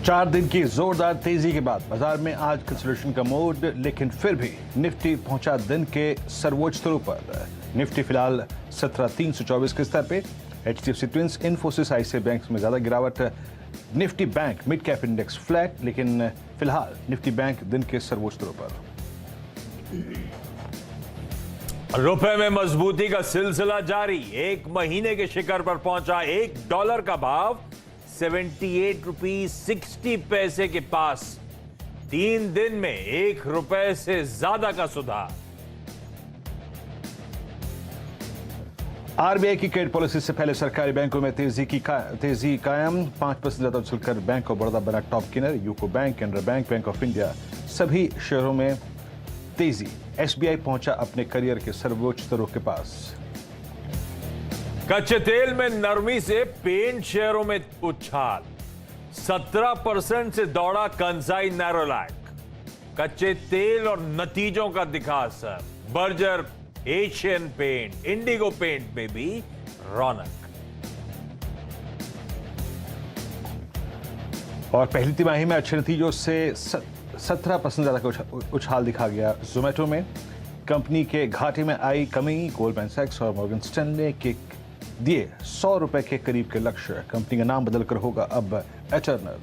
4 दिन की जोरदार तेजी के बाद बाजार में आज कंसोलिडेशन का मोड, लेकिन फिर भी निफ्टी पहुंचा दिन के सर्वोच्च स्तरों पर। निफ्टी फिलहाल 17,324 के स्तर पे। HDFC twins, Infosys, ICICI bank में ज्यादा गिरावट। Nifty bank mid cap index flat, लेकिन फिलहाल निफ्टी बैंक दिन के सर्वोच्च स्तरों पर। रुपए में मजबूती का सिलसिला जारी। एक महीने के शिखर पर पहुंचा $1 का भाव 78 रुपीज 60 पैसे के पास। 3 दिन में ₹1 से ज्यादा का सुधार। आरबीआई की क्रेडिट पॉलिसी से पहले सरकारी बैंकों में तेजी कायम। 5% ज्यादा उछलकर बैंक ऑफ बड़ौदा बना top gainer. UCO bank, Canara bank, bank of India सभी शेयरों में तेजी। एसबीआई पहुंचा अपने करियर के सर्वोच्च स्तरों के पास। कच्चे तेल में नरमी से पेंट शेयरों में उछाल। 17% से दौड़ा कंसाई नैरोलैक। कच्चे तेल और नतीजों का दिखा असर। Berger, Asian paint, Indigo paint में भी रौनक। और पहली तिमाही में अच्छे नतीजों से 17% ज्यादा का उछाल दिखा गया जोमेटो में। कंपनी के घाटे में आई कमी। गोल्डमैन सैक्स और मॉर्गन स्टैनले के दिए ₹100 के करीब के लक्ष्य। कंपनी का नाम बदलकर होगा अब एटर्नल।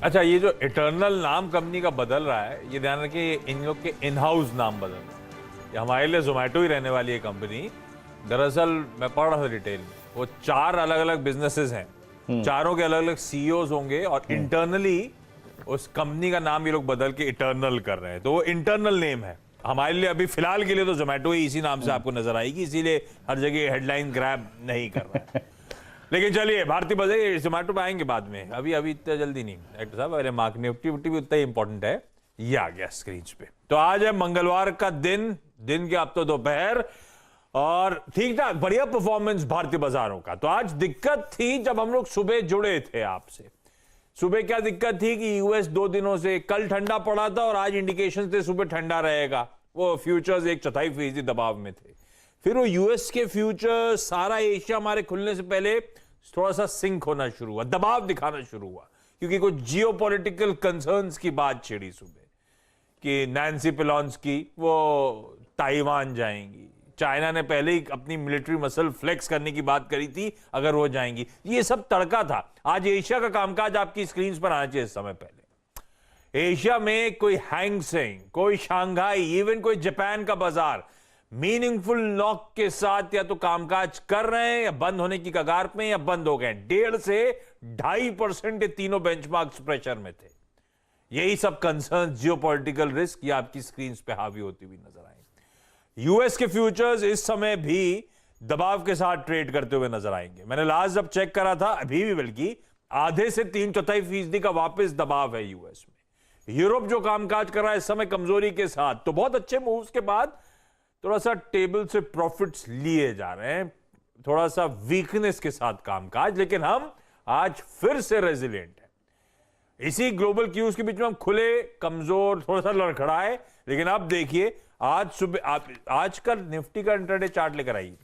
अच्छा, ये जो इटर्नल नाम कंपनी का बदल रहा है, ये ध्यान रखिए, इन लोग के इन हाउस नाम बदल रहे हैं। ये हमारे लिए जोमेटो ही रहने वाली है कंपनी। दरअसल मैं पढ़ रहा था डिटेल में, वो 4 अलग अलग बिजनेसेस हैं। चारों के अलग अलग सीईओज होंगे और इंटरनली उस कंपनी का नाम ये लोग बदल के इटर्नल कर रहे हैं। तो वो इंटरनल नेम है। हमारे लिए अभी फिलहाल के लिए तो जोमेटो ही इसी नाम से आपको नजर आएगी, इसीलिए हर जगह हेडलाइन ग्रैब नहीं कर रहा है। लेकिन चलिए, भारतीय बाजार जोमेटो पे आएंगे बाद में, अभी इतना जल्दी नहीं। एक्टर साहब, पहले मार्क निफ्टी भी उतना ही इंपॉर्टेंट है। ये आ गया स्क्रीन पे। तो आज है मंगलवार का दिन के अब तो दोपहर, और ठीक ठाक बढ़िया परफॉर्मेंस भारतीय बाजारों का। तो आज दिक्कत थी जब हम लोग सुबह जुड़े थे आपसे। सुबह क्या दिक्कत थी कि यूएस 2 दिनों से कल ठंडा पड़ा था और आज इंडिकेशन थे सुबह ठंडा रहेगा। वो फ्यूचर्स 1/4% दबाव में थे। फिर वो यूएस के फ्यूचर, सारा एशिया हमारे खुलने से पहले थोड़ा सा सिंक होना शुरू हुआ, दबाव दिखाना शुरू हुआ, क्योंकि कुछ जियोपॉलिटिकल कंसर्न्स की बात छिड़ी सुबह कि नैन्सी पेलोसी वो ताइवान जाएंगी। चाइना ने पहले ही अपनी मिलिट्री मसल फ्लेक्स करने की बात करी थी, अगर वो जाएंगी। ये सब तड़का था। आज एशिया का कामकाज आपकी स्क्रीन पर आना चाहिए। इस समय पहले एशिया में कोई हैंगसेंग, कोई शंघाई, इवन कोई जापान का बाजार मीनिंगफुल नॉक के साथ या तो कामकाज कर रहे हैं या बंद होने की कगार में या बंद हो गए। 1.5 से 2.5% ये तीनों बेंचमार्क्स प्रेशर में थे। यही सब कंसर्न, जियोपॉलिटिकल रिस्क, ये आपकी स्क्रीन पे हावी होती हुई नजर आएंगे। यूएस के फ्यूचर्स इस समय भी दबाव के साथ ट्रेड करते हुए नजर आएंगे। मैंने लास्ट जब चेक करा था, अभी भी बल्कि आधे से 3/4% का वापस दबाव है यूएस में। यूरोप जो कामकाज कर रहा है इस समय कमजोरी के साथ, तो बहुत अच्छे मूव्स के बाद थोड़ा सा टेबल से प्रॉफिट्स लिए जा रहे हैं, थोड़ा सा वीकनेस के साथ कामकाज। लेकिन हम आज फिर से रेजिलिएंट हैं। इसी ग्लोबल क्यूज के बीच में हम खुले, कमजोर, थोड़ा सा लड़खड़ाए। लेकिन अब देखिए, आज सुबह आज का निफ्टी का इंट्राडे चार्ट लेकर आइए।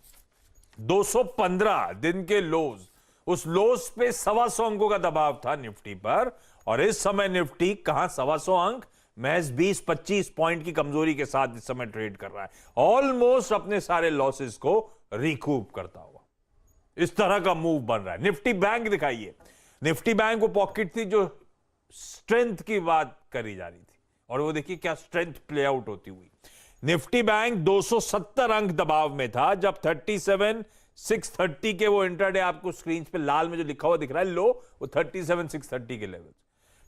215 दिन के लोज, उस लोज पे 125 अंकों का दबाव था निफ्टी पर, और इस समय निफ्टी कहां 125 अंक, महज 20-25 पॉइंट की कमजोरी के साथ इस समय ट्रेड कर रहा है। ऑलमोस्ट अपने सारे लॉसेस को रिकूप करता हुआ इस तरह का मूव बन रहा है। निफ्टी बैंक दिखाइए। निफ्टी बैंक वो पॉकेट थी जो स्ट्रेंथ की बात करी जा रही थी, और वो देखिए क्या स्ट्रेंथ प्ले आउट होती हुई। निफ्टी बैंक 270 अंक दबाव में था जब 37,630 के वो इंट्राडे आपको स्क्रीन पे लाल में जो लिखा हुआ दिख रहा है लो, वो 37,630 के लेवल।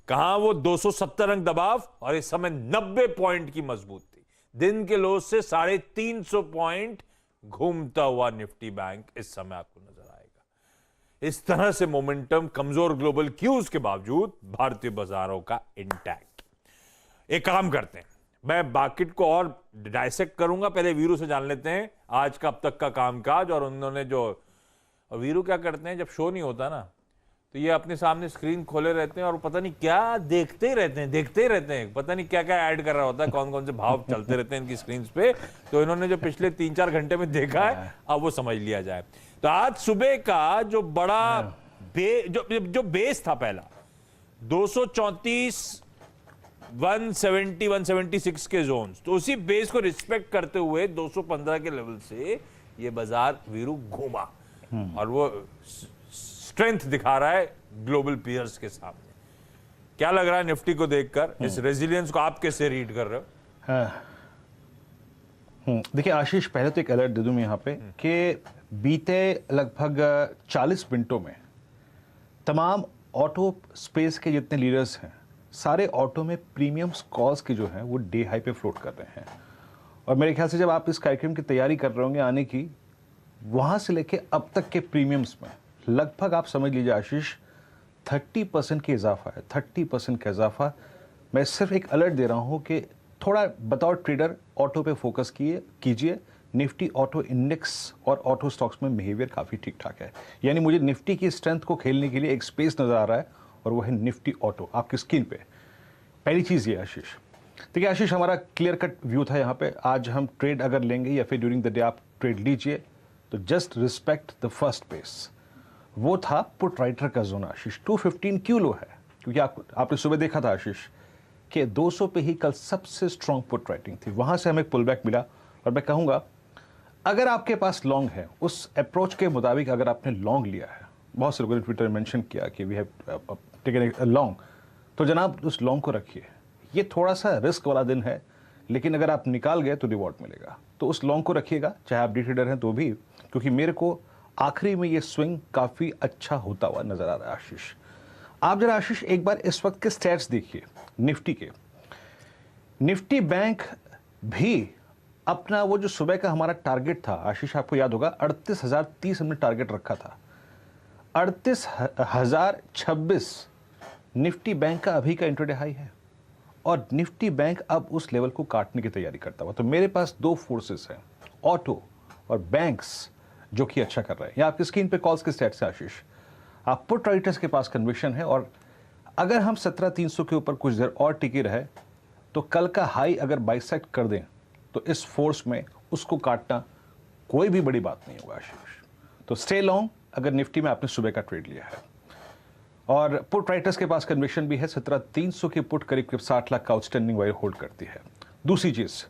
कहां वो 270 अंक दबाव, और इस समय 90 पॉइंट की मजबूती। दिन के लो से 350 पॉइंट घूमता हुआ निफ्टी बैंक इस समय आपको नजर आएगा। इस तरह से मोमेंटम, कमजोर ग्लोबल क्यूज के बावजूद भारतीय बाजारों का इंटैक्ट। एक काम करते हैं, मैं मार्केट को और डायसेक्ट करूंगा। पहले वीरू से जान लेते हैं आज का अब तक का कामकाज। और उन्होंने जो, वीरू क्या करते हैं जब शो नहीं होता ना, तो ये अपने सामने स्क्रीन खोले रहते हैं और पता नहीं क्या देखते ही रहते हैं, पता नहीं क्या क्या ऐड कर रहा होता है, कौन कौन से भाव चलते रहते हैं इनकी स्क्रीन पे। तो इन्होंने जो पिछले 3-4 घंटे में देखा है, अब वो समझ लिया जाए। तो आज सुबह का जो बड़ा जो बेस था पहला 234 170 176 के जोन्स, तो उसी बेस को रिस्पेक्ट करते हुए 215 के लेवल से ये बाजार वीरू घूमा और वो स्ट्रेंथ दिखा रहा है ग्लोबल पीयर्स के सामने। क्या लग रहा है निफ्टी को देखकर, इस रेजिलियंस को आप कैसे रीड कर रहे हो? देखिए आशीष, पहले तो एक अलर्ट दे दूं मैं यहाँ पे कि बीते लगभग 40 मिनटों में तमाम ऑटो स्पेस के जितने लीडर्स हैं, सारे ऑटो में प्रीमियम्स कॉल्स की जो हैं वो डे हाई पे फ्लोट कर रहे हैं। और मेरे ख्याल से जब आप इस कार्यक्रम की तैयारी कर रहे होंगे आने की, वहाँ से लेके अब तक के प्रीमियम्स में लगभग आप समझ लीजिए आशीष 30% की इजाफा है। 30% का इजाफा। मैं सिर्फ एक अलर्ट दे रहा हूँ कि थोड़ा बतौर ट्रेडर ऑटो पे फोकस कीजिए। निफ्टी ऑटो इंडेक्स और ऑटो स्टॉक्स में बिहेवियर काफ़ी ठीक ठाक है, यानी मुझे निफ्टी की स्ट्रेंथ को खेलने के लिए एक स्पेस नज़र आ रहा है और वो है निफ्टी ऑटो आपकी स्क्रीन पे। पहली चीज़ ये आशीष, देखिए आशीष, हमारा क्लियर कट व्यू था यहाँ पे। आज हम ट्रेड अगर लेंगे या फिर ड्यूरिंग द डे आप ट्रेड लीजिए तो just respect the first pace, वो था पुट राइटर का जोन आशीष। 215 क्यों लो है? क्योंकि आपने सुबह देखा था आशीष कि 200 पे ही कल सबसे स्ट्रॉन्ग पुट राइटिंग थी, वहां से हमें पुल बैक मिला। और मैं कहूंगा अगर आपके पास लॉन्ग है, उस अप्रोच के मुताबिक अगर आपने लॉन्ग लिया है, बहुत से लोगों ने ट्विटर में मेंशन किया कि we have taken a long, तो जनाब उस लॉन्ग को रखिए। ये थोड़ा सा रिस्क वाला दिन है, लेकिन अगर आप निकाल गए तो रिवॉर्ड मिलेगा। तो उस लॉन्ग को रखिएगा, चाहे आप डे ट्रेडर हैं तो भी, क्योंकि मेरे को आखिरी में ये स्विंग काफ़ी अच्छा होता हुआ नजर आ रहा है आशीष। आप जरा आशीष एक बार इस वक्त के स्टैट्स देखिए निफ्टी के। निफ्टी बैंक भी अपना वो जो सुबह का हमारा टारगेट था आशीष, आपको याद होगा 38,030 हमने टारगेट रखा था। 38,026 निफ्टी बैंक का अभी का इंट्राडे हाई है और निफ्टी बैंक अब उस लेवल को काटने की तैयारी करता हुआ। तो मेरे पास दो फोर्सेस हैं, ऑटो और बैंक्स, जो कि अच्छा कर रहे हैं। या आपकी स्क्रीन पे कॉल्स के स्टैट्स है आशीष। आप पुट राइटर्स के पास कन्विक्शन है और अगर हम 17,300 के ऊपर कुछ देर और टिके रहे तो कल का हाई अगर बाइसेक्ट कर दें तो इस फोर्स में उसको काटना कोई भी बड़ी बात नहीं होगा आशीष। तो स्टे लॉन्ग अगर निफ्टी में आपने सुबह का ट्रेड लिया है। और पुट राइटर्स के पास कन्विक्शन भी है। 17,300 की पुट करीब 60 लाख का आउटस्टैंडिंग वायर होल्ड करती है। दूसरी चीज,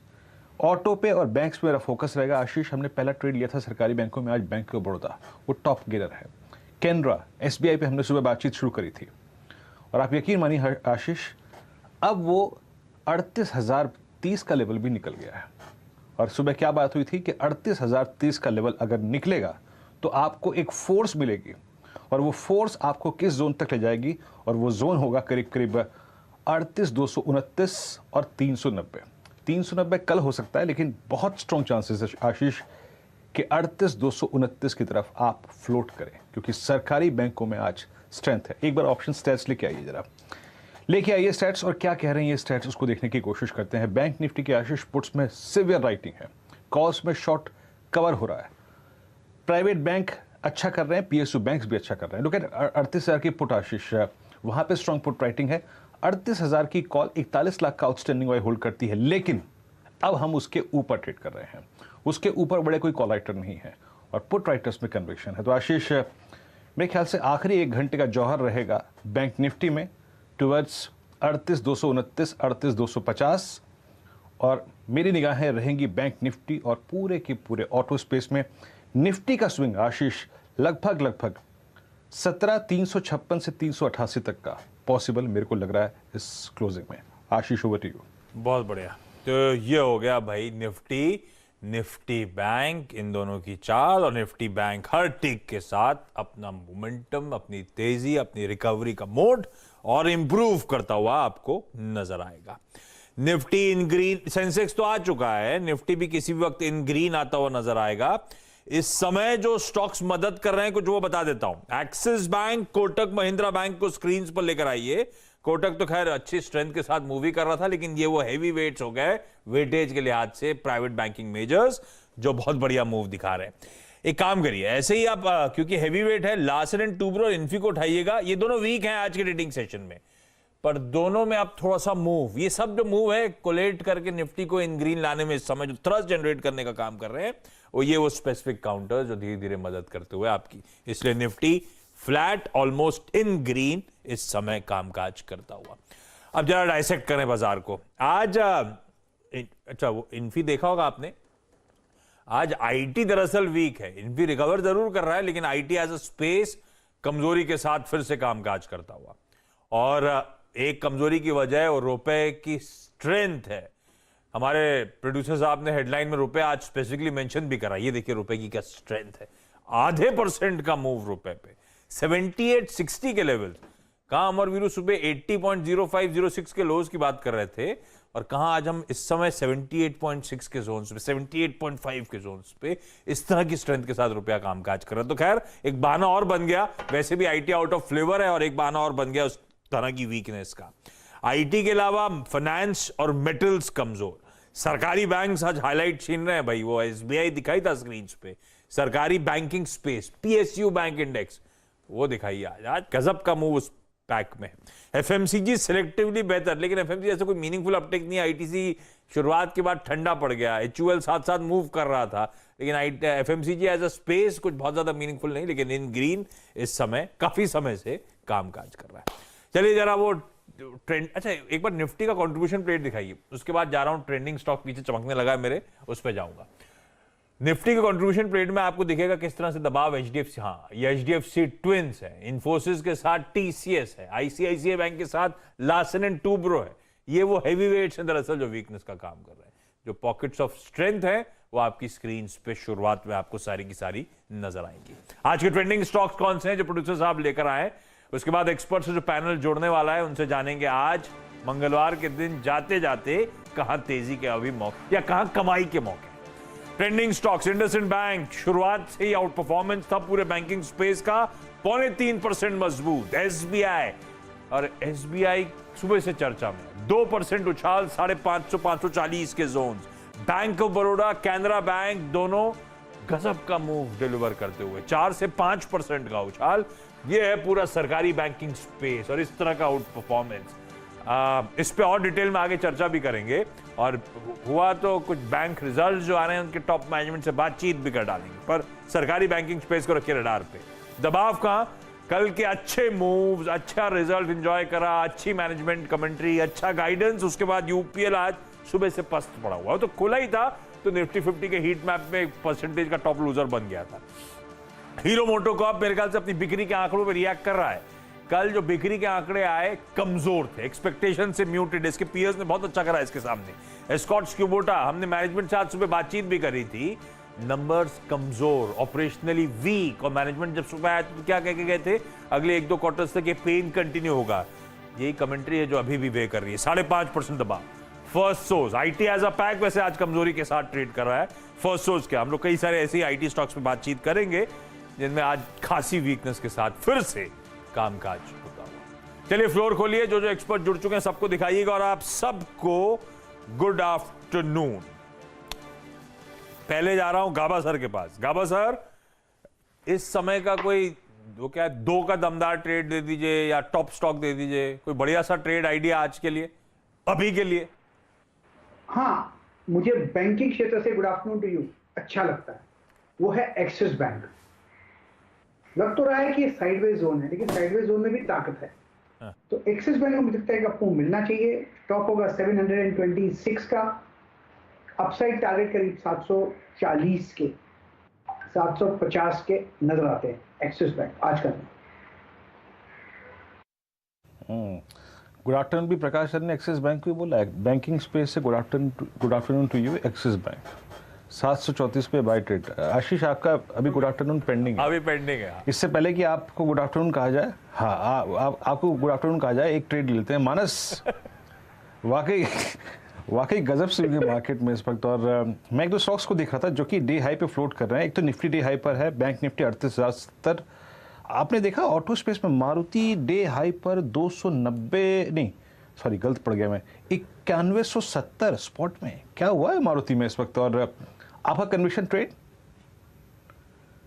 ऑटो पे और बैंक्स पे मेरा फोकस रहेगा आशीष। हमने पहला ट्रेड लिया था सरकारी बैंकों में, आज बैंक ऑफ बड़ौदा वो टॉप गेनर है। कैनरा, एसबीआई पे हमने सुबह बातचीत शुरू करी थी और आप यकीन मानिए आशीष, अब वो 38,030 का लेवल भी निकल गया है। और सुबह क्या बात हुई थी कि 38,030 का लेवल अगर निकलेगा तो आपको एक फोर्स मिलेगी और वो फोर्स आपको किस जोन तक ले जाएगी, और वो जोन होगा करीब करीब 38,229 और 390। 390 कल हो सकता है, लेकिन बहुत स्ट्रॉन्ग चांसेस है आशीष कि 38,229 की तरफ आप फ्लोट करें, क्योंकि सरकारी बैंकों में आज स्ट्रेंथ है। एक बार ऑप्शन स्टैट्स लेके आइए, जरा लेके आइए स्टैट्स, और क्या कह रहे हैं ये स्टैट्स उसको देखने की कोशिश करते हैं। बैंक निफ्टी के आशीष पुट्स में सिवियर राइटिंग है, कॉल्स में शॉर्ट कवर हो रहा है। प्राइवेट बैंक अच्छा कर रहे हैं, पीएसयू बैंक्स भी अच्छा कर रहे हैं। लुक एट 38,000 की पुट आशीष, वहां पे स्ट्रॉन्ग पुट राइटिंग है। 38,000 की कॉल 41 लाख का आउटस्टैंडिंग वायर होल्ड करती है, लेकिन अब हम उसके ऊपर ट्रेड कर रहे हैं। उसके ऊपर बड़े कोई कॉल राइटर नहीं है और पुट राइटर्स में कन्विक्शन है। तो आशीष मेरे ख्याल से आखिरी 1 घंटे का जौहर रहेगा बैंक निफ्टी में टुवर्ड्स 38,229, 38,250, और मेरी निगाहें रहेंगी बैंक निफ्टी और पूरे के पूरे ऑटो स्पेस में। निफ्टी का स्विंग आशीष लगभग 17,356 से 388 तक का पॉसिबल मेरे को लग रहा है इस क्लोजिंग में। आशीष, ओवर टू यू। बहुत बढ़िया। तो ये हो गया भाई निफ्टी बैंक, इन दोनों की चाल, और निफ्टी बैंक हर टिक के साथ अपना मोमेंटम, अपनी तेजी, अपनी रिकवरी का मोड और इंप्रूव करता हुआ आपको नजर आएगा। निफ्टी इन ग्रीन, सेंसेक्स तो आ चुका है, निफ्टी भी किसी भी वक्त इन ग्रीन आता हुआ नजर आएगा। इस समय जो स्टॉक्स मदद कर रहे हैं कुछ वो बता देता हूं। Axis bank, Kotak Mahindra bank को स्क्रीन पर लेकर आइए। कोटक तो खैर अच्छी स्ट्रेंथ के साथ मूवी कर रहा था, लेकिन ये वो हेवी वेट्स हो गए वेटेज के लिहाज से प्राइवेट बैंकिंग मेजर्स, जो बहुत बढ़िया मूव दिखा रहे हैं। एक काम करिए, ऐसे ही आप क्योंकि हेवी वेट है, लार्सन एंड टूब्रो और इन्फी को उठाइएगा। ये दोनों वीक हैं आज के ट्रेडिंग सेशन में। पर दोनों में अब थोड़ा सा मूव, ये सब जो मूव है कोलेट करके निफ्टी को इन ग्रीन लाने में इस समय जो थ्रस्ट जनरेट करने का काम कर रहे हैं वो स्पेसिफिक काउंटर जो धीरे धीरे मदद करते हुए आपकी, इसलिए Nifty flat almost in green इस समय कामकाज करता हुआ। अब जरा डाइसेक्ट करें बाजार को। आज अच्छा वो इन्फी देखा होगा आपने, आज आईटी दरअसल वीक है, इन्फी रिकवर जरूर कर रहा है लेकिन आईटी एज अ स्पेस कमजोरी के साथ फिर से कामकाज करता हुआ, और एक कमजोरी की वजह वो रुपए की स्ट्रेंथ है। हमारे प्रोड्यूसर साहब ने हेडलाइन में रुपए आज स्पेसिफिकली मेंशन भी करा, ये देखिए रुपए की क्या स्ट्रेंथ है, 0.5% का मूव रुपए पे, 78.60 के लेवल। कहां अमर वीरू सुबह 80.0506 के लोज की बात कर रहे थे और कहां आज हम इस समय 78.6 के जोन पे, 78.5 के जोन पे इस तरह की स्ट्रेंथ के साथ रुपया कामकाज कर रहा है। तो खैर एक बहाना और बन गया, वैसे भी आईटी आउट ऑफ फ्लेवर है और एक बहाना और बन गया उस तरह की वीकनेस का। आईटी के अलावा फाइनेंस और मेटल्स कमजोर, सरकारी बैंक आज हाईलाइट छीन रहे हैं भाई, वो एसबीआई दिखाई था स्क्रीन पे, सरकारी banking space PSU bank index वो दिखाई आज गजब का मूव उस पैक में। एफएमसीजी सिलेक्टिवली बेहतर, लेकिन एफएमसीजी ऐसे कोई मीनिंगफुल अपटेक नहीं, आईटीसी शुरुआत के बाद ठंडा पड़ गया, एचयूएल साथ साथ मूव कर रहा था लेकिन एफएमसीजी एज अ स्पेस कुछ बहुत ज्यादा मीनिंगफुल नहीं, लेकिन इन ग्रीन इस समय काफी समय से कामकाज कर रहा है। चलिए जरा वो ट्रेंड, अच्छा एक बार निफ्टी का कंट्रीब्यूशन प्लेट दिखाइए, उसके बाद जा रहा हूं ट्रेंडिंग स्टॉक पीछे चमकने लगा है मेरे, उस पर जाऊंगा। निफ्टी के कंट्रीब्यूशन प्लेट में आपको दिखेगा किस तरह से दबाव एचडीएफसी, हाँ ये एचडीएफसी ट्विंस है, इन्फोसिस के साथ टीसीएस है, आईसीआईसीआई बैंक के साथ लार्सन एंड टूब्रो है, ये वो हैवी वेट्स हैं दरअसल जो वीकनेस का काम कर रहे हैं। जो पॉकेट्स ऑफ स्ट्रेंथ है वो आपकी स्क्रीन पे शुरुआत में आपको सारी की सारी नजर आएंगी। आज के ट्रेंडिंग स्टॉक्स कौन से हैं जो प्रोड्यूसर साहब लेकर आए, उसके बाद एक्सपर्ट से जो पैनल जोड़ने वाला है उनसे जानेंगे आज मंगलवार के दिन जाते जाते कहां तेजी के अभी मौके या कहां कमाई के मौके। ट्रेंडिंग स्टॉक्स, इंडसइंड बैंक शुरुआत से ही आउट परफॉर्मेंस था पूरे बैंकिंग स्पेस का, 0.3% मजबूत। एसबीआई और एसबीआई सुबह से चर्चा में, 2% उछाल 550-540 के zone. Bank of Baroda, Canara bank दोनों गजब का मूव डिलीवर करते हुए 4 से 5% का उछाल। यह है पूरा सरकारी बैंकिंग स्पेस और इस तरह का आउट परफॉर्मेंस। इस पे और डिटेल में आगे चर्चा भी करेंगे और हुआ तो कुछ बैंक रिजल्ट जो आ रहे हैं उनके टॉप मैनेजमेंट से बातचीत भी कर डालेंगे, पर सरकारी बैंकिंग स्पेस को रखिए रडार पे। दबाव कहां, कल के अच्छे मूव्स, अच्छा रिजल्ट एंजॉय करा, अच्छी मैनेजमेंट कमेंट्री, अच्छा गाइडेंस, उसके बाद यूपीएल आज सुबह से पस्त पड़ा हुआ, तो खुला ही था तो निफ्टी 50 के हीट मैप में 1% का टॉप लूजर बन गया था। हीरो मोटोकॉर्प मेरे ख्याल से अपनी बिक्री के आंकड़ों पर रिएक्ट कर रहा है। कल जो बिक्री के आंकड़े आए कमजोर थे, एक्सपेक्टेशन से म्यूटेड, इसके पीयर्स ने बहुत अच्छा करा इसके सामने। एस्कॉट्स क्यूबोटा, हमने मैनेजमेंट से आज सुबह बातचीत भी करी थी, नंबर्स कमजोर, ऑपरेशनली वीक, और मैनेजमेंट जब सुबह आया तो क्या कह के गए थे, अगले 1-2 क्वार्टर्स तक ये पेन कंटिन्यू होगा। यही कमेंट्री है जो अभी भी वे कर रही है। 5.5% दबाव। First source, IT as a pack वैसे आज कमजोरी के साथ ट्रेड कर रहा है। फर्स्ट सोर्स क्या, हम लोग कई सारे ऐसे आईटी स्टॉक्स पे बातचीत करेंगे जिनमें आज खासी वीकनेस के साथ फिर से कामकाज होता हुआ। चलिए फ्लोर खोलिए, जो जो एक्सपर्ट जुड़ चुके हैं सबको दिखाइएगा और आप सबको गुड आफ्टरनून। पहले जा रहा हूं गाबा सर के पास। गाबा सर, इस समय का कोई वो क्या 2 का दमदार ट्रेड दे दीजिए या टॉप स्टॉक दे दीजिए, कोई बढ़िया सा ट्रेड आइडिया आज के लिए, अभी के लिए। हाँ, मुझे बैंकिंग क्षेत्र से गुड आफ्टरनून टू यू अच्छा लगता है, वो है एक्सिस बैंक। लग तो रहा है कि साइडवेज जोन है, लेकिन साइडवेज जोन में भी ताकत है। तो एक्सिस बैंक को मुझे लगता है कि आपको मिलना चाहिए। स्टॉक होगा 726 का, अपसाइड टारगेट करीब 740 के, 750 के नजर आते हैं एक्सिस बैंक आज का। गुड आफ्टरनून भी प्रकाश सर ने एक्सिस बैंक को ही बोला है। बैंकिंग स्पेस से good afternoon to you Axis bank 734 पे बाय ट्रेड। आशीष आपका अभी गुड आफ्टरनून पेंडिंग है, अभी पेंडिंग है। इससे पहले कि आपको गुड आफ्टरनून कहा जाए, हाँ आपको गुड आफ्टरनून कहा जाए, एक ट्रेड लेते हैं। मानस वाकई गजब से मार्केट में इस वक्त, और मैं 1-2 स्टॉक्स को देख रहा था जो कि डे हाई पे फ्लोट कर रहे हैं। एक तो निफ्टी डे हाई पर है, बैंक निफ्टी 38,070। आपने देखा ऑटो स्पेस में मारुति डे हाई पर 290 नहीं सॉरी गलत पड़ गया मैं, 9170 स्पॉट में। क्या हुआ है मारुति में इस वक्त, और आपका कन्विक्शन ट्रेड?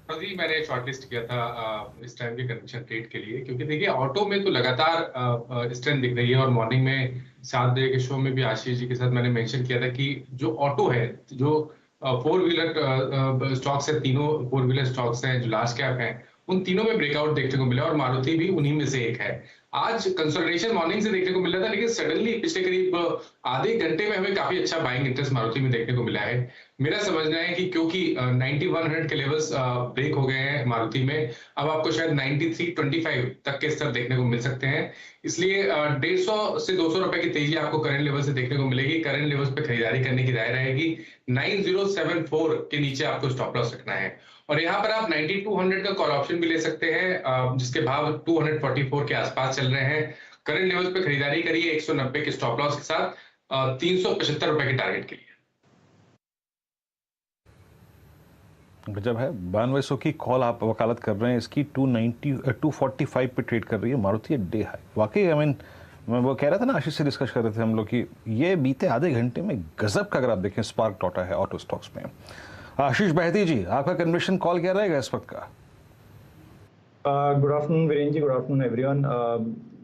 जी मैंने शॉर्टलिस्ट किया था इस टाइम के कन्वेंशन ट्रेड के लिए, क्योंकि देखिए ऑटो में तो लगातार स्ट्रेंथ दिख रही है। और मॉर्निंग में 7 बजे के शो में भी आशीष जी के साथ मैंने मेंशन किया था कि जो ऑटो है, जो फोर व्हीलर स्टॉक्स है, तीनों फोर व्हीलर स्टॉक्स हैं जो लार्ज कैप हैं, उन तीनों में ब्रेकआउट देखने को मिला और मारुति भी उन्हीं में से एक है। आज कंसोलिडेशन मॉर्निंग से देखने को मिल रहा था, लेकिन सडनली पिछले करीब आधे घंटे में हमें काफी अच्छा बाइंग इंटरेस्ट मारुति में देखने को मिला है। मेरा समझना है कि क्योंकि 9100 के लेवल्स ब्रेक हो गए हैं मारुति में, अब आपको शायद 9325 तक के स्तर देखने को मिल सकते हैं। इसलिए 150 से 200 रुपए की तेजी आपको करंट लेवल से देखने को मिलेगी। करंट लेवल्स पे खरीदारी करने की राय रहेगी। 9074 के नीचे आपको स्टॉप लॉस रखना है। और यहाँ पर आप 9200 का कॉल ऑप्शन भी ले सकते हैं, जिसके भाव 244 के आसपास चल रहे हैं। करंट लेवल्स पे खरीदारी करिए 190 के स्टॉप लॉस के साथ 375 रुपए के टारगेट के लिए। गजब है, 9200 की कॉल आप वकालत कर रहे हैं, इसकी 245 पे ट्रेड कर रही है मारुति डे हाई। वाकई मैं वो कह रहा था ना, आशीष से डिस्कस कर रहे थे हम लोग कि ये बीते आधे घंटे में गजब का, अगर आप देखें स्पार्क टॉटा है ऑटो स्टॉक्स में। आशीष बहती जी, आपका कन्वेंशन कॉल क्या रहेगा इस वक्त का? गुड आफ्टरनून वीरेन जी, गुड आफ्टरनून एवरीवन।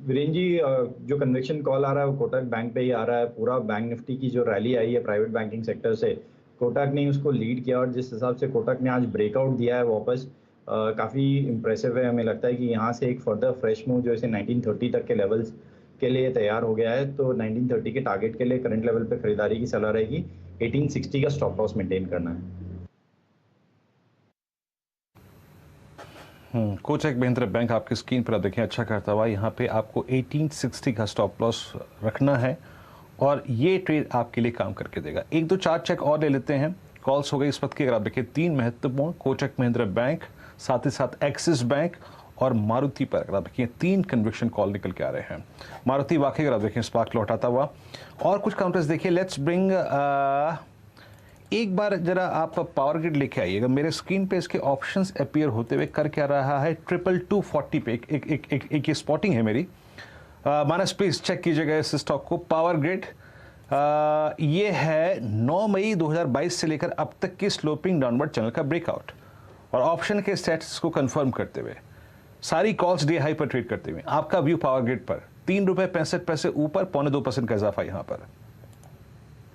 वीरेन जी, जो कन्वेंशन कॉल आ रहा है वो कोटक बैंक पे ही आ रहा है। पूरा बैंक निफ्टी की जो रैली आई है प्राइवेट बैंकिंग सेक्टर से, कोटक ने उसको लीड किया और जिस हिसाब से कोटक ने आज ब्रेकआउट दिया है वापस, काफ़ी इम्प्रेसिव है। हमें लगता है कि यहाँ से एक फर्दर फ्रेश मूव जो इसे 1930 तक के लेवल्स के लिए तैयार हो गया है। तो 1930 के टारगेट के लिए करंट लेवल पे खरीदारी की सलाह रहेगी। 1860 का स्टॉप लॉस मेंटेन करना है। कोटक महिंद्रा बैंक आपकी स्क्रीन पर आप देखें अच्छा करता हुआ, यहाँ पे आपको 1860 का स्टॉप लॉस रखना है और ये ट्रेड आपके लिए काम करके देगा। एक दो चार चेक और ले लेते हैं। कॉल्स हो गई इस वक्त की, अगर आप देखें 3 महत्वपूर्ण, कोटक महिंद्रा बैंक, साथ ही साथ एक्सिस बैंक और मारुति पर अगर आप देखिए 3 कन्विक्शन कॉल निकल के आ रहे हैं। मारुति वाकई अगर आप देखें स्पार्क लौटाता हुआ। और कुछ काउंटर्स देखिए, लेट्स ब्रिंग एक बार जरा आप पावर ग्रिड लेके आइएगा। मेरे स्क्रीन पे इसके ऑप्शंस अपीयर होते हुए कर क्या रहा है, 22240 पे एक ये स्पॉटिंग है मेरी। मानस प्लीज चेक कीजिएगा इस स्टॉक को। पावर ग्रिड ये है 9 मई 2022 से लेकर अब तक की स्लोपिंग डाउनवर्ड चैनल का ब्रेकआउट और ऑप्शन के स्टेटस को कंफर्म करते हुए सारी कॉल्स डे हाई पर ट्रेड करते हुए आपका व्यू पावर ग्रिड पर 3 रुपए 65 पैसे ऊपर 0.25% का इजाफा यहाँ पर।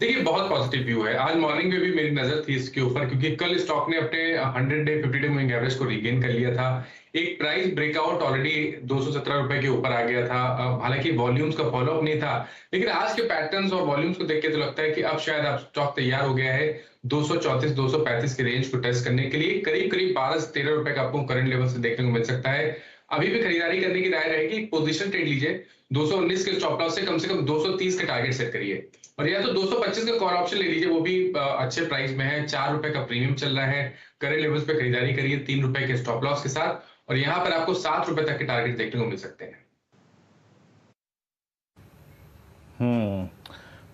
देखिए बहुत पॉजिटिव व्यू है। आज मॉर्निंग में भी मेरी नजर थी इसके ऊपर, क्योंकि कल स्टॉक ने अपने 100 डे 50 डे मूविंग एवरेज को रीगेन कर लिया था। एक प्राइस ब्रेकआउट ऑलरेडी 217 रुपए के ऊपर आ गया था। हालांकि वॉल्यूम्स का फॉलोअप नहीं था, लेकिन आज के पैटर्न्स और वॉल्यूम्स को देख के तो लगता है कि अब शायद अब स्टॉक तैयार हो गया है 234 235 के रेंज को टेस्ट करने के लिए। करीब करीब 12 से 13 रुपए का आपको करंट लेवल से देखने को मिल सकता है। अभी भी खरीदारी करने की राय रहेगी। पोजीशन ट्रेड लीजिए 219 के स्टॉप लॉस से कम 230 का टारगेट सेट करिए, और या तो 225 का कॉल ऑप्शन ले लीजिए, वो भी अच्छे प्राइस में है। 4 रुपए का प्रीमियम चल रहा है। करंट लेवल्स पे खरीदारी करिए 3 रुपए के स्टॉप लॉस के साथ, और यहाँ पर आपको 7 रुपए तक के टारगेट देखने को मिल सकते हैं।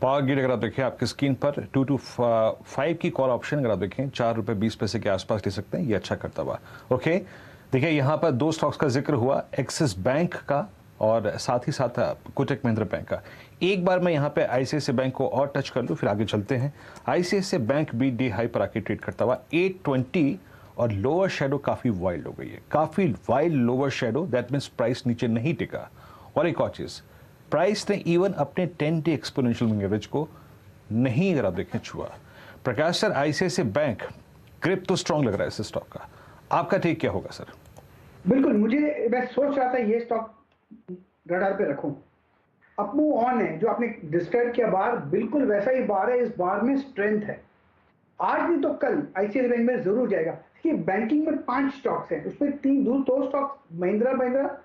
पावर ग्रिड अगर आप देखें आपकी स्क्रीन पर 225 की कॉल ऑप्शन अगर आप देखें 4 रुपए 20 पैसे के आसपास ले सकते हैं, ये अच्छा करता हुआ। ओके, देखिए यहाँ पर 2 स्टॉक्स का जिक्र हुआ, एक्सिस बैंक का और साथ ही साथ कोटक महिंद्रा बैंक का। एक बार मैं यहाँ पे आईसीआईसीआई बैंक को और टच कर लूँ, फिर आगे चलते हैं। आईसीआईसीआई बैंक भी डे हाई पर आके ट्रेड करता हुआ 820 और लोअर शेडो काफ़ी वाइल्ड हो गई है, काफ़ी wild lower shadow, that means price नीचे नहीं टिका। और एक और चीज़, प्राइस ने इवन अपने 10 डे एक्सपोनेंशियल मूविंग एवरेज को नहीं अगर आप देखें छुआ। प्रकाश सर, आईसीआईसीआई बैंक ग्रिप तो स्ट्रांग लग रहा है इस स्टॉक का, आपका टेक क्या होगा सर? बिल्कुल, मैं सोच रहा था ये स्टॉक रडार पे रखूं। अप मूव ऑन है, जो आपने डिस्क्राइब किया बार, बिल्कुल वैसा ही बार है। इस बार में स्ट्रेंथ है, आज नहीं तो कल आईसीआईसीआई बैंक में जरूर जाएगा। कि बैंकिंग में 5 स्टॉक्स हैं, उसमें 2 स्टॉक्स महिंद्रा,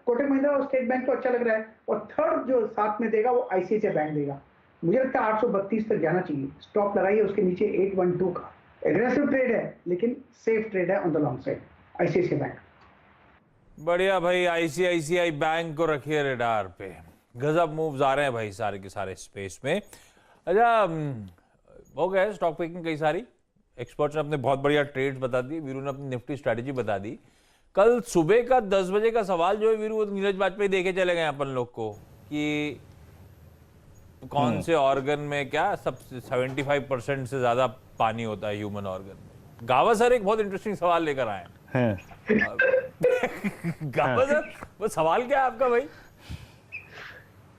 कोटक महिंद्रा और स्टेट बैंक तो अच्छा लग रहा है, और थर्ड जो साथ में देगा वो आईसीआईसीआई बैंक देगा। मुझे लगता है 832 तक जाना चाहिए। स्टॉप लगाइए उसके नीचे 812 का। एग्रेसिव ट्रेड है लेकिन सेफ ट्रेड है on the long side ICICI bank. बढ़िया भाई, आईसीआईसीआई बैंक को रखिए रडार पे। गजब मूव्स आ रहे हैं भाई सारे के सारे स्पेस में। अच्छा, हो गए स्टॉक पिकिंग कई सारी। एक्सपर्ट्स ने अपने बहुत बढ़िया ट्रेड्स बता दी, वीरू ने अपनी निफ्टी स्ट्रैटेजी बता दी। कल सुबह का 10 बजे का सवाल जो है वीरू, वो नीरज वाजपेयी देके चले गए अपन लोग को कि कौन से ऑर्गन में क्या सब 75% से ज्यादा पानी होता है ह्यूमन ऑर्गन में। गावा सर एक बहुत इंटरेस्टिंग सवाल लेकर आए हैं। हैं। गावस्कर, वो सवाल क्या है आपका भाई?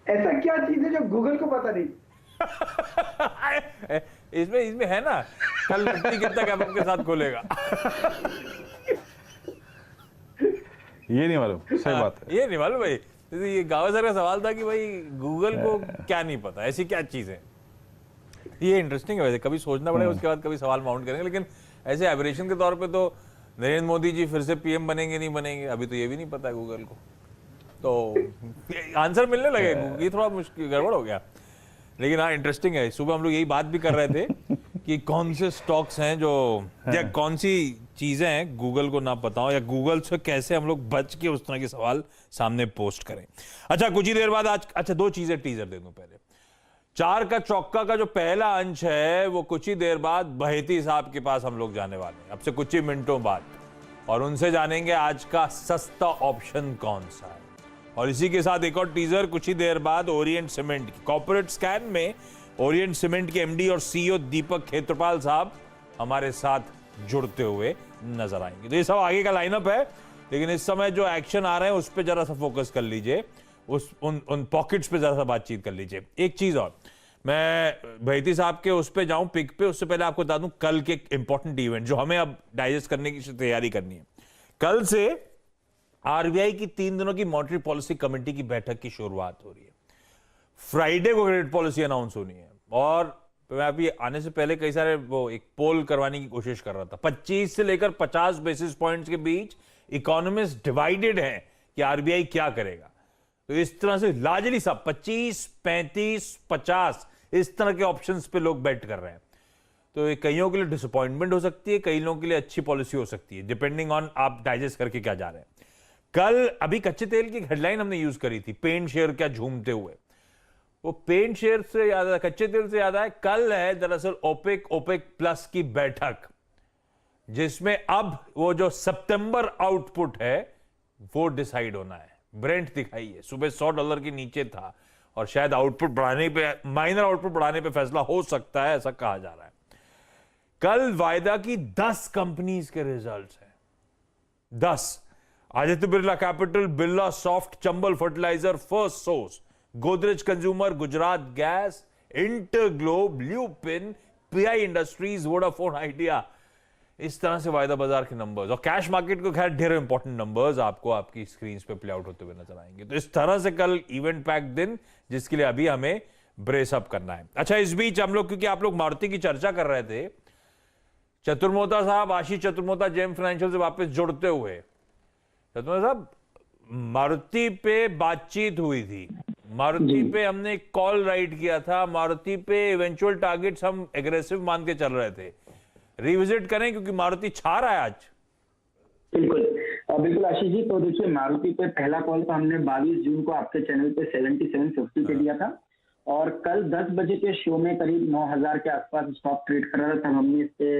ऐसा क्या चीज है जो गूगल को पता नहीं? इसमें है ना, कल निफ्टी कितना गैप अप के साथ खोलेगा। ये नहीं मालूम, सही बात है। ये नहीं मालूम भाई। ये गावस्कर का सवाल था कि भाई गूगल को क्या नहीं पता, ऐसी क्या चीज है। ये इंटरेस्टिंग है वैसे, कभी सोचना पड़ेगा, उसके बाद कभी सवाल माउंट करेंगे। लेकिन ऐसे एवरेशन के तौर पे तो नरेंद्र मोदी जी फिर से पीएम बनेंगे नहीं बनेंगे, अभी तो ये भी नहीं पता है गूगल को। तो आंसर मिलने लगे, ये थोड़ा मुश्किल गड़बड़ हो गया। लेकिन हाँ, इंटरेस्टिंग है। सुबह हम लोग यही बात भी कर रहे थे कि कौन से स्टॉक्स हैं जो, या कौन सी चीजें हैं गूगल को ना पता हो, या गूगल से कैसे हम लोग बच के उस तरह के सवाल सामने पोस्ट करें। अच्छा, कुछ ही देर बाद आज, अच्छा 2 चीजें टीजर दे दूं पहले। 4 का चौका का जो पहला अंश है वो कुछ ही देर बाद बहेती साहब के पास हम लोग जाने वाले हैं, अब से कुछ ही मिनटों बाद, और उनसे जानेंगे आज का सस्ता ऑप्शन कौन सा है। और इसी के साथ एक और टीजर, कुछ ही देर बाद ओरिएंट सीमेंट की कॉर्पोरेट स्कैन में ओरिएंट सीमेंट के एमडी और सीईओ दीपक खेत्रपाल साहब हमारे साथ जुड़ते हुए नजर आएंगे। तो ये सब आगे का लाइनअप है, लेकिन इस समय जो एक्शन आ रहे हैं उस पर जरा सा फोकस कर लीजिए, उन पॉकेट्स पे जरा सा बातचीत कर लीजिए। एक चीज और, मैं बहेती साहब के उस पे जाऊं पिक पे, उससे पहले आपको बता दूं कल के इंपॉर्टेंट इवेंट जो हमें अब डाइजेस्ट करने की तैयारी करनी है। कल से आरबीआई की 3 दिनों की मॉनेटरी पॉलिसी कमेटी की बैठक की शुरुआत हो रही है। फ्राइडे को क्रेडिट पॉलिसी अनाउंस होनी है, और मैं अभी आने से पहले कई सारे वो एक पोल करवाने की कोशिश कर रहा था। 25 से लेकर 50 बेसिस पॉइंट्स के बीच इकोनॉमिस्ट डिवाइडेड हैं कि आरबीआई क्या करेगा। तो इस तरह से लार्जली सब 25, 35, 50 इस तरह के ऑप्शंस पे लोग बेट कर रहे हैं। तो ये कईयों के लिए डिसअपॉइंटमेंट हो सकती है, कई लोगों के लिए अच्छी पॉलिसी हो सकती है, डिपेंडिंग ऑन आप डाइजेस्ट करके क्या जा रहे हैं। कल अभी कच्चे तेल की हेडलाइन हमने यूज करी थी, पेंट शेयर क्या झूमते हुए। वो पेंट शेयर से याद है, कच्चे तेल से याद है, कल है दरअसल ओपेक प्लस की बैठक, जिसमें अब वो जो सितंबर आउटपुट है वो डिसाइड होना है। ब्रेंट दिखाई है, सुबह $100 के नीचे था, और शायद आउटपुट बढ़ाने पे, माइनर आउटपुट बढ़ाने पे फैसला हो सकता है, ऐसा कहा जा रहा है। कल वायदा की 10 कंपनीज के रिजल्ट्स हैं, 10। Aditya Birla capital, Birlasoft, Chambal fertiliser, first source, Godrej consumer, Gujarat gas, InterGlobe, Lupin, PI industries, Vodafone Idea. इस तरह से वायदा बाजार के नंबर्स, और कैश मार्केट को खैर ढेर इंपॉर्टेंट नंबर्स आपको आपकी स्क्रीन पे प्ले आउट होते हुए नजर आएंगे। तो इस तरह से कल इवेंट पैक दिन, जिसके लिए अभी हमें ब्रेस अप करना है। अच्छा, इस बीच हम लोग, क्योंकि आप लोग मारुति की चर्चा कर रहे थे, चतुर्मोता साहब, आशीष चतुर्मोता जेम फाइनेंशियल से वापस जुड़ते हुए, चतुर्मोता साहब, मारुति पे बातचीत हुई थी, मारुति पे हमने कॉल राइट किया था, मारुति पे इवेंचुअल टारगेट्स हम एग्रेसिव मान के चल रहे थे, रिविजिट करें क्योंकि मारुति छा रहा है आज। बिल्कुल आशीष जी, तो देखिए मारुति पे पहला कॉल तो हमने 22 जून को आपके चैनल पे 7750 पे दिया था, और कल 10 बजे के शो में करीब 9000 के आसपास स्टॉक ट्रेड कर रहा था। तब हमने इस पे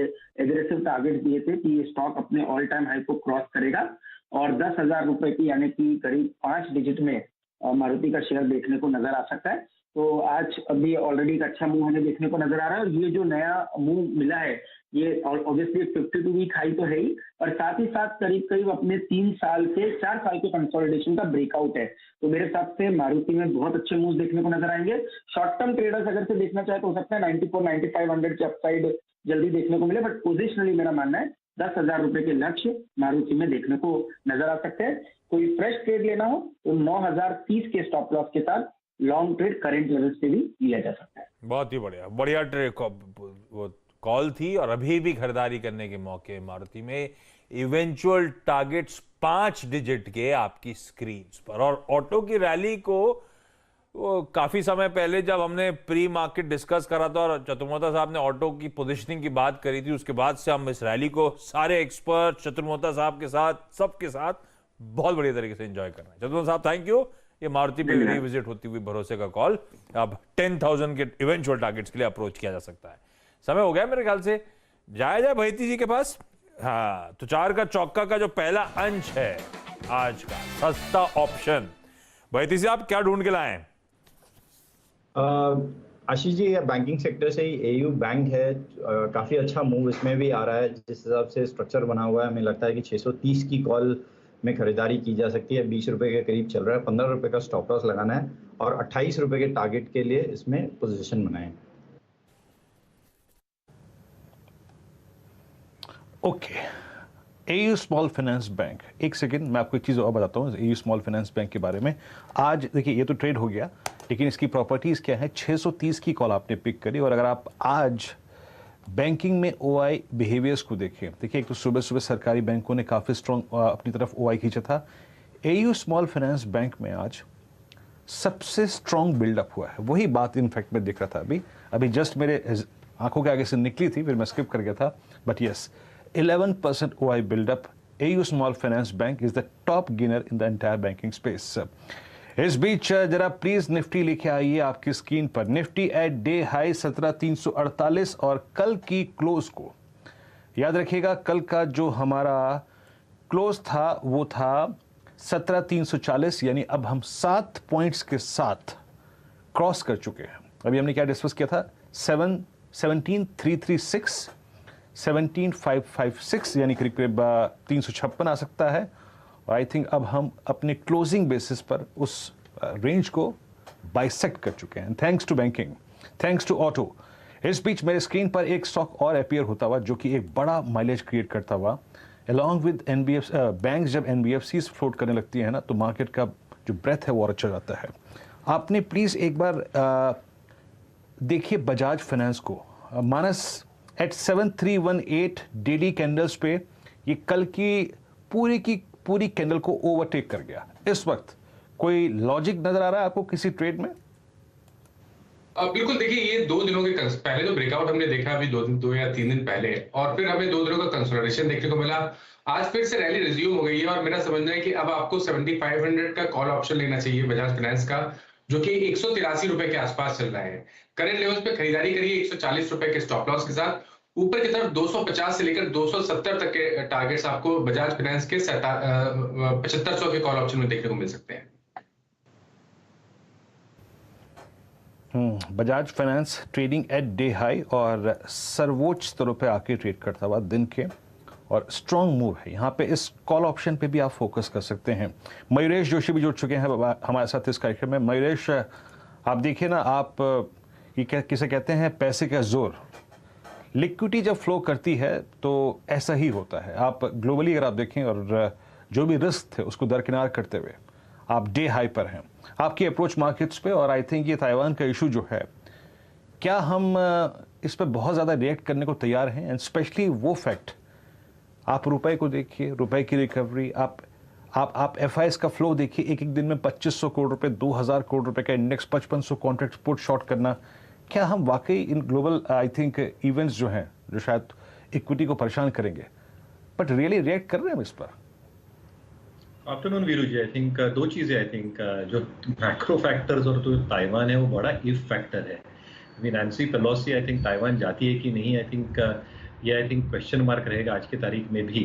एग्रेसिव टारगेट दिए थे कि ये स्टॉक अपने ऑल टाइम हाई को क्रॉस करेगा, और 10,000 रुपए की, यानी कि करीब 5 डिजिट में मारुति का शेयर देखने को नजर आ सकता है। तो आज अभी ऑलरेडी एक अच्छा मूव हमें देखने को नजर आ रहा है, और ये जो नया मूव मिला है ये ऑब्वियसली 52 वीक हाई तो है ही, और साथ ही साथ करीब करीब अपने 3 साल से 4 साल के कंसोलिडेशन का ब्रेकआउट है। तो मेरे हिसाब से मारुति में बहुत अच्छे मूव देखने को नजर आएंगे। शॉर्ट टर्म ट्रेडर्स अगर से देखना चाहे तो हो सकता है 94-9500 की अपसाइड जल्दी देखने को मिले, बट पोजिशनली मेरा मानना है 10,000 रुपए के लक्ष्य मारुति में देखने को नजर आ सकते हैं। कोई फ्रेश ट्रेड लेना हो तो 9030 के स्टॉप लॉस के साथ लॉन्ग ट्रेड करंट लेवल्स पे भी लिया जा सकता है। बहुत ही बढ़िया ट्रेड वो कॉल थी, और अभी भी खरीदारी करने के मौके मारुति में। इवेंचुअल टारगेट्स 5 डिजिट के आपकी स्क्रीन पर। और ऑटो की रैली को वो काफी समय पहले जब हमने प्री मार्केट डिस्कस करा था और चतुर्मोता साहब ने ऑटो की पोजीशनिंग की बात करी थी, उसके बाद से हम इस रैली को सारे एक्सपर्ट चतुर्मोता साहब के साथ, सबके साथ बहुत बढ़िया तरीके से एंजॉय कर रहे हैं। चतुर्मोता साहब थैंक यू। ये मारुति पे रिविजिट होती हुई भरोसे का कॉल, अब 10,000 के इवेंचुअल टारगेट्स के लिए अप्रोच किया जा सकता है। समय हो गया मेरे ख्याल से, जाए बहेती जी के पास। हाँ, तो 4 का चौका का जो पहला अंश है आज का सस्ता ऑप्शन, बहेती जी आप क्या ढूंढ के लाए? आशीष जी, बैंकिंग सेक्टर से ही एयू बैंक है, काफी अच्छा मूव इसमें भी आ रहा है। जिस हिसाब से स्ट्रक्चर बना हुआ है, हमें लगता है कि 630 की कॉल में खरीदारी की जा सकती है। 20 रुपए के करीब चल रहा है। 15 रुपए का स्टॉप लॉस लगाना है और 28 रुपए के टारगेट के लिए इसमें पोजीशन बनाएं। Okay, AU small finance bank, एक सेकेंड मैं आपको एक चीज़ और बताता हूँ एयू स्मॉल फाइनेंस बैंक के बारे में। आज देखिए ये तो ट्रेड हो गया, लेकिन इसकी प्रॉपर्टीज़ क्या है। 630 की कॉल आपने पिक करी, और अगर आप आज बैंकिंग में ओआई बिहेवियर्स को देखें, देखिए एक तो सुबह सुबह सरकारी बैंकों ने काफ़ी स्ट्रॉन्ग अपनी तरफ ओआई खींचा था। एयू स्मॉल फाइनेंस बैंक में आज सबसे स्ट्रॉन्ग बिल्डअप हुआ है। वही बात इनफैक्ट मैं देख रहा था अभी जस्ट मेरे आंखों के आगे से निकली थी, फिर मैं स्किप कर गया था, but yes 11% OI buildup. AU Small Finance Bank is the top gainer in the entire banking space. इस बीच जरा प्लीज निफ्टी लेके आइए आपकी स्क्रीन पर। निफ्टी एट डे हाई 17,348 और कल की क्लोज को याद रखिएगा, कल का जो हमारा क्लोज था वो था 17,340, यानी अब हम 7 पॉइंट्स के साथ क्रॉस कर चुके हैं। अभी हमने क्या डिस्कस किया था, 17,336, 17,556, यानी करीब करीब 356 आ सकता है। और आई थिंक अब हम अपने क्लोजिंग बेसिस पर उस रेंज को बाइसेक्ट कर चुके हैं। Thanks to banking, thanks to auto. इस बीच मेरे स्क्रीन पर एक स्टॉक और अपीयर होता हुआ जो कि एक बड़ा माइलेज क्रिएट करता हुआ, अलॉन्ग विद एनबीएफ बैंक। जब एनबीएफसीज फ्लोट करने लगती है ना, तो मार्केट का जो ब्रेथ है वो और अच्छा जाता है। आपने प्लीज़ एक बार देखिए बजाज फाइनेंस को। मानस एट 7318 डेली कैंडल्स पे ये कल की पूरी कैंडल को ओवरटेक कर गया। इस वक्त कोई लॉजिक नजर आ रहा है आपको किसी ट्रेड में? बिल्कुल, देखिए ये 2 दिनों के पहले तो ब्रेकआउट हमने देखा अभी 2 या 3 दिन पहले, और फिर हमें 2 दिनों का कंसोलिडेशन देखने को मिला। आज फिर से रैली रिज्यूम हो गई है, और मेरा समझना है कि अब आपको 7500 का कॉल ऑप्शन लेना चाहिए बजाज फाइनेंस का, जो कि 183 रुपए के आसपास चल रहा है। करंट लेवल्स पे खरीदारी करिए 140 रुपए के स्टॉप लॉस के साथ। ऊपर की तरफ 250 से लेकर 270 तक के टारगेट्स आपको बजाज फाइनेंस के 7500 के कॉल ऑप्शन में देखने को मिल सकते हैं। Bajaj finance trading at day high और सर्वोच्च स्तरों पे आके ट्रेड करता हुआ दिन के, और स्ट्रॉन्ग मूव है यहाँ पे। इस कॉल ऑप्शन पे भी आप फोकस कर सकते हैं। मयूरेश जोशी भी जुड़ चुके हैं हमारे साथ इस कार्यक्रम में। मयूरेश, आप देखिए ना, आप ये किसे कहते हैं, पैसे का जोर। लिक्विडिटी जब फ्लो करती है तो ऐसा ही होता है। आप ग्लोबली अगर आप देखें, और जो भी रिस्क थे उसको दरकिनार करते हुए आप डे हाई पर हैं। आपकी अप्रोच मार्केट्स पे, और आई थिंक ये ताइवान का इशू जो है, क्या हम इस पर बहुत ज़्यादा रिएक्ट करने को तैयार हैं? एंड स्पेशली वो फैक्ट, आप रुपए को देखिए, रुपए की रिकवरी, आप एफआईएस का फ्लो देखिए। एक दिन में 2500 करोड़ रुपए, 2000 करोड़ रुपए का इंडेक्स, 5500 कॉन्ट्रैक्ट पुट शॉर्ट करना। क्या हम वाकई in global I think events जो हैं, जो शायद इक्विटी को परेशान करेंगे, बट रियली रिएक्ट कर रहे हैं हम इस पर? Afternoon Veeru ji, I think 2 चीजें। आई थिंक जो मैक्रो फैक्टर्स और जो ताइवान है वो बड़ा इफ फैक्टर है। Nancy Pelosi I think Taiwan जाती है कि नहीं, आई थिंक ये आई थिंक क्वेश्चन मार्क रहेगा आज की तारीख में भी,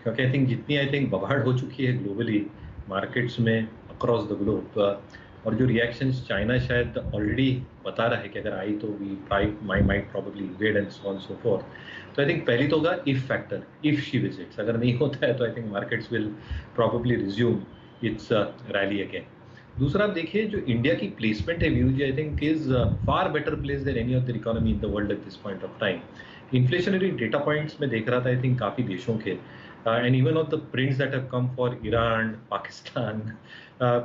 क्योंकि आई थिंक जितनी आई थिंक बवाड़ हो चुकी है ग्लोबली मार्केट्स में अक्रॉस द ग्लोब, और जो रिएक्शंस चाइना शायद ऑलरेडी बता रहा है कि अगर आई तो we might probably invade and so on so forth. तो आई थिंक पहली तो होगा if factor, if she visits. अगर नहीं होता है तो I think markets will probably resume its rally again. दूसरा, आप देखिए जो इंडिया की प्लेसमेंट है Viru ji, I think is far better place than any other economy in the world at this point of time. Inflationary data points में देख रहा था आई थिंक काफ़ी देशों के, and even of the prints that have come for Iran, Pakistan,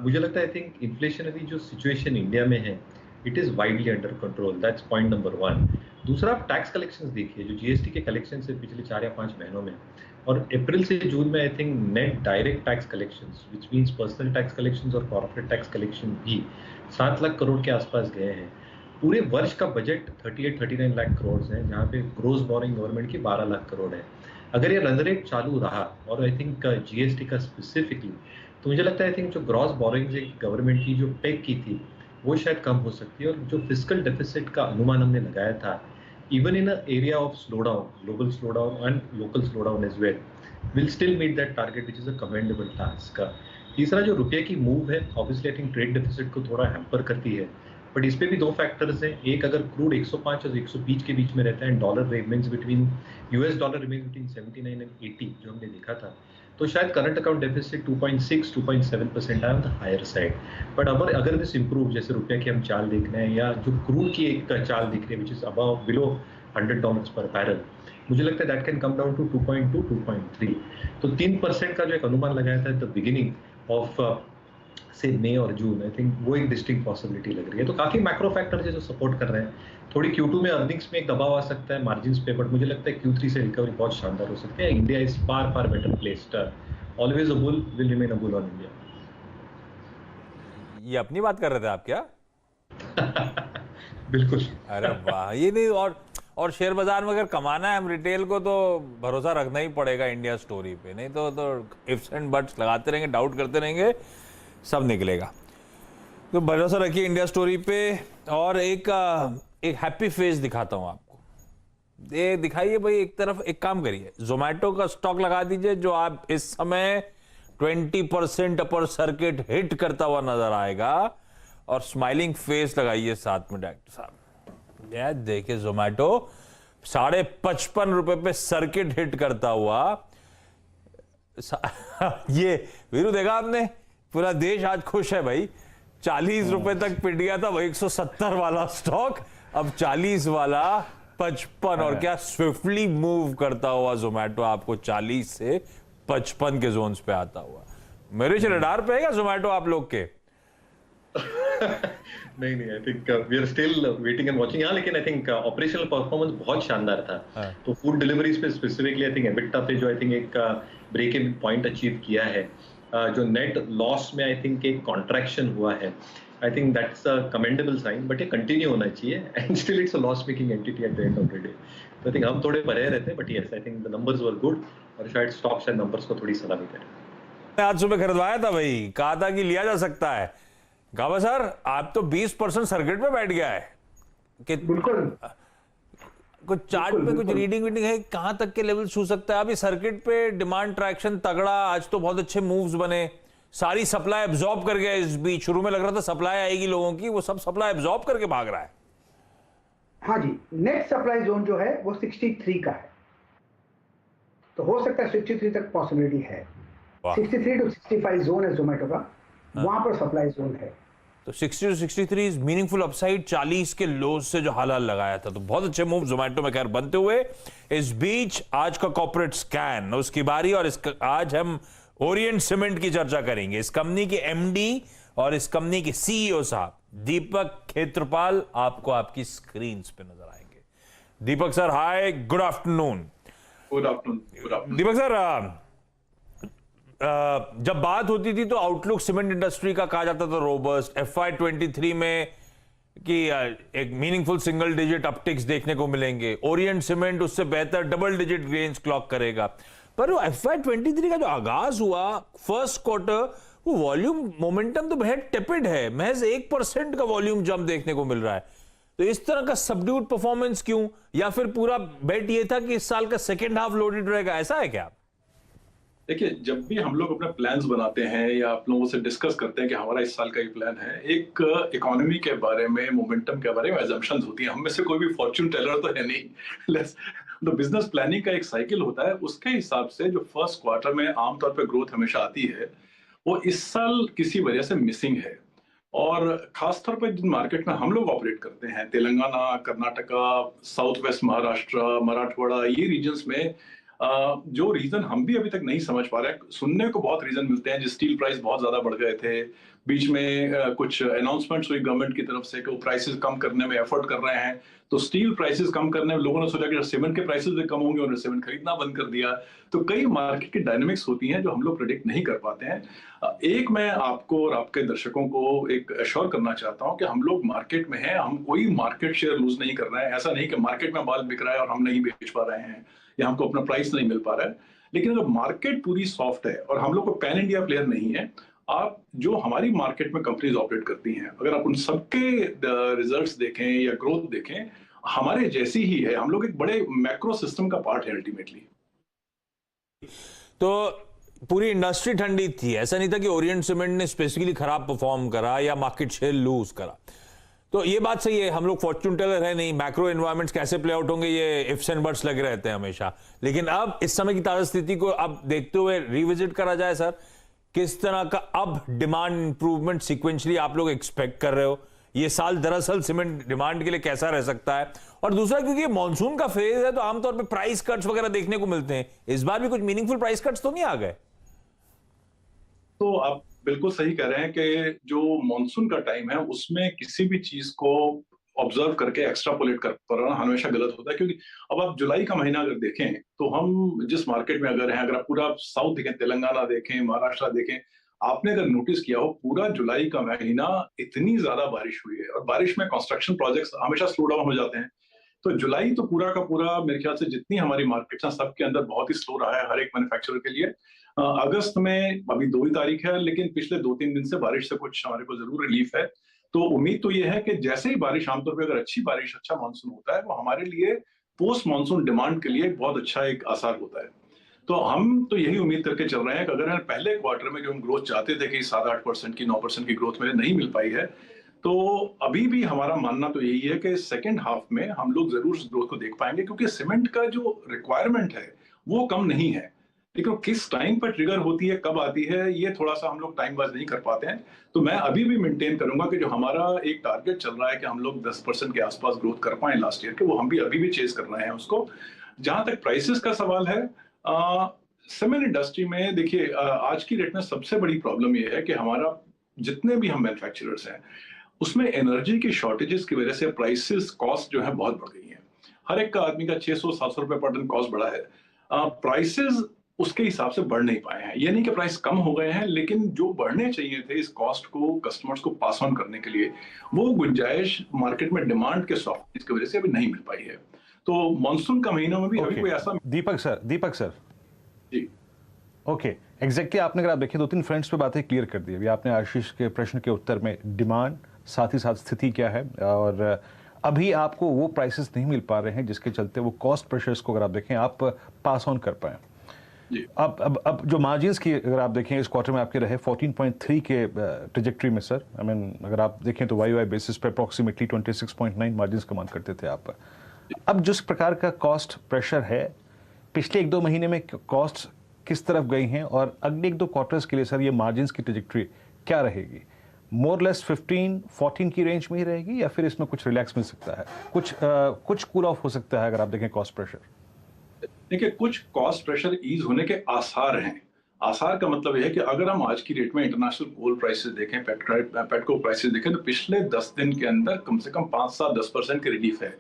मुझे लगता है आई थिंक इन्फ्लेशनरी जो सिचुएशन इंडिया में है, it is widely under control. That's point number 1। दूसरा, आप टैक्स कलेक्शंस देखिए, जो जीएसटी के कलेक्शन है पिछले 4 या 5 महीनों में, और अप्रैल से जून में I think net direct tax collections, which means personal tax collections और कॉर्पोरेट टैक्स कलेक्शन भी 7 लाख करोड़ के आसपास गए हैं। पूरे वर्ष का बजट 38-39 लाख करोड़ है, जहाँ पे ग्रोस बोरिंग गवर्नमेंट की 12 लाख करोड़ है। अगर ये रन रेट चालू रहा, और आई थिंक जीएसटी का स्पेसिफिकली, तो मुझे लगता है आई थिंक जो ग्रॉस बोरिंग्स गवर्नमेंट की जो पेक की थी वो शायद कम हो सकती है, और जो फिस्कल डेफिसिट का अनुमान हमने लगाया था, even in an area of slowdown, global slowdown and local slowdown as well, will still meet that target, which is a commendable task. तीसरा, जो रुपये की मूव है, obviously I think trade deficit को थोड़ा हैम्पर करती है, बट इस पे भी दो फैक्टर्स हैं। एक, अगर क्रूड 105 और 120 के बीच में रहता है, dollar remains between US dollar remains between 79 and 80 जो हमने देखा था, तो शायद करंट अकाउंट डेफिसिट 2.6-2.7% आया, द हायर साइड। बट अगर दिस इंप्रूव, जैसे रुपये की हम चाल देख रहे हैं या जो क्रूड की एक चाल दिख रही है विच इज अबव बिलो $100 पर बैरल, मुझे लगता है that can come down to 2.2-2.3। तो 3% का जो एक अनुमान लगाया था द बिगिनिंग ऑफ से मई और जून, आई थिंक वो एक डिस्टिंक्ट पॉसिबिलिटी लग रही है। तो काफी मैक्रो फैक्टर्स है जो सपोर्ट कर रहे हैं। थोड़ी Q2 में अर्निंग्स में एक दबाव आ सकता है मार्जिन्स पे, बट मुझे लगता है Q3 से रिकवरी बहुत शानदार हो सकती है। India is far better placed. Always a bull will remain a bull on India. ये अपनी बात कर रहे थे आप क्या? बिल्कुल। अरे वाह, ये नहीं। और शेयर बाजार में अगर कमाना है हम रिटेल को, तो भरोसा रखना ही पड़ेगा इंडिया स्टोरी पे, नहीं तो इफ्स एंड बट्स लगाते रहेंगे, डाउट करते रहेंगे, सब निकलेगा। तो भरोसा रखिए इंडिया स्टोरी पे। और एक हैप्पी फेस दिखाता हूं आपको, ये दिखाइए भाई। एक तरफ एक काम करिए, जोमैटो का स्टॉक लगा दीजिए जो आप इस समय 20% अपर सर्किट हिट करता हुआ नजर आएगा, और स्माइलिंग फेस लगाइए साथ में डायरेक्टर साहब। देखिए जोमैटो 55.5 रुपए पे सर्किट हिट करता हुआ। ये वीरू देखा आपने, पूरा देश आज खुश है भाई। 40 रुपए तक पिट गया था, वही 170 वाला स्टॉक, अब 40 वाला 55। और क्या स्विफ्टली मूव करता हुआ जोमैटो आपको 40 से 55 के जोन्स पे आता हुआ। मेरे से रडार पे है क्या जोमैटो आप लोग के? नहीं, I think we are still waiting and watching. हाँ, लेकिन आई थिंक ऑपरेशनल परफॉर्मेंस बहुत शानदार था। तो फूड डिलीवरीज पे स्पेसिफिकली आई थिंक एबिटा पे जो आई थिंक एक ब्रेक इवन पॉइंट अचीव किया है, जो नेट लॉस में आई थिंक एक कॉन्ट्रैक्शन हुआ है, I think that's a commendable sign, but ये कंटिन्यू होना चाहिए and still it's a loss making entity at the end of the day. तो आई थिंक हम थोड़े परे रहते हैं, but yes I think the numbers were good, और शायद स्टॉक्स एंड नंबर्स को थोड़ी सलामी करें। आज सुबह खरीदवाया था भाई, कहा था कि लिया जा सकता है। गावा सर, आप तो 20% सर्किट पे बैठ गया है कि बिल्कुल। कुछ चार्ट पे कुछ रीडिंग है, कहां तक के लेवल छू सकता है अभी सर्किट पे? डिमांड ट्रैक्शन तगड़ा, आज तो बहुत अच्छे मूव्स बने, सारी सप्लाई एब्जॉर्ब कर गया। इस बीच शुरू में लग रहा था सप्लाई आएगी लोगों की, वो सब सप्लाई एब्जॉर्ब करके भाग रहा है। हाँ जी, नेट सप्लाई जोन जो है वो 63 का है, तो हो सकता है 63 तक पॉसिबिलिटी है। 63 to 65 जोन है जोमेटो का, वहां पर सप्लाई जोन है। तो 60 to 63 इज मीनिंगफुल अपसाइड। 40 के लोज से जो हालाल लगाया था, तो बहुत अच्छे मूव जोमेटो में खैर बनते हुए। इस बीच आज का कॉर्पोरेट स्कैन उसकी बारी, और आज हम ओरिएंट सीमेंट की चर्चा करेंगे। इस कंपनी के एमडी और इस कंपनी के सीईओ साहब दीपक खेत्रपाल आपको आपकी स्क्रीन पे नजर आएंगे। दीपक सर, हाय, गुड आफ्टरनून। गुड आफ्टरनून दीपक सर, जब बात होती थी तो आउटलुक सीमेंट इंडस्ट्री का कहा जाता था रोबस्ट, FY23 में कि एक मीनिंगफुल सिंगल डिजिट अपटिक्स देखने को मिलेंगे, ओरिएंट सीमेंट उससे बेहतर डबल डिजिट गेन्स क्लॉक करेगा। पर वो FY23 का जो आगाज हुआ फर्स्ट क्वार्टर, वो वॉल्यूम मोमेंटम तो बेहद टिपिड है, महज 1% का वॉल्यूम जंप देखने को मिल रहा है। तो इस तरह का सबड्यूड परफॉर्मेंस क्यों? या फिर पूरा बेट ये था कि इस साल का सेकेंड हाफ लोडेड रहेगा, ऐसा है क्या? देखिए, जब भी हम लोग अपने प्लान्स बनाते हैं या आप लोगों से डिस्कस करते हैं कि हमारा इस साल का ये प्लान है, एक इकोनॉमी के बारे में, मोमेंटम के बारे में एजम्पशंस होती हैं। हम में से कोई भी फॉर्च्यून टेलर तो है नहीं। तो बिजनेस प्लानिंग का एक साइकिल होता है, उसके हिसाब से जो फर्स्ट क्वार्टर में आमतौर पर ग्रोथ हमेशा आती है, वो इस साल किसी वजह से मिसिंग है। और खासतौर पर जिन मार्केट में हम लोग ऑपरेट करते हैं, तेलंगाना, कर्नाटका, साउथ वेस्ट महाराष्ट्र, मराठवाड़ा, ये रीजन्स में जो रीजन हम भी अभी तक नहीं समझ पा रहे हैं, सुनने को बहुत रीजन मिलते हैं। स्टील प्राइस बहुत ज्यादा बढ़ गए थे, बीच में कुछ अनाउंसमेंट्स हुई गवर्नमेंट की तरफ से कि वो प्राइसेस कम करने में एफर्ट कर रहे हैं। तो स्टील प्राइसेस कम करने में लोगों ने सोचा कि सीमेंट के प्राइसेस भी कम होंगे, उन्होंने सीमेंट खरीदना बंद कर दिया। तो कई मार्केट की डायनेमिक्स होती हैं जो हम लोग प्रेडिक्ट नहीं कर पाते हैं। एक मैं आपको और आपके दर्शकों को एक एश्योर करना चाहता हूं कि हम लोग मार्केट में हैं, हम कोई मार्केट शेयर लूज नहीं कर रहे हैं। ऐसा नहीं कि मार्केट में माल बिक रहा है और हम नहीं बेच पा रहे हैं या हमको अपना प्राइस नहीं मिल पा रहा है। लेकिन अगर मार्केट पूरी सॉफ्ट है और हम लोग को पैन इंडिया प्लेयर नहीं है, आप जो हमारी मार्केट में कंपनीज ऑपरेट करती हैं, अगर आप उन सबके रिजल्ट्स देखें या ग्रोथ देखें, हमारे जैसी ही है। हम लोग एक बड़े मैक्रो सिस्टम का पार्ट है अल्टीमेटली। तो पूरी इंडस्ट्री ठंडी थी, ऐसा नहीं था कि ओरिएंट सीमेंट ने स्पेसिफिकली खराब परफॉर्म करा या मार्केट शेयर लूज करा। तो ये बात सही है, हम लोग फॉर्च्यून टेलर है नहीं, मैक्रो एनवायरमेंट्स कैसे प्ले आउट होंगे ये इफ्स एंड बट्स लगे रहते हैं हमेशा। लेकिन अब इस समय की ताजा स्थिति को अब देखते हुए रिविजिट करा जाए सर, किस तरह का अब डिमांड इंप्रूवमेंट सीक्वेंशली आप लोग एक्सपेक्ट कर रहे हो? ये साल दरअसल सीमेंट डिमांड के लिए कैसा रह सकता है? और दूसरा, क्योंकि मॉनसून का फेज है तो आमतौर पे प्राइस कट्स वगैरह देखने को मिलते हैं, इस बार भी कुछ मीनिंगफुल प्राइस कट्स तो नहीं आ गए? तो आप बिल्कुल सही कह रहे हैं कि जो मॉनसून का टाइम है उसमें किसी भी चीज को ऑब्जर्व करके एक्स्ट्रापोलेट कर पाना हमेशा गलत होता है, क्योंकि अब आप जुलाई का महीना अगर देखें तो हम जिस मार्केट में अगर हैं, अगर आप पूरा साउथ देखें, तेलंगाना देखें, महाराष्ट्र देखें, आपने अगर नोटिस किया हो पूरा जुलाई का महीना इतनी ज्यादा बारिश हुई है, और बारिश में कंस्ट्रक्शन प्रोजेक्ट्स हमेशा स्लो डाउन हो जाते हैं। तो जुलाई तो पूरा का पूरा मेरे ख्याल से जितनी हमारी मार्केट्स हैं सबके अंदर बहुत ही स्लो रहा है हर एक मैन्युफैक्चरर के लिए। अगस्त में अभी 2 ही तारीख है, लेकिन पिछले 2-3 दिन से बारिश से कुछ हमारे को जरूर रिलीफ है। तो उम्मीद तो ये है कि जैसे ही बारिश, आमतौर पर अगर अच्छी बारिश, अच्छा मानसून होता है, वो हमारे लिए पोस्ट मानसून डिमांड के लिए बहुत अच्छा एक आसार होता है। तो हम तो यही उम्मीद करके चल रहे हैं कि अगर हम पहले क्वार्टर में जो हम ग्रोथ चाहते थे कि 7-8% की, 9% की ग्रोथ में नहीं मिल पाई है, तो अभी भी हमारा मानना तो यही है कि सेकेंड हाफ में हम लोग जरूर इस ग्रोथ को देख पाएंगे, क्योंकि सीमेंट का जो रिक्वायरमेंट है वो कम नहीं है, लेकिन किस टाइम पर ट्रिगर होती है, कब आती है, ये थोड़ा सा हम लोग टाइम वाइज नहीं कर पाते हैं। तो मैं अभी भी मेंटेन करूंगा कि जो हमारा एक टारगेट चल रहा है कि हम लोग 10% के आसपास ग्रोथ कर पाए लास्ट ईयर के, वो हम भी अभी भी चेज कर रहे हैं उसको। जहां तक प्राइसेस का सवाल है, सीमेंट इंडस्ट्री में देखिए, आज की डेट में सबसे बड़ी प्रॉब्लम ये है कि हमारा जितने भी हम मैन्युफैक्चरर्स हैं उसमें एनर्जी की शॉर्टेजेस की वजह से प्राइसेस, कॉस्ट जो है बहुत बढ़ गई है। हर एक का आदमी का 600-700 रुपए पर टन कॉस्ट बढ़ा है। प्राइसेस उसके हिसाब से बढ़ नहीं पाए हैं। ये नहीं कि प्राइस कम हो गए हैं, लेकिन जो बढ़ने चाहिए थे इस कॉस्ट को कस्टमर्स को पास ऑन करने के लिए, वो गुंजाइश मार्केट में डिमांड के सॉफ्टनेस की वजह से अभी नहीं मिल पाई है। तो मानसून का महीनों में भी अभी कोई ऐसा। दीपक सर जी, ओके, एग्जैक्टली आपने अगर आप देखें 2-3 फ्रंट्स पे बातें क्लियर कर दी। अभी आपने आशीष के प्रश्न के उत्तर में डिमांड, साथ ही साथ स्थिति क्या है, और अभी आपको वो प्राइसेस नहीं मिल पा रहे हैं जिसके चलते वो कॉस्ट प्रेशर्स को अगर आप देखें आप पास ऑन कर पाए। अब जो मार्जिन्स की अगर आप देखें इस क्वार्टर में आपके रहे 14.3 के ट्रेजेक्ट्री में सर, आई मीन अगर आप देखें तो वाई बेसिस पे अप्रॉक्सीमेटली 26.9 मार्जिन्स कमांड करते थे आप। अब जिस प्रकार का कॉस्ट प्रेशर है, पिछले 1-2 महीने में कॉस्ट किस तरफ गई हैं, और अगले 1-2 क्वार्टर्स के लिए सर ये मार्जिन्स की ट्रेजेक्ट्री क्या रहेगी? मोर लेस 15-14 की रेंज में ही रहेगी, या फिर इसमें कुछ रिलैक्स मिल सकता है, कुछ कूल ऑफ हो सकता है अगर आप देखें कॉस्ट प्रेशर? देखिए, कुछ कॉस्ट प्रेशर ईज होने के आसार हैं। आसार का मतलब यह है कि अगर हम आज की डेट में इंटरनेशनल कोल प्राइसेस देखें, पेटको प्राइसेस देखें, तो पिछले 10 दिन के अंदर कम से कम 5-10% की रिलीफ है।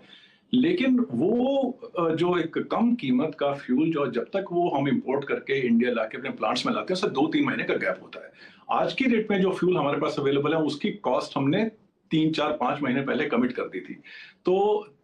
लेकिन वो जो एक कम कीमत का फ्यूल जो जब तक वो हम इंपोर्ट करके इंडिया लाके अपने प्लांट्स में लाते हैं, उससे 2-3 महीने का गैप होता है। आज की डेट में जो फ्यूल हमारे पास अवेलेबल है उसकी कॉस्ट हमने 3-4-5 महीने पहले कमिट कर दी थी। तो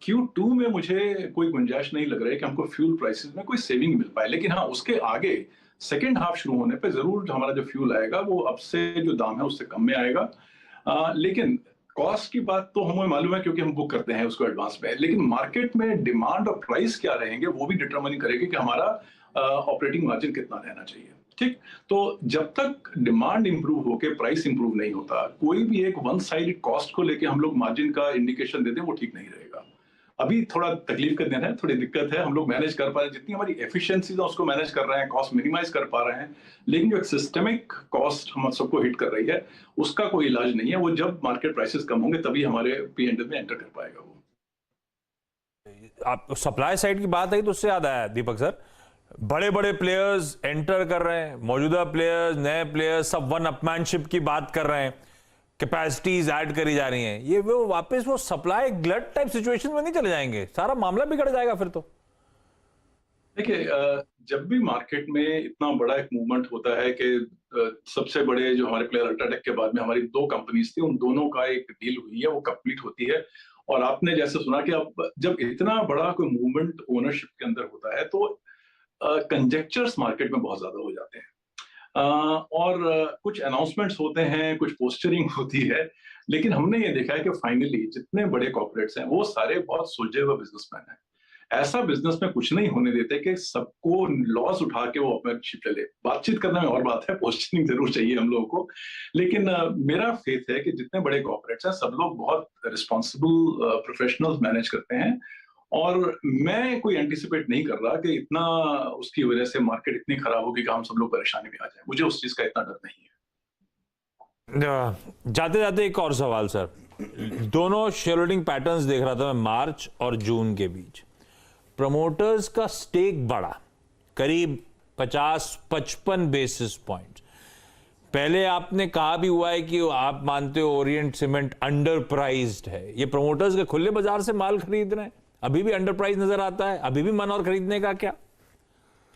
Q2 में मुझे कोई गुंजाइश नहीं लग रही है कि हमको फ्यूल प्राइसेस में कोई सेविंग मिल पाए। लेकिन हाँ, उसके आगे सेकेंड हाफ शुरू होने पे जरूर हमारा जो फ्यूल आएगा वो अब से जो दाम है उससे कम में आएगा। लेकिन कॉस्ट की बात तो हमें मालूम है क्योंकि हम बुक करते हैं उसको एडवांस में। लेकिन मार्केट में डिमांड और प्राइस क्या रहेंगे वो भी डिटरमाइन करेंगे कि हमारा ऑपरेटिंग मार्जिन कितना रहना चाहिए। ठीक, तो जब तक डिमांड इंप्रूव होके प्राइस इंप्रूव नहीं होता, कोई भी एक वन साइडेड कॉस्ट को लेके हम लोग मार्जिन का इंडिकेशन देते हैं वो ठीक नहीं रहेगा। अभी थोड़ा तकलीफ का दिन है, थोड़ी दिक्कत है, हम लोग मैनेज कर पा रहे हैं, जितनी हमारी एफिशिएंसीज है उसको मैनेज कर रहे हैं, कॉस्ट मिनिमाइज कर पा रहे हैं। लेकिन जो एक सिस्टमिक कॉस्ट हम सबको हिट कर रही है उसका कोई इलाज नहीं है। वो जब मार्केट प्राइसेस कम होंगे तभी हमारे P&L में एंटर कर पाएगा वो। आप सप्लाई साइड की बात है तो उससे याद आया दीपक सर, बड़े बड़े प्लेयर्स एंटर कर रहे हैं, मौजूदा प्लेयर्स, नए प्लेयर्स, सब वन अपमैनशिप की बात कर रहे हैं, कैपेसिटीज ऐड करी जा रही हैं। ये वो वापस वो सप्लाई ग्लट टाइप सिचुएशन में नहीं चले जाएंगे? सारा मामला बिगड़ जाएगा फिर तो। देखिए, जब भी मार्केट में इतना बड़ा एक मूवमेंट होता है कि सबसे बड़े जो हमारे प्लेयर अल्ट्राटेक के बाद में हमारी 2 कंपनीज थी, उन दोनों का एक डील हुई है, वो कंप्लीट होती है। और आपने जैसे सुना कि अब जब इतना बड़ा कोई मूवमेंट ओनरशिप के अंदर होता है तो कंजेक्चर्स मार्केट में बहुत ज्यादा हो जाते हैं। और कुछ अनाउंसमेंट्स होते हैं, कुछ पोस्चरिंग होती है, लेकिन हमने ये देखा है कि फाइनली जितने बड़े कॉर्पोरेट्स हैं वो सारे बहुत सुलझे हुए बिजनेसमैन हैं। ऐसा बिजनेस में कुछ नहीं होने देते कि सबको लॉस उठा के वो अपने शिप ले ले। बातचीत करने में और बात है, पोजिशनिंग जरूर चाहिए हम लोगों को, लेकिन मेरा फेथ है कि जितने बड़े कॉर्पोरेट्स हैं सब लोग बहुत रिस्पॉन्सिबल प्रोफेशनल्स मैनेज करते हैं, और मैं कोई एंटिसिपेट नहीं कर रहा कि इतना उसकी वजह से मार्केट इतनी खराब होगी कि हम सब लोग परेशानी में आ जाए। मुझे उस चीज का इतना डर नहीं है। जाते जाते एक और सवाल सर, दोनों शेयर होल्डिंग पैटर्न्स देख रहा था मैं मार्च और जून के बीच। प्रमोटर्स का स्टेक बढ़ा करीब 50-55 बेसिस पॉइंट्स। पहले आपने कहा भी हुआ है कि आप मानते हो ओरिएंट सीमेंट अंडर प्राइज्ड है। ये प्रमोटर्स के खुले बाजार से माल खरीद रहे हैं, अभी भी अंडर प्राइस नजर आता है, अभी भी मन और खरीदने का क्या?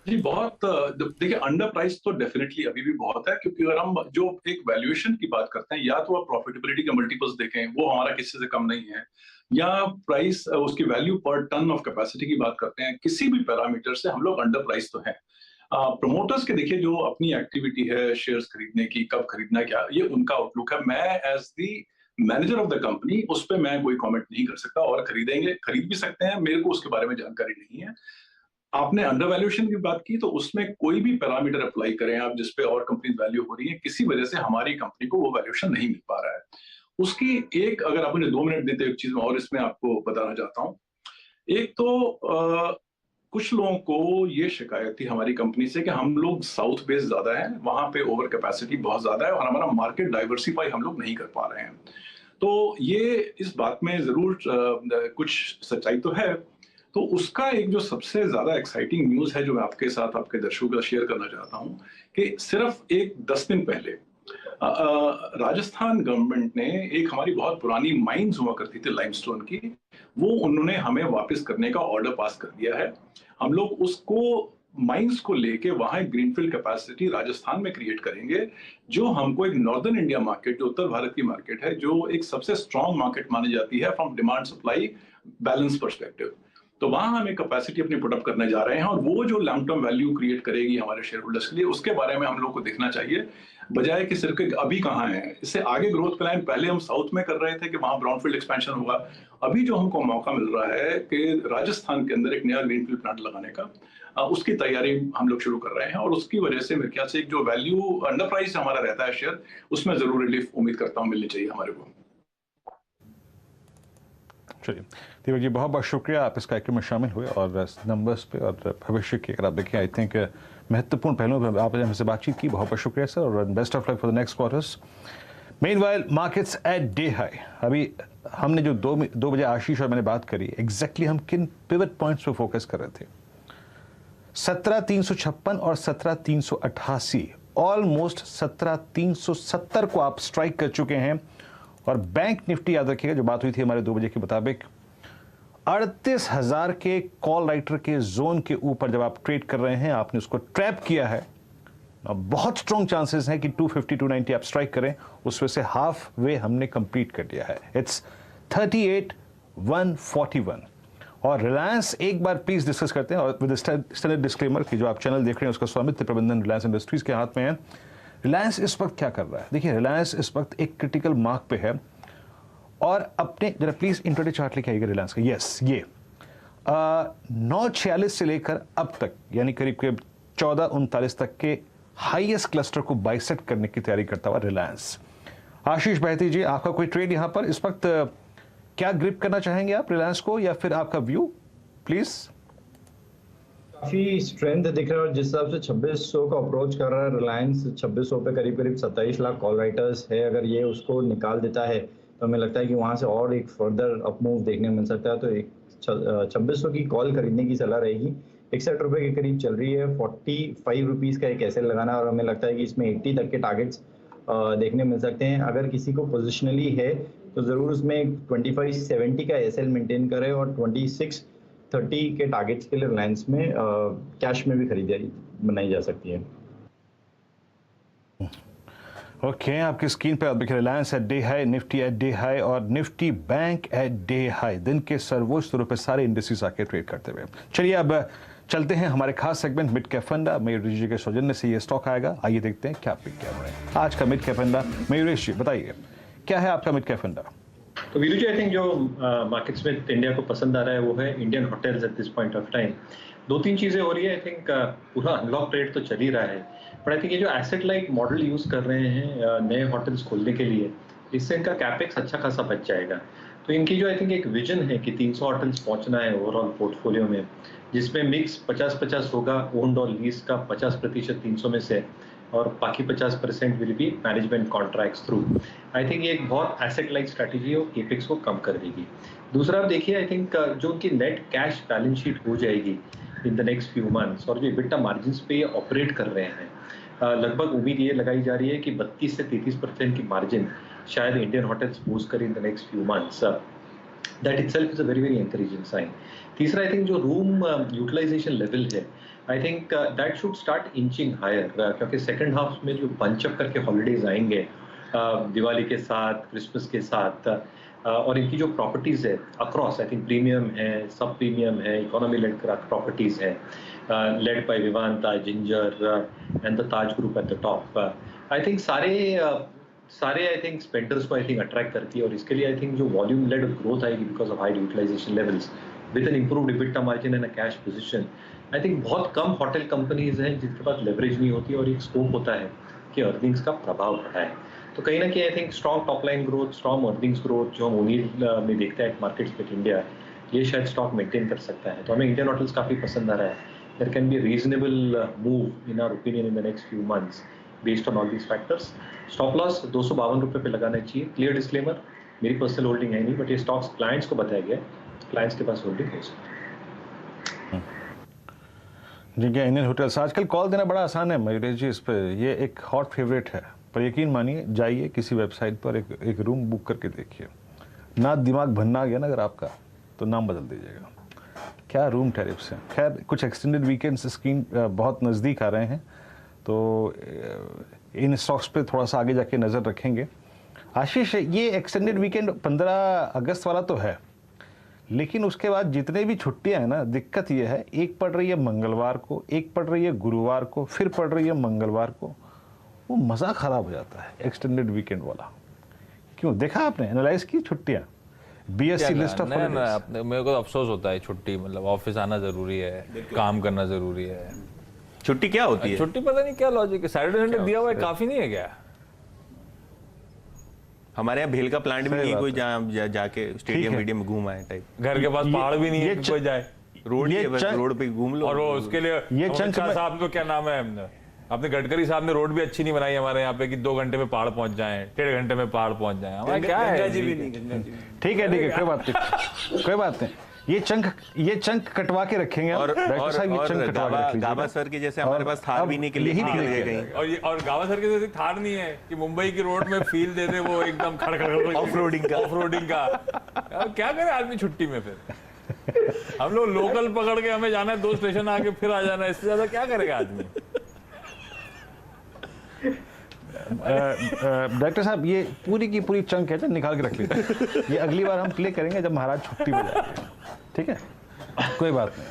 जी बहुत, देखिए अंडर प्राइस तो डेफिनेटली अभी भी बहुत है, क्योंकि अगर हम जो एक वैल्यूएशन की बात करते हैं, या तो आप प्रॉफिटेबिलिटी के मल्टीपल्स देखें, वो हमारा किसी से कम नहीं है, या प्राइस उसकी वैल्यू पर टन ऑफ कैपेसिटी की बात करते हैं, किसी भी पैरामीटर से हम लोग अंडर प्राइस तो हैं। प्रमोटर्स के देखिए जो अपनी एक्टिविटी है शेयर्स खरीदने की, कब खरीदना क्या, ये उनका आउटलुक है। मैं as the manager of the company उस पर मैं कोई कमेंट नहीं कर सकता, और खरीदेंगे, खरीद भी सकते हैं, मेरे को उसके बारे में जानकारी नहीं है। आपने अंडर वैल्यूएशन की बात की, तो उसमें कोई भी पैरामीटर अप्लाई करें आप जिसपे और कंपनी वैल्यू हो रही है, किसी वजह से हमारी कंपनी को वो वैल्यूएशन नहीं मिल पा रहा है। उसकी एक, अगर आप मुझे 2 मिनट देते, एक चीज में और इसमें आपको बताना चाहता हूँ। एक तो कुछ लोगों को ये शिकायत थी हमारी कंपनी से कि हम लोग साउथ बेस ज्यादा है, वहां पे ओवर कैपेसिटी बहुत ज्यादा है, और हमारा मार्केट डाइवर्सिफाई हम लोग नहीं कर पा रहे हैं। तो ये इस बात में जरूर कुछ सच्चाई तो है। तो उसका एक जो सबसे ज्यादा एक्साइटिंग न्यूज है, जो मैं आपके साथ, आपके दर्शकों का शेयर करना चाहता हूं, कि सिर्फ एक 10 दिन पहले राजस्थान गवर्नमेंट ने एक हमारी बहुत पुरानी माइंस हुआ करती थी लाइमस्टोन की, वो उन्होंने हमें वापस करने का ऑर्डर पास कर दिया है। हम लोग उसको माइंस को लेके वहां एक ग्रीनफील्ड कैपेसिटी राजस्थान में क्रिएट करेंगे, जो हमको एक नॉर्दर्न इंडिया मार्केट, जो उत्तर भारत की मार्केट है, जो एक सबसे स्ट्रॉन्ग मार्केट मानी जाती है from demand supply balance perspective, तो वहां हम एक कैपेसिटी अपनी पुटअप करने जा रहे हैं, और वो जो लॉन्ग टर्म वैल्यू क्रिएट करेगी हमारे शेयर होल्डर्स के लिए, उसके बारे में हम लोग को देखना चाहिए, बजाय कि सिर्फ अभी कहाँ है। इससे आगे ग्रोथ प्लान पहले हम साउथ में कर रहे थे कि वहां ब्राउनफील्ड एक्सपेंशन होगा, अभी जो हमको मौका मिल रहा है कि राजस्थान के अंदर एक नया ग्रीनफील्ड प्लांट लगाने का, उसकी तैयारी हम लोग शुरू कर रहे हैं, और उसकी वजह से मेरे ख्याल से एक जो वैल्यू अंडर प्राइस हमारा रहता है शेयर, उसमें जरूर रिलीफ उम्मीद करता हूँ मिलनी चाहिए हमारे को। चलिए दीपक जी, बहुत बहुत शुक्रिया, आप इस कार्यक्रम में शामिल हुए, और नंबर्स पे और भविष्य की अगर आप देखें, आई थिंक महत्वपूर्ण पहलुओं पर आपने हमसे बातचीत की। बहुत बहुत शुक्रिया सर, और best of luck for the next quarters. Meanwhile markets at day high. अभी हमने जो 2 बजे आशीष और मैंने बात करी, एग्जैक्टली हम किन पिवट पॉइंट्स पर फोकस कर रहे थे? 17,356 और 17,388, ऑलमोस्ट 17,370 को आप स्ट्राइक कर चुके हैं। और बैंक निफ्टी याद रखिएगा, जो बात हुई थी हमारे 2 बजे के मुताबिक, 38,000 के कॉल राइटर के जोन के ऊपर जब आप ट्रेड कर रहे हैं, आपने उसको ट्रैप किया है। बहुत स्ट्रॉन्ग चांसेस हैं कि 250-290 आप स्ट्राइक करें, उसमें से हाफ वे हमने कंप्लीट कर लिया है। इट्स 38,141। और रिलायंस एक बार प्लीज डिस्कस करते हैं, और विद स्टैंडर्ड डिस्क्लेमर कि जो आप चैनल देख रहे हैं उसका स्वामित्व प्रबंधन रिलायंस इंडस्ट्रीज के हाथ में है। रिलायंस इस वक्त क्या कर रहा है? देखिए, रिलायंस इस वक्त एक क्रिटिकल मार्क पे है, और अपने जरा प्लीज इंट्राडे चार्ट लेके आइएगा रिलायंस का। यस, ये 946 से लेकर अब तक, यानी करीब करीब 1439 तक के हाईएस्ट क्लस्टर को बाइसेक्ट करने की तैयारी करता हुआ रिलायंस। आशीष बहती जी, आपका कोई ट्रेड यहां पर इस वक्त क्या ग्रिप करना चाहेंगे आप रिलायंस को, या फिर आपका व्यू प्लीज? काफी स्ट्रेंथ दिख रहा है, और जिस हिसाब से 2600 का अप्रोच कर रहा है रिलायंस, 2600 पे करीब करीब 27 लाख कॉल राइटर्स है। अगर ये उसको निकाल देता है तो हमें लगता है कि वहां से और एक फर्दर अप मूव देखने को मिल सकता है। तो एक 2600 की कॉल खरीदने की सलाह रहेगी। 61 रुपए के करीब चल रही है, 45 रुपीज का एक एसएल लगाना, और हमें लगता है कि इसमें 80 तक के टारगेट्स देखने मिल सकते हैं। अगर किसी को पोजिशनली है तो जरूर उसमें 2570 का एसएल मेंटेन करे, और 2630 के टारगेट्स के लिए रिलायंस में कैश में भी खरीदारी बनाई जा सकती है। ओके, आपकी स्क्रीन पे आप देखिए Reliance at day high, Nifty at day high, और Nifty bank at day high. दिन के सर्वोच्च स्तरों पे सारे इंडेक्सेस आके ट्रेड करते हुए। चलिए अब चलते हैं हमारे खास सेगमेंट मिड कैप फंडा। मयूरेश जी के सौजन्य से ये स्टॉक आएगा, आइए देखते हैं क्या पिक किया हमने आज का मिड कैप फंडा। मयूरेश जी बताइए, क्या है आपका मिड कैप फंडा? तो वीरू जी, आई थिंक जो मार्केट्स में इंडिया को पसंद आ रहा है वो है Indian hotels eight this point of time. 2-3 चीजें हो रही है। आई थिंक पूरा अनलॉक ट्रेड तो चल ही रहा है, बट आई थिंक ये जो एसेट लाइट मॉडल यूज कर रहे हैं नए होटल्स खोलने के लिए, इससे इनका कैपेक्स अच्छा खासा बच जाएगा। तो इनकी जो आई थिंक एक विजन है कि 300 होटल्स पहुंचना है ओवरऑल पोर्टफोलियो में, जिसमें मिक्स 50-50 होगा, ओन्ड और लीज का 50% 300 में से, और बाकी 50% will be management contracts through. I think ये एक बहुत एसेट लाइट स्ट्रैटेजी है, केपेक्स को कम कर देगी। दूसरा आप देखिए, आई थिंक जो उनकी नेट कैश बैलेंस शीट हो जाएगी इन द नेक्स्ट फ्यू मंथ्स, और जो EBITDA मार्जिन्स पे ऑपरेट कर रहे हैं, लगभग उम्मीद ये लगाई जा रही है कि 32 से 33% की मार्जिन शायद इंडियन होटल्स पोस्ट करें in the next few months. That itself is a very very encouraging sign. तीसरा, आई थिंक जो रूम यूटिलाइजेशन लेवल है, I think that should start inching higher, क्योंकि सेकंड हाफ में जो पंच up करके holidays आएंगे दिवाली के साथ, क्रिसमस के साथ, और इनकी जो प्रॉपर्टीज है अक्रॉस, आई थिंक प्रीमियम है, सब प्रीमियम है, इकोनॉमी लेड प्रॉपर्टीज है, led by Vivanta, ginger and the Taj group at the top. I think सारे आई थिंक स्पेंडर्स को आई थिंक अट्रैक्ट करती है, और इसके लिए आई थिंक जो वॉल्यूम लेड ग्रोथ आएगी because of high utilisation levels with an improved EBITDA margin and a cash position. I think बहुत कम होटल कंपनीज हैं जिनके पास लेवरेज नहीं होती और एक स्कोप होता है कि अर्निंग्स का प्रभाव बढ़ाए। तो कहीं ना कहीं I think strong top line growth, strong earnings growth जो हम ओनिल में देखते हैं मार्केट्स पे इंडिया, ये शायद स्टॉक मेंटेन कर सकता है। तो हमें इंडियन होटल्स काफी पसंद आ रहा है। There can be reasonable move in our opinion in the next few months based on all these factors. Stop loss 252 रुपये पे लगाना चाहिए। क्लियर डिस्क्लेमर, मेरी पर्सनल होल्डिंग है नहीं, बट ये स्टॉक्स क्लाइंट्स को बताया गया, क्लाइंट्स के पास होल्डिंग हो सकती है। जी क्या इंडियन होटल्स, आजकल कॉल देना बड़ा आसान है मयूर जी इस पर, ये एक हॉट फेवरेट है, पर यकीन मानिए जाइए किसी वेबसाइट पर एक रूम बुक करके देखिए, ना दिमाग भरना गया ना अगर आपका तो नाम बदल दीजिएगा। क्या रूम टैरिफ्स हैं। खैर कुछ एक्सटेंडेड वीकेंड्स स्कीम बहुत नज़दीक आ रहे हैं, तो इन स्टॉक्स पे थोड़ा सा आगे जाके नज़र रखेंगे। आशीष, ये एक्सटेंडेड वीकेंड 15 अगस्त वाला तो है, लेकिन उसके बाद जितने भी छुट्टियां हैं ना, दिक्कत ये है, एक पड़ रही है मंगलवार को, एक पड़ रही है गुरुवार को, फिर पड़ रही है मंगलवार को, वो मज़ा ख़राब हो जाता है एक्सटेंडेड वीकेंड वाला। क्यों, देखा आपने, एनालाइज की छुट्टियां, बीएससी लिस्ट ऑफ हॉलिडेज। मेरे को अफसोस होता है छुट्टी, मतलब ऑफिस आना जरूरी है, काम करना जरूरी है। छुट्टी क्या होती है? छुट्टी पता नहीं क्या लॉजिक है, सैटरडे संडे दिया हुआ है, काफी नहीं है क्या? हमारे यहाँ भेल का प्लांट भी नहीं है कोई जहाँ जाके स्टेडियम वीडियम में घूम आए टाइप। घर के पास पहाड़ भी नहीं है कोई जाए, रोड ही है, बस रोड पे घूम लो। और वो उसके लिए ये चंक साहब को क्या नाम है, अपने गडकरी साहब ने रोड भी अच्छी नहीं बनाई हमारे यहाँ पे कि 2 घंटे में पहाड़ पहुंच जाए, 1.5 घंटे में पहाड़ पहुंच जाए। हमारा क्या है, ठीक है कोई बात नहीं, कोई बात नहीं, ये चंक कटवा के रखेंगे। और गाबा सर के जैसे हमारे पास थार भी नहीं के लिए कहीं, और गाबा सर के जैसे थार नहीं है कि मुंबई की रोड में फील दे दे वो एकदम खड़खड़ ऑफ रोडिंग का। क्या करे आदमी छुट्टी में, फिर हम लोग लोकल पकड़ के हमें जाना है 2 स्टेशन आके फिर आ जाना है, इससे ज्यादा क्या करेगा आदमी। डॉक्टर साहब, ये पूरी की पूरी चंक है, निकाल के रख लीजिए, ये अगली बार हम प्ले करेंगे जब महाराज छुट्टी पे जाएंगे, ठीक है? कोई बात नहीं,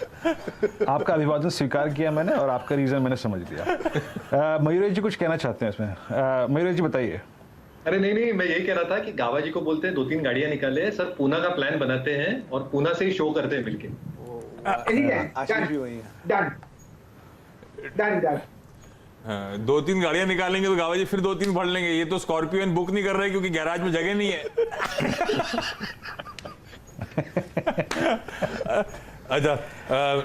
आपका अभिवादन स्वीकार किया मैंने और आपका रीजन मैंने समझ लिया। मयूर जी कुछ कहना चाहते हैं इसमें, मयूर जी बताइए। अरे नहीं, मैं यही कह रहा था कि गाबा जी को बोलते हैं 2-3 गाड़ियां निकाले सर, पूना का प्लान बनाते हैं और पूना से ही शो करते हैं मिलके। डन। 2-3 गाड़ियां निकालेंगे तो गावा जी फिर 2-3 भर लेंगे। ये तो स्कॉर्पियन बुक नहीं कर रहे क्योंकि गैराज में जगह नहीं है। अच्छा,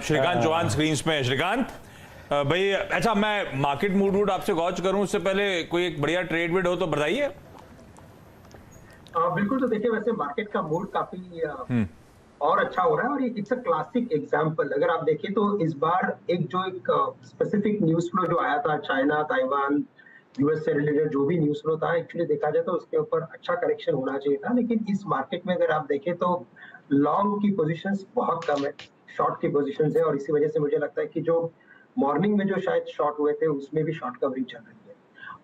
श्रीकांत चौहान स्क्रीन पे है। श्रीकांत भाई, अच्छा मैं मार्केट मूड आपसे गौच करूं उससे पहले कोई एक बढ़िया ट्रेड वेड हो तो बताइए। बिल्कुल, तो देखिए वैसे मार्केट का मूड काफी और अच्छा हो रहा है, और इट्स अ क्लासिक एग्जांपल। अगर आप देखें तो इस बार एक स्पेसिफिक न्यूज फ्लो जो आया था, चाइना, ताइवान, यूएस से रिलेटेड जो भी न्यूज फ्लो था, एक्चुअली देखा जाए तो उसके ऊपर अच्छा करेक्शन होना चाहिए था, लेकिन इस मार्केट में अगर आप देखें तो लॉन्ग की पोजीशंस बहुत कम है, शॉर्ट की पोजीशंस है, और इसी वजह से मुझे लगता है कि जो मॉर्निंग में जो शायद शॉर्ट हुए थे उसमें भी शॉर्ट कवरिंग चल रही है,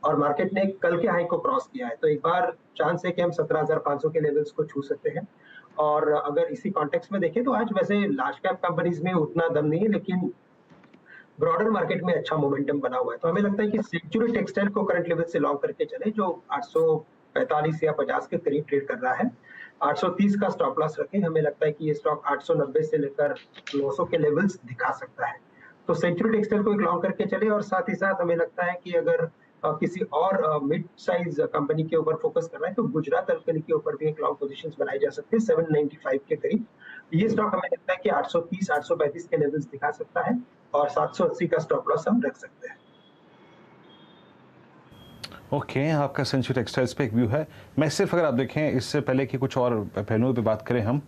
और मार्केट ने कल के हाई को क्रॉस किया है, तो एक बार चांस है कि हम 17,500 के लेवल्स को छू सकते हैं। और अगर इसी कॉन्टेक्स्ट में देखें तो आज वैसे लार्ज कैप कंपनीज में उतना दम नहीं है, लेकिन ब्रॉडर मार्केट में अच्छा मोमेंटम बना हुआ है, तो हमें लगता है कि सेंचुरी टेक्सटाइल को करंट लेवल से लॉन्ग करके चले, जो 845 या 50 के करीब ट्रेड कर रहा है। 830 का स्टॉप लॉस रखें। हमें लगता है कि ये स्टॉक 890 से लेकर 900 के लेवल्स दिखा सकता है। तो सेंचुरी टेक्सटाइल को एक लॉन्ग करके चले, और साथ ही साथ हमें लगता है कि अगर किसी और मिड साइज कंपनी के ऊपर फोकस करना है तो गुजरात अल्कली के ऊपर भी एक लॉन्ग पोजीशंस बनाई जा सकती है 795 के करीब। ये स्टॉक हमें लगता है कि 830 835 के लेवल्स दिखा सकता है, और 780 का स्टॉप लॉस हम रख सकते हैं। ओके, आपका सेंचुरी टेक्सटाइल्स पे एक व्यू है। मैं सिर्फ, अगर आप देखें इससे पहले कि कुछ और पहलुओं पे बात करें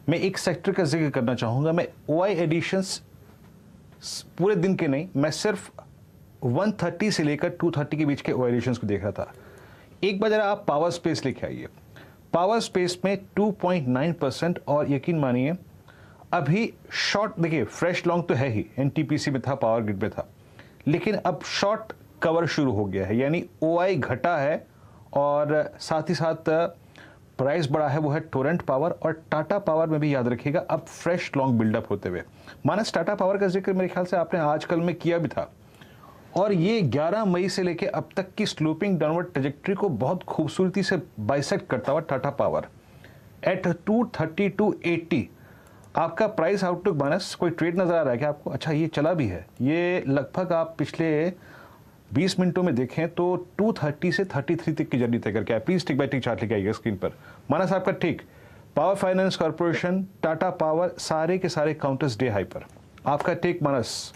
मैं एक सेक्टर का जिक्र करना चाहूँगा। मैं OI एडिशंस पूरे दिन के नहीं, मैं सिर्फ 130 से लेकर 230 के बीच के OI एडिशंस को देख रहा था। एक बार जरा आप पावर स्पेस लेके आइए। पावर स्पेस में 2.9%, और यकीन मानिए अभी शॉर्ट, देखिए फ्रेश लॉन्ग तो है ही, NTPC में था, पावर ग्रिड में था, लेकिन अब शॉर्ट कवर शुरू हो गया है, यानी OI घटा है, और साथ ही साथ प्राइस बढ़ा है, वो है टोरेंट पावर और टाटा पावर में भी। याद रखिएगा अब फ्रेश लॉन्ग बिल्डअप होते हुए। मानस, टाटा पावर का जिक्र मेरे ख्याल से आपने आजकल में किया भी था, और ये 11 मई से लेकर अब तक की स्लोपिंग डाउनवर्ड ट्रेजेक्टरी को बहुत खूबसूरती से बाइसेक्ट करता हुआ टाटा पावर एट 232.80। आपका प्राइस आउटलुक मानस, कोई ट्रेड नजर आ रहा है क्या आपको? अच्छा, ये चला भी है, ये लगभग आप पिछले 20 मिनटों में देखें तो 230 से 33 तक की जर्नी तय करके आए। Please tick by tick chart लेके आइएगा स्क्रीन पर। मानस आपका ठीक, power finance corporation, Tata power, सारे के सारे काउंटर्स डे हाई पर। आपका टेक मानस?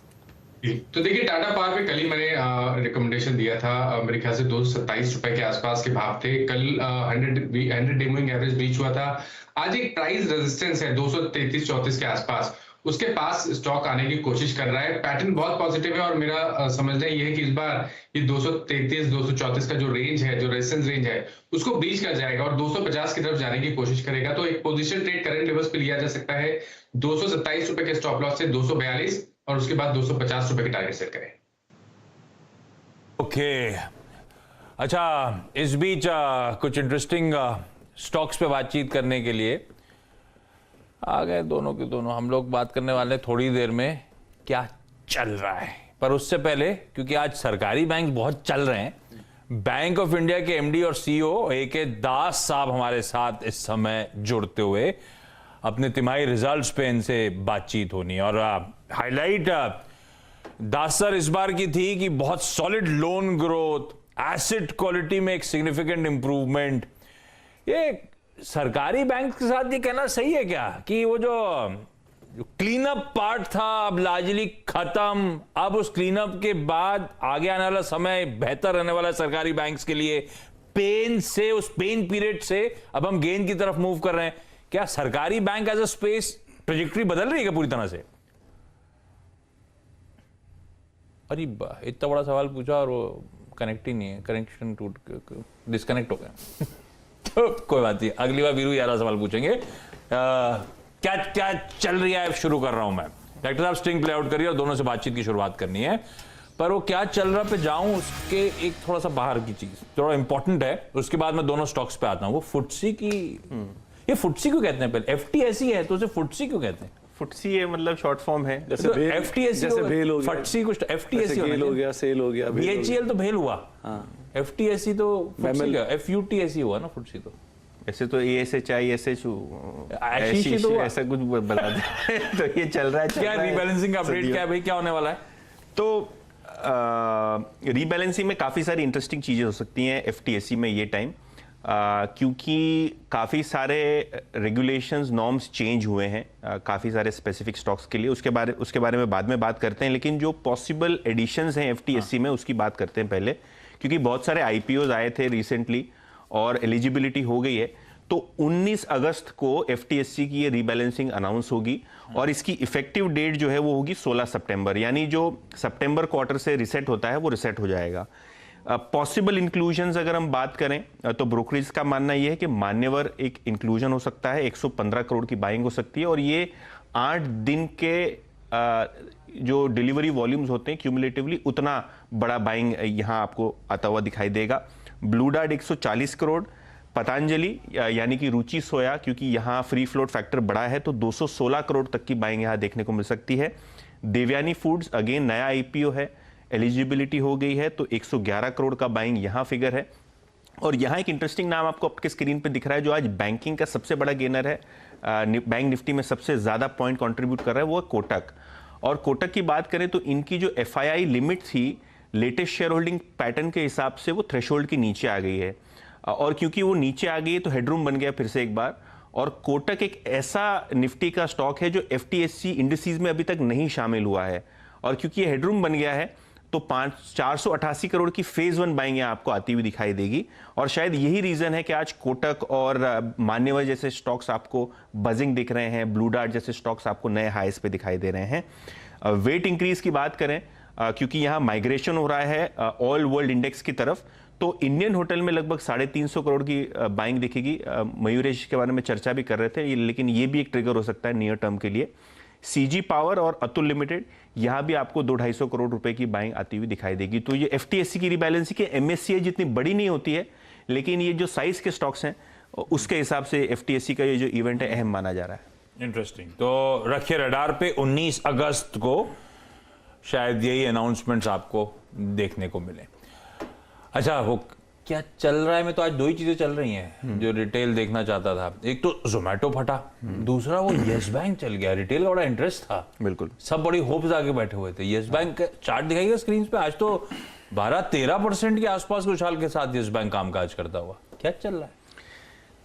तो देखिए, टाटा पावर पे कल ही मैंने रिकमेंडेशन दिया था, मेरे ख्याल से 227 रुपए के आसपास के भाव थे। कल 100 डे मूविंग एवरेज बीच हुआ था। आज एक प्राइस रेजिस्टेंस है 233-34 के आसपास, उसके पास स्टॉक आने की कोशिश कर रहा है। पैटर्न बहुत पॉजिटिव है, और मेरा समझना ये है कि इस बार ये 233-234 का जो रेंज है, जो रेजिस्टेंस रेंज है, उसको ब्रीच कर जाएगा और 250 की तरफ जाने की कोशिश करेगा। तो एक पोजीशन ट्रेड करंट लेवल्स पे लिया जा सकता है 227 रुपए के स्टॉप लॉस से 242, और उसके बाद 250 रुपए के टारगेट सेट करें। ओके, अच्छा, इस बीच कुछ इंटरेस्टिंग स्टॉक्स पे बातचीत करने के लिए आ गए दोनों के दोनों। हम लोग बात करने वाले थोड़ी देर में क्या चल रहा है, पर उससे पहले, क्योंकि आज सरकारी बैंक बहुत चल रहे हैं, बैंक ऑफ इंडिया के MD और CEO A.K. दास साहब हमारे साथ इस समय जुड़ते हुए अपने तिमाही रिजल्ट्स पे इनसे बातचीत होनी है। और हाईलाइट दास सर इस बार की थी कि बहुत solid loan growth, asset quality में एक सिग्निफिकेंट इंप्रूवमेंट। ये सरकारी बैंक के साथ ये कहना सही है क्या कि वो जो क्लीन अप पार्ट था अब लार्जली खत्म, अब उस क्लीन अप के बाद आगे आने वाला समय बेहतर रहने वाला है सरकारी बैंक्स के लिए, पेन से, उस पेन पीरियड से अब हम गेन की तरफ मूव कर रहे हैं? क्या सरकारी bank as a space trajectory बदल रही है पूरी तरह से? अरे इतना बड़ा सवाल पूछा और वो कनेक्ट ही नहीं है, कनेक्शन टूट, डिस्कनेक्ट हो गया। तो कोई बात नहीं, अगली बार वीरू यारा सवाल पूछेंगे। क्या क्या चल रही है, शुरू कर रहा हूं मैं। डॉक्टर साहब स्ट्रिंग प्ले आउट करिए और दोनों से बातचीत की शुरुआत करनी है, पर वो क्या चल रहा पे जाऊं उसके एक थोड़ा सा बाहर की चीज थोड़ा इंपॉर्टेंट है, उसके बाद मैं दोनों स्टॉक्स पे आता हूं। वो फुटसी की, ये फुटसी क्यों कहते हैं? पहले FTSE है तो उसे फुटसी क्यों कहते हैं? फुटसी ये मतलब शॉर्ट फॉर्म है, जैसे तो FTSE जैसे भेल हो गया, फटसी कुछ FTSE हो गया, सेल हो गया, BHEL तो भेल हुआ, FTSE तो फुटसी का, FUTSE हुआ ना फुटसी। तो ऐसे तो ASHI SHU तो ऐसा कुछ बता दे। तो ये चल रहा है, क्या रीबैलेंसिंग का अपडेट क्या है भाई, क्या होने वाला है? तो रीबैलेंसिंग में काफी सारी इंटरेस्टिंग चीजें हो सकती हैं FTSE में ये टाइम, क्योंकि काफ़ी सारे रेगुलेशंस, नॉर्म्स चेंज हुए हैं काफ़ी सारे स्पेसिफिक स्टॉक्स के लिए। उसके बारे में बाद में बात करते हैं, लेकिन जो पॉसिबल एडिशंस हैं FTSE में उसकी बात करते हैं पहले, क्योंकि बहुत सारे IPOs आए थे रिसेंटली और एलिजिबिलिटी हो गई है। तो 19 अगस्त को FTSE की ये रीबैलेंसिंग अनाउंस होगी और इसकी इफेक्टिव डेट जो है वो होगी 16 सितंबर, यानी जो सितंबर क्वार्टर से रिसेट होता है वो रिसेट हो जाएगा। पॉसिबल इंक्लूजन्स अगर हम बात करें तो ब्रोकरेज का मानना यह है कि मान्यवर एक इंक्लूजन हो सकता है, 115 करोड़ की बाइंग हो सकती है, और ये 8 दिन के जो डिलीवरी वॉल्यूम्स होते हैं क्यूमुलेटिवली उतना बड़ा बाइंग यहाँ आपको आता हुआ दिखाई देगा। ब्लू डार्ट 140 करोड़, पतंजलि यानी कि रुचि सोया, क्योंकि यहाँ फ्री फ्लोट फैक्टर बड़ा है तो 216 करोड़ तक की बाइंग यहाँ देखने को मिल सकती है। देवयानी फूड्स अगेन नया IPO है, एलिजिबिलिटी हो गई है तो 111 करोड़ का बाइंग यहाँ फिगर है। और यहाँ एक इंटरेस्टिंग नाम आपको आपके स्क्रीन पे दिख रहा है जो आज बैंकिंग का सबसे बड़ा गेनर है, बैंक निफ्टी में सबसे ज़्यादा पॉइंट कंट्रीब्यूट कर रहा है, वो है कोटक। और कोटक की बात करें तो इनकी जो FII लिमिट थी लेटेस्ट शेयर होल्डिंग पैटर्न के हिसाब से वो थ्रेशोल्ड के नीचे आ गई है, और क्योंकि वो नीचे आ गई है तो हेडरूम बन गया फिर से एक बार। और कोटक एक ऐसा निफ्टी का स्टॉक है जो FTSE इंडिसेस में अभी तक नहीं शामिल हुआ है, और क्योंकि ये हेडरूम बन गया है तो 488 करोड़ की फेज 1 बाइंग आपको आती हुई दिखाई देगी। और शायद यही रीजन है कि आज कोटक और मान्यवर जैसे स्टॉक्स आपको बजिंग दिख रहे हैं, ब्लू डार्ट जैसे स्टॉक्स आपको नए हाईस पे दिखाई दे रहे हैं। वेट इंक्रीज की बात करें, क्योंकि यहाँ माइग्रेशन हो रहा है ऑल वर्ल्ड इंडेक्स की तरफ, तो इंडियन होटल में लगभग 350 करोड़ की बाइंग दिखेगी। मयूरेश के बारे में चर्चा भी कर रहे थे, लेकिन ये भी एक ट्रिगर हो सकता है नियर टर्म के लिए। CG पावर और अतुल लिमिटेड, यहाँ भी आपको 200-250 करोड़ रुपए की बाइंग आती हुई दिखाई देगी। तो ये FTSE की रिबैलेंसिंग के MSCI जितनी बड़ी नहीं होती है, लेकिन ये जो साइज के स्टॉक्स हैं उसके हिसाब से FTSE का ये जो इवेंट है अहम माना जा रहा है। इंटरेस्टिंग। तो रखिए रडार पे 19 अगस्त को शायद यही अनाउंसमेंट्स आपको देखने को मिले। अच्छा, वो क्या चल रहा है, मैं तो आज दो ही चीजें चल रही हैं जो रिटेल देखना चाहता था। एक तो जोमेटो फटा, दूसरा वो यस बैंक चल गया। रिटेल का बड़ा इंटरेस्ट था, बिल्कुल सब बड़ी होप्स आके बैठे हुए थे। यस बैंक चार्ट दिखाइएगा स्क्रीन पे, आज तो 12-13% के आसपास उछाल के साथ यस बैंक कामकाज करता हुआ। क्या चल रहा है?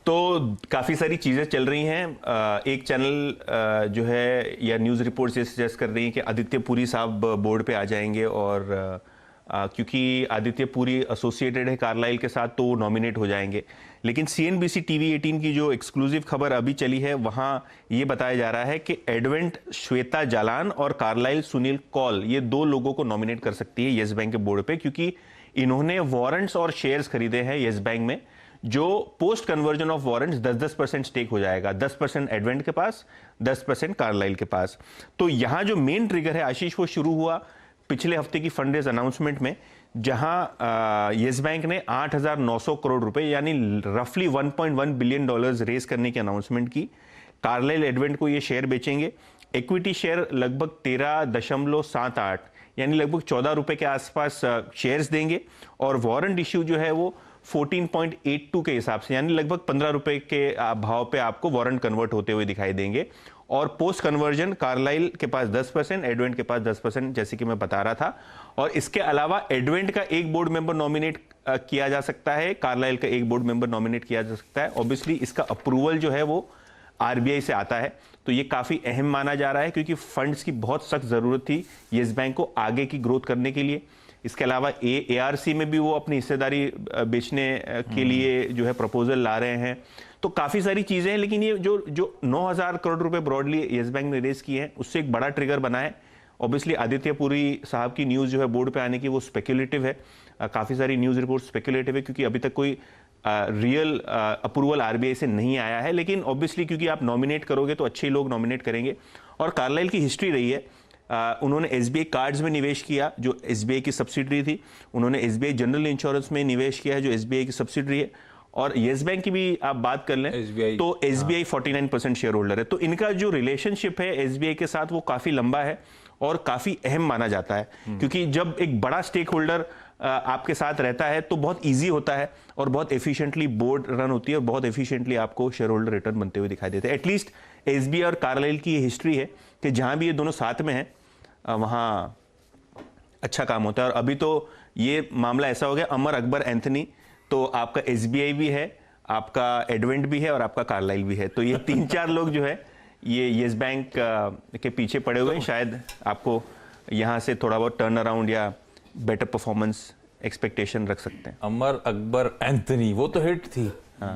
तो काफ़ी सारी चीज़ें चल रही हैं। एक चैनल जो है या न्यूज़ रिपोर्ट्स ये सजेस्ट कर रही हैं कि आदित्य पुरी साहब बोर्ड पे आ जाएंगे, और क्योंकि आदित्य पुरी एसोसिएटेड है कार्लाइल के साथ तो वो नॉमिनेट हो जाएंगे। लेकिन CNBC TV 18 की जो एक्सक्लूसिव खबर अभी चली है वहाँ ये बताया जा रहा है कि एडवेंट श्वेता जालान और कार्लाइल सुनील कौल, ये 2 लोगों को नॉमिनेट कर सकती है येस बैंक के बोर्ड पे, क्योंकि इन्होंने वारंट्स और शेयर्स खरीदे हैं येस बैंक में, जो post conversion of warrants 10-10% stake हो जाएगा। 10% एडवेंट के पास, 10% कार्लाइल के पास। तो यहाँ जो मेन ट्रिगर है आशीष, वो शुरू हुआ पिछले हफ्ते की फंड रेज अनाउंसमेंट में, जहां येस बैंक ने 8,900 करोड़ रुपए यानी रफली $1.1 बिलियन रेज करने की अनाउंसमेंट की। कार्लाइल एडवेंट को ये शेयर बेचेंगे। इक्विटी शेयर लगभग 13.78 यानी लगभग 14 रुपए के आसपास शेयर्स देंगे, और वारंट इश्यू जो है वो 14.82 के हिसाब से यानी लगभग 15 रुपए के भाव पे आपको वारंट कन्वर्ट होते हुए दिखाई देंगे। और पोस्ट कन्वर्जन कार्लाइल के पास 10%, एडवेंट के पास 10%, जैसे कि मैं बता रहा था। और इसके अलावा एडवेंट का एक बोर्ड मेंबर नॉमिनेट किया जा सकता है, कार्लाइल का एक बोर्ड मेंबर नॉमिनेट किया जा सकता है। ऑब्वियसली इसका अप्रूवल जो है वो RBI से आता है, तो ये काफी अहम माना जा रहा है, क्योंकि फंड्स की बहुत सख्त जरूरत थी येस बैंक को आगे की ग्रोथ करने के लिए। इसके अलावा ARC में भी वो अपनी हिस्सेदारी बेचने के लिए जो है प्रपोजल ला रहे हैं। तो काफी सारी चीजें हैं, लेकिन ये जो 9,000 करोड़ रुपए ब्रॉडली येस बैंक ने रेज किए हैं, उससे एक बड़ा ट्रिगर बना है। ऑब्वियसली आदित्य पुरी साहब की न्यूज जो है बोर्ड पे आने की, वो स्पेक्युलेटिव है। काफी सारी न्यूज रिपोर्ट स्पेक्युलेटिव है, क्योंकि अभी तक कोई रियल अप्रूवल RBI से नहीं आया है। लेकिन ऑब्वियसली क्योंकि आप नॉमिनेट करोगे तो अच्छे लोग नॉमिनेट करेंगे। और कार्लाइल की हिस्ट्री रही है, उन्होंने SBI कार्ड्स में निवेश किया जो SBI की सब्सिडरी थी, उन्होंने SBI जनरल इंश्योरेंस में निवेश किया है जो SBI की सब्सिडरी है, और येस बैंक की भी आप बात कर लें तो SBI 49% शेयर होल्डर है। तो इनका जो रिलेशनशिप है SBI के साथ वो काफी लंबा है और काफी अहम माना जाता है, क्योंकि जब एक बड़ा स्टेक होल्डर आपके साथ रहता है तो बहुत इजी होता है और बहुत एफिशिएंटली बोर्ड रन होती है और बहुत एफिशिएंटली आपको शेयर होल्डर रिटर्न बनते हुए दिखाई देते हैं। एटलीस्ट SBI और कार्लाइल की हिस्ट्री है कि जहां भी ये दोनों साथ में हैं वहां अच्छा काम होता है। और अभी तो ये मामला ऐसा हो गया, अमर अकबर एंथनी, तो आपका SBI भी है, आपका एडवेंट भी है और आपका कार्लाइल भी है। तो ये 3-4 लोग जो है ये येस बैंक के पीछे पड़े हुए हैं। शायद आपको यहाँ से थोड़ा बहुत टर्न अराउंड या बेटर परफॉर्मेंस एक्सपेक्टेशन रख सकते हैं। अमर अकबर एंथनी, वो तो हिट थी।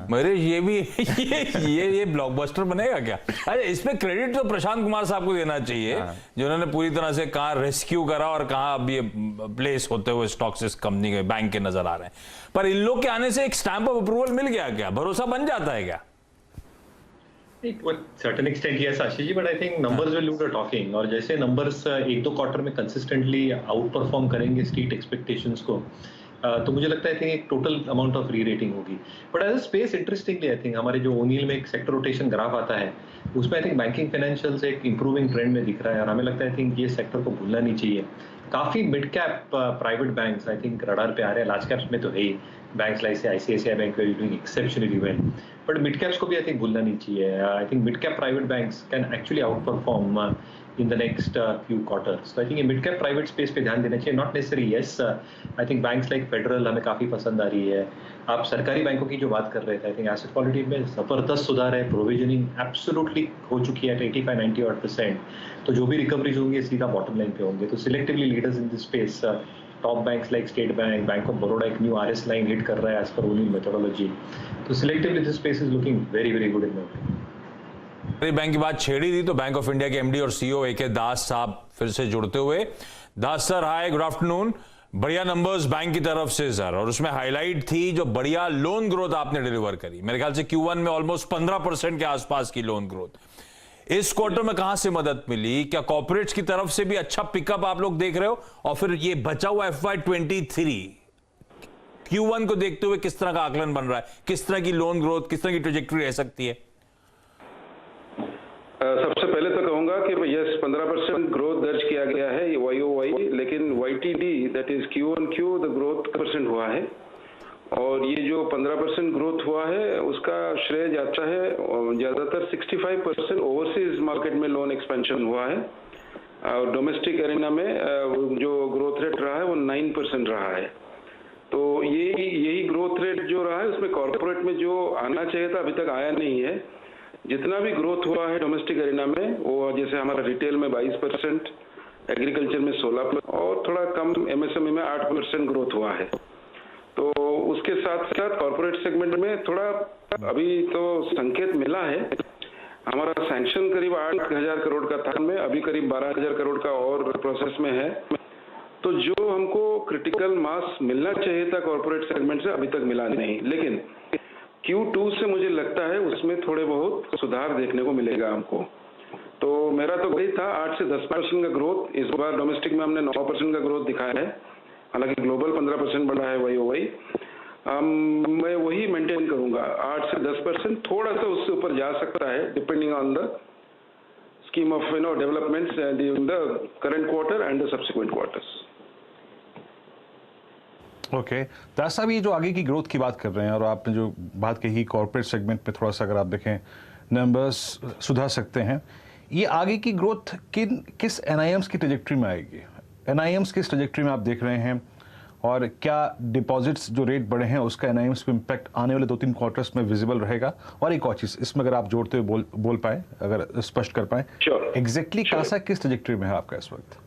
मेरे ये भी ये ब्लॉकबस्टर बनेगा क्या? अरे इसमें क्रेडिट तो प्रशांत कुमार साहब को देना चाहिए, जिन्होंने पूरी तरह से कहाँ रेस्क्यू करा और कहाँ अब ये प्लेस होते हुए स्टॉक्स इस कंपनी के बैंक के नजर आ रहे हैं। पर इन लोग के आने से एक स्टैंप ऑफ अप्रूवल मिल गया क्या? भरोसा बन जाता है क्या? Certain extent yes Ashish ji, but I think numbers will do the talking. और जैसे नंबर्स 1-2 क्वार्टर में कंसिस्टेंटली आउट परफॉर्म करेंगे स्ट्रीट एक्सपेक्टेशंस को, तो मुझे लगता है एक total amount of rerating होगी। But as a space interestingly I think हमारे जो ओनियल में एक सेक्टर रोटेशन ग्राफ आता है उसमें आई थिंक बैंकिंग फाइनेंशियल्स एक इंप्रूविंग ट्रेंड में दिख रहा है, और हमें लगता है ये सेक्टर को भूलना नहीं चाहिए। काफी mid cap private banks I think radar पे आ रहे हैं. लार्ज कैप्स में तो है ही बैंक्स लाइक से ICICI bank doing exceptionally well, but mid caps को भी आई थिंक भूलना नहीं चाहिए. I think mid cap private banks can actually out perform in the next few quarters. So I think mid cap private space पे ध्यान देना चाहिए. Not necessarily yes. I think banks like Federal हमें काफी पसंद आ रही है. आप सरकारी बैंकों की जो बात कर रहे थे, I think asset quality में जबरदस्त सुधार है. Provisioning absolutely हो चुकी है 85-90%. तो जो भी रिकवरीज होंगे सीधा बॉटम लाइन पे होंगे. तो selectively leaders in this space, top banks like State Bank, Bank of Baroda एक new RS line hit कर रहा है as per O'Neill methodology. तो selectively this space is looking very very good in my opinion. Bank की बात छेड़ी थी तो बैंक ऑफ इंडिया के एमडी और सीईओ ए के दास साहब फिर से जुड़ते हुए. दास सर हाय, गुड आफ्टरनून. बढ़िया नंबर्स बैंक की तरफ से सर, और उसमें हाईलाइट थी जो बढ़िया लोन ग्रोथ आपने डिलीवर करी. मेरे ख्याल से Q1 में ऑलमोस्ट 15% के आसपास की लोन ग्रोथ. इस क्वार्टर में कहां से मदद मिली? क्या कॉर्पोरेट्स की तरफ से भी अच्छा पिकअप आप लोग देख रहे हो? और फिर ये बचा हुआ FY23 Q1 को देखते हुए किस तरह का आकलन बन रहा है? किस तरह की लोन ग्रोथ, किस तरह की ट्रेजेक्टरी रह सकती है? सबसे पहले तो कहूंगा कि यस 15% ग्रोथ दर्ज किया गया है ये YOY, लेकिन YTD that is Q1Q the growth % हुआ है. और ये जो 15% ग्रोथ हुआ है उसका श्रेय जाता है ज्यादातर 65% ओवरसीज मार्केट में लोन एक्सपेंशन हुआ है. और डोमेस्टिक एरिना में जो ग्रोथ रेट रहा है वो 9% रहा है. तो यही ग्रोथ रेट जो रहा है उसमें कॉर्पोरेट में जो आना चाहिए था अभी तक आया नहीं है. जितना भी ग्रोथ हुआ है डोमेस्टिक एरिना में वो जैसे हमारा रिटेल में 22%, एग्रीकल्चर में 16% और थोड़ा कम MSME में 8% ग्रोथ हुआ है. तो उसके साथ साथ कॉर्पोरेट सेगमेंट में थोड़ा अभी तो संकेत मिला है. हमारा सैंक्शन करीब 8,000 करोड़ का था, में अभी करीब 12,000 करोड़ का और प्रोसेस में है. तो जो हमको क्रिटिकल मास मिलना चाहिए था कॉर्पोरेट सेगमेंट से अभी तक मिला नहीं, लेकिन Q2 से मुझे लगता है उसमें थोड़े बहुत सुधार देखने को मिलेगा हमको. तो मेरा तो वही था 8 से 10% का ग्रोथ. इस बार डोमेस्टिक में हमने 9% का ग्रोथ दिखाया है, हालांकि ग्लोबल 15% बढ़ा है YOY. मैं वही मेंटेन करूंगा 8 से 10%. थोड़ा सा उससे ऊपर जा सकता है depending on the scheme of developments in the current quarter and the subsequent quarters. Okay Das sahab, ये जो आगे की ग्रोथ की बात कर रहे हैं और आपने जो बात कही कॉर्पोरेट सेगमेंट में थोड़ा सा अगर आप देखें नंबर्स सुधार सकते हैं, ये आगे की ग्रोथ किस NIMs की ट्रेजेक्टरी में आएगी? NIMs किस ट्रेजेक्टरी में आप देख रहे हैं? और क्या डिपॉजिट्स जो रेट बढ़े हैं उसका NIMs पे इम्पैक्ट आने वाले 2-3 क्वार्टर्स में विजिबल रहेगा? और एक और चीज़ इसमें अगर आप जोड़ते हुए बोल पाए, अगर स्पष्ट कर पाए, एग्जैक्टली कासा किस ट्रेजेक्टरी में है आपका इस वक्त?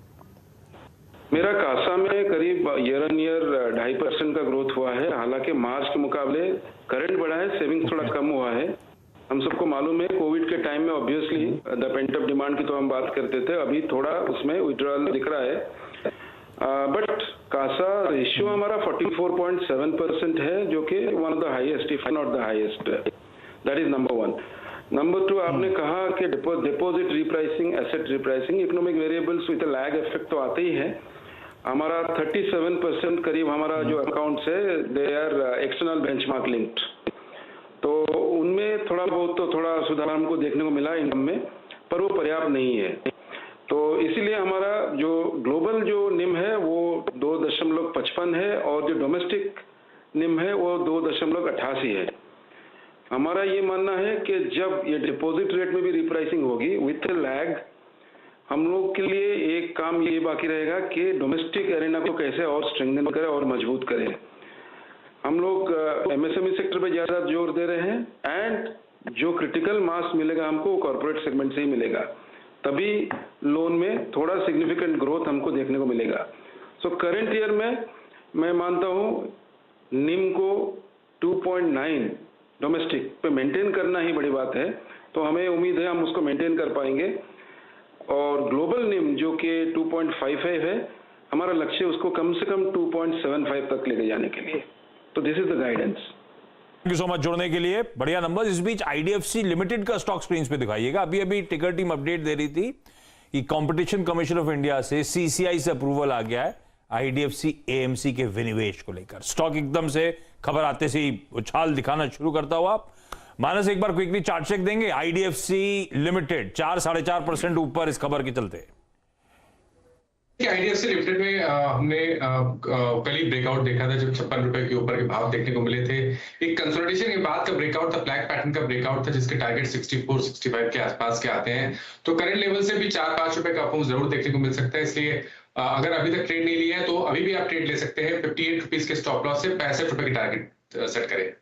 मेरा कासा में करीब ईयर ऑन ईयर 2.5% का ग्रोथ हुआ है. हालांकि मार्च के मुकाबले करंट बढ़ा है, सेविंग्स थोड़ा कम हुआ है. हम सबको मालूम है कोविड के टाइम में obviously the pent up demand की तो हम बात करते थे, अभी थोड़ा उसमें विड्रॉल दिख रहा है. बट कासा रेशियो हमारा 44.7% है, जो कि one of the highest if not the highest. That is number 1. Number 2, आपने कहा कि deposit repricing, asset repricing, economic variables with lag effect तो आते ही है. हमारा 37% करीब हमारा जो अकाउंट्स है they are external benchmark linked. तो उनमें थोड़ा बहुत तो थोड़ा सुधार हमको देखने को मिला इनकम में, पर वो पर्याप्त नहीं है. तो इसीलिए हमारा जो ग्लोबल जो निम है वो 2.55 है और जो डोमेस्टिक निम है वो 2.88 है. हमारा ये मानना है कि जब ये डिपॉजिट रेट में भी रिप्राइसिंग होगी विथ लैग, हम लोग के लिए एक काम ये बाकी रहेगा कि डोमेस्टिक एरिना को कैसे और स्ट्रेंथन करें और मजबूत करें. हम लोग MSME सेक्टर पे ज्यादा जोर दे रहे हैं एंड जो क्रिटिकल मास मिलेगा हमको कॉर्पोरेट सेगमेंट से ही मिलेगा, तभी लोन में थोड़ा सिग्निफिकेंट ग्रोथ हमको देखने को मिलेगा. सो करंट ईयर में मैं मानता हूँ निम को 2.9 डोमेस्टिक पे मेंटेन करना ही बड़ी बात है. तो हमें उम्मीद है हम उसको मेंटेन कर पाएंगे. और ग्लोबल निम जो कि 2.55 है, हमारा लक्ष्य उसको कम से कम 2.75 तक लेके जाने के लिए. तो this is the guidance. Thank you so much जुड़ने के लिए, बढ़िया नंबर्स. इस बीच IDFC लिमिटेड का स्टॉक स्क्रीन पे दिखाइएगा. अभी टिकर टीम अपडेट दे रही थी कि कंपटीशन कमीशन ऑफ इंडिया से CCI से अप्रूवल आ गया है IDFC AMC के विनिवेश को लेकर. स्टॉक एकदम से खबर आते से ही उछाल दिखाना शुरू करता हुआ. मानस एक बार क्विकली चार्ट चेक देंगे. IDFC लिमिटेड 4-4.5% ऊपर इस खबर के चलते. आईडीएफसी लिमिटेड में हमने कल ही ब्रेकआउट देखा था, जब 56 रुपए के ऊपर के भाव देखने को मिले थे। एक कंसोलिडेशन के बाद का ब्रेकआउट था, ब्लैक पैटर्न का ब्रेकआउट था, जिसके टारगेट 64-65 के आसपास के आते हैं। तो करंट लेवल से भी 4-5 रुपए का अप जरूर देखने को मिल सकता है। इसलिए अगर अभी तक ट्रेड नहीं लिया है तो अभी भी आप ट्रेड ले सकते हैं। 58 रुपीज के स्टॉप लॉस से 65 रुपए की टारगेट सेट करें।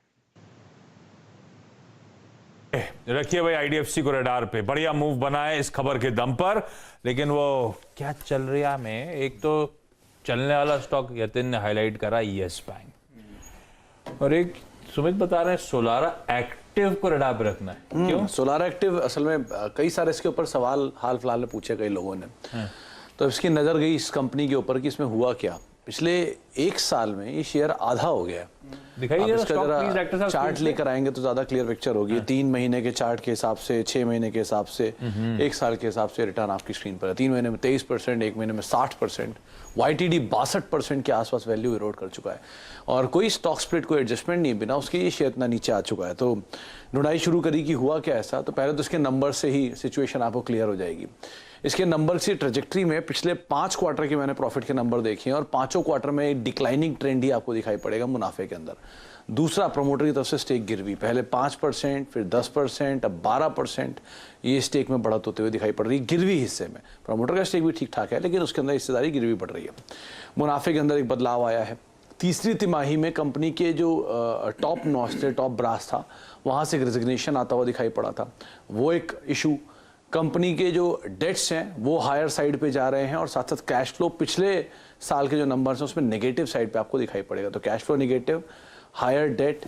रखिए भाई आईडीएफसी को रडार पे, बढ़िया मूव बना है इस खबर के दम पर। लेकिन वो क्या चल रहा में, एक तो चलने वाला स्टॉक यतिन ने हाईलाइट करा यस बैंक, और एक सुमित बता रहे हैं सोलारा एक्टिव को रडार पे रखना है। क्यों सोलारा एक्टिव? असल में कई सारे इसके ऊपर सवाल हाल फिलहाल में पूछे कई लोगों ने, तो इसकी नजर गई इस कंपनी के ऊपर कि इसमें हुआ क्या। पिछले एक साल में ये शेयर आधा हो गया। दिखाइए इसका चार्ट लेकर आएंगे तो ज्यादा क्लियर पिक्चर होगी। 3 महीने के चार्ट के हिसाब से, 6 महीने के हिसाब से, 1 साल के हिसाब से रिटर्न आपकी स्क्रीन पर है। 3 महीने में 23%, 1 महीने में 60%, YTD 62% के आसपास वैल्यू इरोड कर चुका है, और कोई स्टॉक स्प्लिट, कोई एडजस्टमेंट नहीं, बिना उसके ये शेयर इतना नीचे आ चुका है। तो ढूंढाई शुरू करी कि हुआ क्या ऐसा, तो पहले तो इसके नंबर से ही सिचुएशन आपको क्लियर हो जाएगी। इसके नंबर की ट्रेजेक्ट्री में पिछले 5 क्वार्टर के मैंने प्रॉफिट के नंबर देखे हैं, और 5 क्वार्टर में एक डिक्लाइनिंग ट्रेंड ही आपको दिखाई पड़ेगा मुनाफे के अंदर। दूसरा, प्रमोटर की तरफ से स्टेक गिरवी, पहले 5%, फिर 10%, अब 12%, ये स्टेक में बढ़त होते हुए दिखाई पड़ रही है गिरवी हिस्से में। प्रमोटर का स्टेक भी ठीक ठाक है, लेकिन उसके अंदर हिस्सेदारी गिरवी बढ़ रही है। मुनाफे के अंदर एक बदलाव आया है। तीसरी तिमाही में कंपनी के जो टॉप नॉच थे, टॉप ब्रास था, वहाँ से एक रिजिग्नेशन आता हुआ दिखाई पड़ा था, वो एक इशू। कंपनी के जो डेट्स हैं वो हायर साइड पे जा रहे हैं, और साथ साथ कैश फ्लो पिछले साल के जो नंबर्स हैं उसमें नेगेटिव साइड पे आपको दिखाई पड़ेगा। तो cash flow negative, higher debt,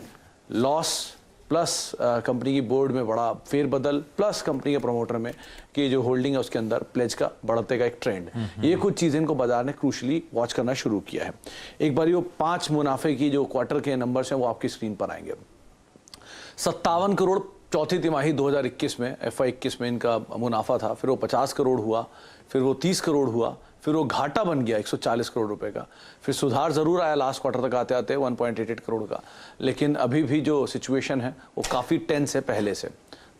loss, plus company की बोर्ड में बड़ा फेरबदल, प्लस कंपनी के प्रमोटर में कि जो होल्डिंग है उसके अंदर प्लेज का बढ़ते का एक ट्रेंड, ये कुछ चीज़ें इनको बाजार ने क्रूशली वॉच करना शुरू किया है। एक बार वो 5 मुनाफे की जो क्वार्टर के नंबर्स हैं वो आपकी स्क्रीन पर आएंगे। 57 करोड़ चौथी तिमाही 2021 में, FY 21 में इनका मुनाफा था, फिर वो 50 करोड़ हुआ, फिर वो 30 करोड़ हुआ, फिर वो घाटा बन गया 140 करोड़ रुपए का। फिर सुधार जरूर आया लास्ट क्वार्टर तक आते आते 1.88 करोड़ का, लेकिन अभी भी जो सिचुएशन है वो काफ़ी टेंस है पहले से।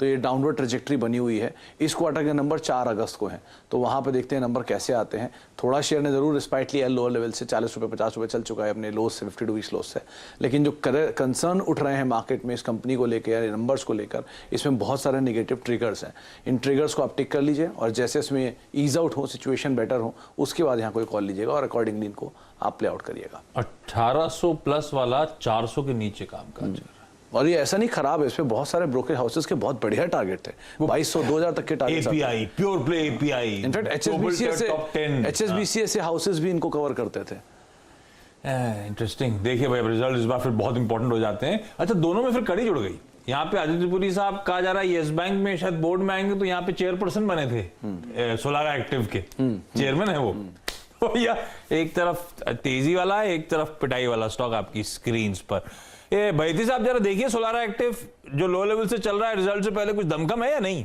तो ये डाउनवर्ड ट्रेजेक्ट्री बनी हुई है। इस क्वार्टर के नंबर 4 अगस्त को हैं, तो वहाँ पे देखते हैं नंबर कैसे आते हैं। थोड़ा शेयर ने जरूर रिस्पाइट लिया लोअर लेवल से, 40 रुपये 50 रुपये चल चुका है अपने लोस से, 52 लोस से। लेकिन जो कंसर्न उठ रहे हैं मार्केट में इस कंपनी को लेकर या नंबर्स को लेकर, इसमें बहुत सारे नेगेटिव ट्रिगर्स हैं। इन ट्रिगर्स को आप टिक कर लीजिए, और जैसे इसमें ईज आउट हो, सिचुएशन बेटर हो, उसके बाद यहाँ कोई कॉल लीजिएगा और अकॉर्डिंगली इनको आप प्ले आउट करिएगा। 1800 प्लस वाला 400 के नीचे काम कर रहा है, और ये ऐसा नहीं खराब है, इसमें बहुत सारे ब्रोकर हाउसेस के बहुत बढ़िया टारगेट थे, 2200 2000 तक के target. API, pure play API, in fact HSBC ऐसे हाउसेस भी इनको कवर करते थे। इंटरेस्टिंग। देखिए भाई, रिजल्ट इस बार फिर बहुत इंपॉर्टेंट हो जाते हैं। अच्छा, दोनों में फिर कड़ी जुड़ गई। यहाँ पे आदित्यपुरी साहब कहा जा रहा है यस बैंक में शायद बोर्ड में आएंगे, तो यहाँ पे चेयरपर्सन बने थे सोलारा एक्टिव के, चेयरमैन है वो। भैया एक तरफ तेजी वाला है, एक तरफ पिटाई वाला स्टॉक आपकी स्क्रीन पर। ये भाईती साहब जरा देखिए, सोलारा एक्टिव जो लो लेवल से चल रहा है, रिजल्ट से पहले कुछ दमकम है या नहीं?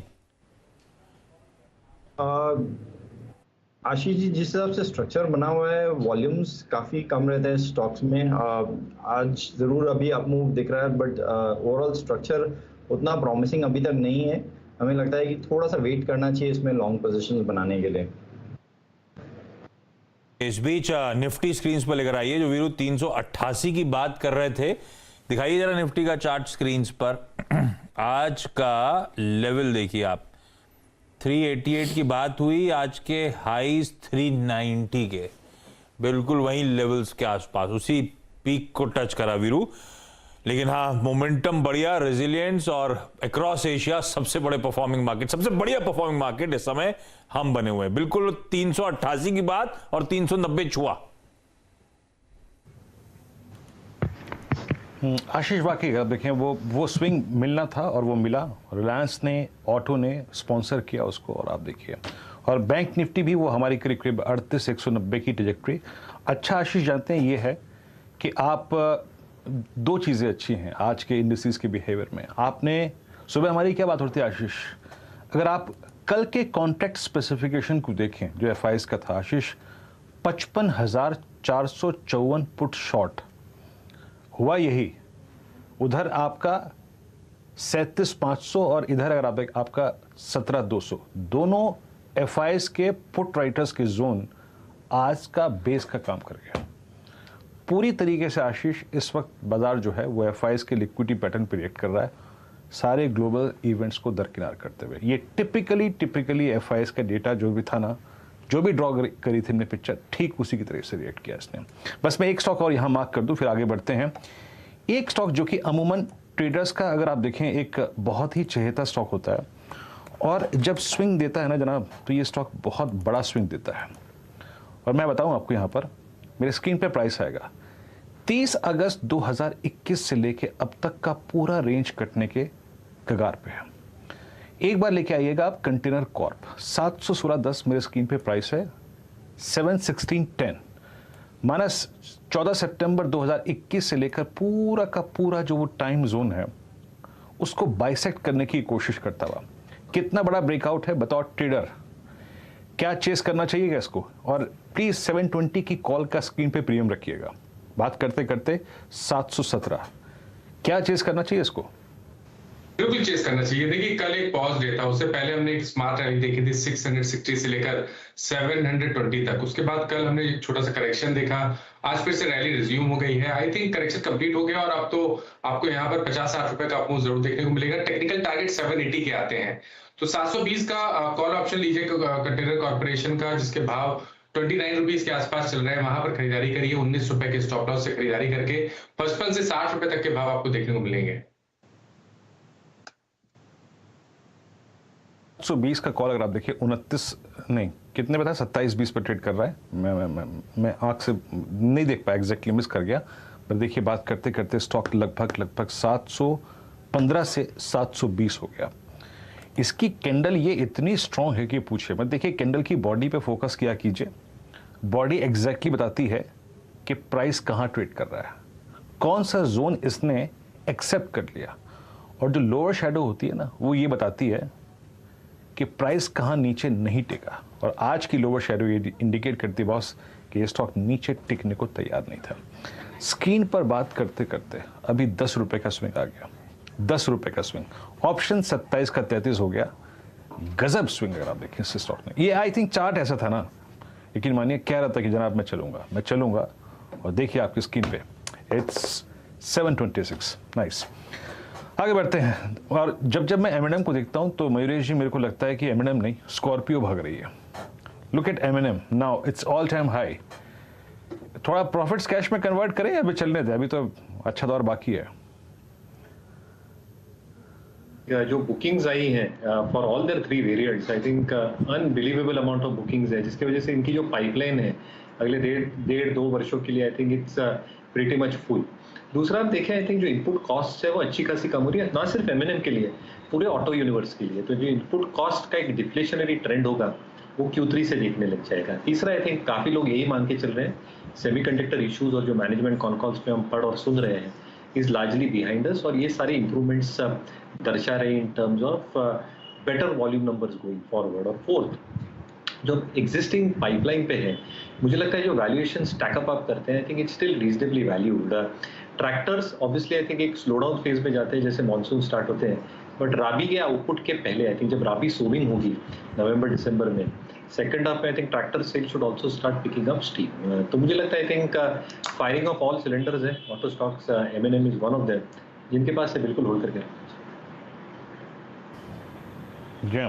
आशीष जी, जिस हिसाब से स्ट्रक्चर बना हुआ है, वॉल्यूम्स काफी कम रहते हैं स्टॉक्स में। आज जरूर अभी अप मूव दिख रहा है, बट ओवरऑल स्ट्रक्चर उतना प्रॉमिसिंग अभी तक नहीं है। हमें लगता है कि थोड़ा सा वेट करना चाहिए इसमें लॉन्ग पोजीशंस बनाने के लिए। इस बीच निफ्टी स्क्रीन पर लेकर आइए, जो वीरू 388 की बात कर रहे थे। दिखाइए जरा निफ्टी का चार्ट स्क्रीन पर। आज का लेवल देखिए आप, 388 की बात हुई, आज के हाईज 390 के, बिल्कुल वही लेवल्स के आसपास, उसी पीक को टच करा वीरू। लेकिन हाँ, मोमेंटम बढ़िया, रेजिलियंस, और अक्रॉस एशिया सबसे बड़े परफॉर्मिंग मार्केट, सबसे बढ़िया परफॉर्मिंग मार्केट इस समय हम बने हुए हैं। बिल्कुल 388 की बात और 390 छुआ। आशीष, वाकई आप देखें वो स्विंग मिलना था और वो मिला। रिलायंस ने, ऑटो ने स्पॉन्सर किया उसको, और आप देखिए, और बैंक निफ्टी भी वो हमारी करीब करीब 38,190 की ट्रैजेक्टरी। अच्छा आशीष, जानते हैं ये है कि आप 2 चीज़ें अच्छी हैं आज के इंडस्ट्रीज के बिहेवियर में। आपने सुबह हमारी क्या बात होती है आशीष, अगर आप कल के कॉन्ट्रैक्ट स्पेसिफिकेशन को देखें जो FIs का था आशीष, 55,454 पुट शॉर्ट हुआ, यही उधर आपका 37,500 और इधर अगर आप आपका 17,200, दोनों FIs के पुट राइटर्स के जोन आज का बेस का काम कर गया पूरी तरीके से। आशीष, इस वक्त बाजार जो है वो एफआईएस के लिक्विडिटी पैटर्न पे रिएक्ट कर रहा है, सारे ग्लोबल इवेंट्स को दरकिनार करते हुए। ये टिपिकली एफआईएस का डेटा जो भी था ना, जो भी ड्रॉ करी थी हमने पिक्चर, ठीक उसी की तरह से रिएक्ट किया इसने। बस मैं एक स्टॉक और यहाँ मार्क कर दूँ, फिर आगे बढ़ते हैं। एक स्टॉक जो कि अमूमन ट्रेडर्स का, अगर आप देखें, एक बहुत ही चहेता स्टॉक होता है, और जब स्विंग देता है ना जनाब, तो ये स्टॉक बहुत बड़ा स्विंग देता है। और मैं बताऊं आपको, यहाँ पर मेरे स्क्रीन पे प्राइस आएगा 30 अगस्त 2021 से लेके अब तक का पूरा रेंज कटने के कगार पे है। एक बार लेके आइएगा आप कंटेनर कॉर्प, 716.10 मेरे स्क्रीन पे प्राइस है, 716.10 माइनस 14 सितंबर 2021 से लेकर पूरा का पूरा जो वो टाइम जोन है उसको बाइसेक्ट करने की कोशिश करता हुआ। कितना बड़ा ब्रेकआउट है बताओ ट्रेडर, क्या चेस करना चाहिएगा इसको? और प्लीज 720 की कॉल का स्क्रीन पे प्रीमियम रखिएगा। बात करते करते 717, क्या चेस करना चाहिए इसको? बिल्कुल चेस करना चाहिए। देखिए कल एक पॉज डे था, उससे पहले हमने एक स्मार्ट रैली देखी थी 660 से लेकर 720 तक। उसके बाद कल हमने एक छोटा सा करेक्शन देखा, आज फिर से रैली रिज्यूम हो गई है। आई थिंक करेक्शन कंप्लीट हो गया और अब तो आपको यहाँ पर 50-60 रुपए का आपको जरूर देखने को मिलेगा। टेक्निकल टारगेट 780 के आते हैं, तो 720 का कॉल ऑप्शन लीजिए कंटेनर कॉर्पोरेशन का, जिसके भाव 29 रुपीज के आसपास चल रहे हैं, वहां पर खरीदारी करिए। 19 रुपए के स्टॉप लॉस से खरीदारी करके 55 से 60 रुपए तक के भाव आपको देखने को मिलेंगे। 720 का कॉल अगर आप देखिए 29 नहीं कितने बताया 27-20 पर ट्रेड कर रहा है। मैं आंख से नहीं देख पाया, एग्जैक्टली मिस कर गया, पर देखिए बात करते करते स्टॉक लगभग 715 से 720 हो गया। इसकी कैंडल ये इतनी स्ट्रांग है कि पूछे मत। देखिए कैंडल की बॉडी पे फोकस किया कीजिए, बॉडी एग्जैक्टली बताती है कि प्राइस कहाँ ट्रेड कर रहा है, कौन सा जोन इसने एक्सेप्ट कर लिया, और जो लोअर शेडो होती है ना वो ये बताती है कि प्राइस कहाँ नीचे नहीं टिका। और आज की लोअर शेडो ये इंडिकेट करती है बॉस कि ये स्टॉक नीचे टिकने को तैयार नहीं था। स्क्रीन पर बात करते करते अभी 10 रुपए का स्विंग आ गया, 10 रुपए का स्विंग, ऑप्शन 27 का 33 हो गया। गजब स्विंग अगर आप देखें इस स्टॉक ने। ये आई थिंक चार्ट ऐसा था ना, लेकिन मानिए कह रहा था कि जनाब मैं चलूंगा, और देखिए आपकी स्क्रीन पे इट्स 726। नाइस, आगे बढ़ते हैं। और जब मैं M&M को देखता हूं तो मयूरेश जी मेरे को लगता है कि M&M नहीं, स्कॉर्पियो भाग रही है। Look at M&M now, it's all time high. थोड़ा प्रॉफिट्स कैश में कन्वर्ट करें या अभी चलने दें, अभी तो अच्छा दौर बाकी है। जो बुकिंग्स आई हैं for all their 3 variants, I think unbelievable amount of bookings है, जिसकी वजह से इनकी जो पाइपलाइन है अगले 1.5-2 वर्षों के लिए I think it's pretty much full. दूसरा हम देखें, आई थिंक जो इनपुट कॉस्ट है वो अच्छी खासी कम हो रही है, ना सिर्फ M&M के लिए, पूरे ऑटो यूनिवर्स के लिए। तो जो इनपुट कॉस्ट का एक डिफ्लेशनरी ट्रेंड होगा वो Q3 से दिखने लग जाएगा। तीसरा, आई थिंक काफी लोग यही मान के चल रहे हैं सेमीकंडक्टर इश्यूज और जो मैनेजमेंट कॉन्कॉल्स पे हम पढ़ और सुन रहे हैं इज लार्जली बिहाइंड अस, और ये सारे इंप्रूवमेंट्स दर्शा रहे हैं in terms of better volume numbers going forward. और फोर्थ, जो एग्जिस्टिंग पाइपलाइन पे है, मुझे लगता है जो वैल्यूएशन स्टैकअप आप करते हैं, I think it's still reasonably valued. Tractors obviously I think एक स्लो डाउन फेज में जाते हैं जैसे मानसून स्टार्ट होते हैं, बट राबी के आउटपुट के पहले आई थिंक जब राबी सोविंग होगी नवंबर-दिसंबर में, सेकंड हाफ में I think tractor sale should also start picking up steam. तो मुझे लगता है I think firing of all cylinders है auto stocks, M&M is one of them, जिनके पास से बिल्कुल होल्ड करके जी।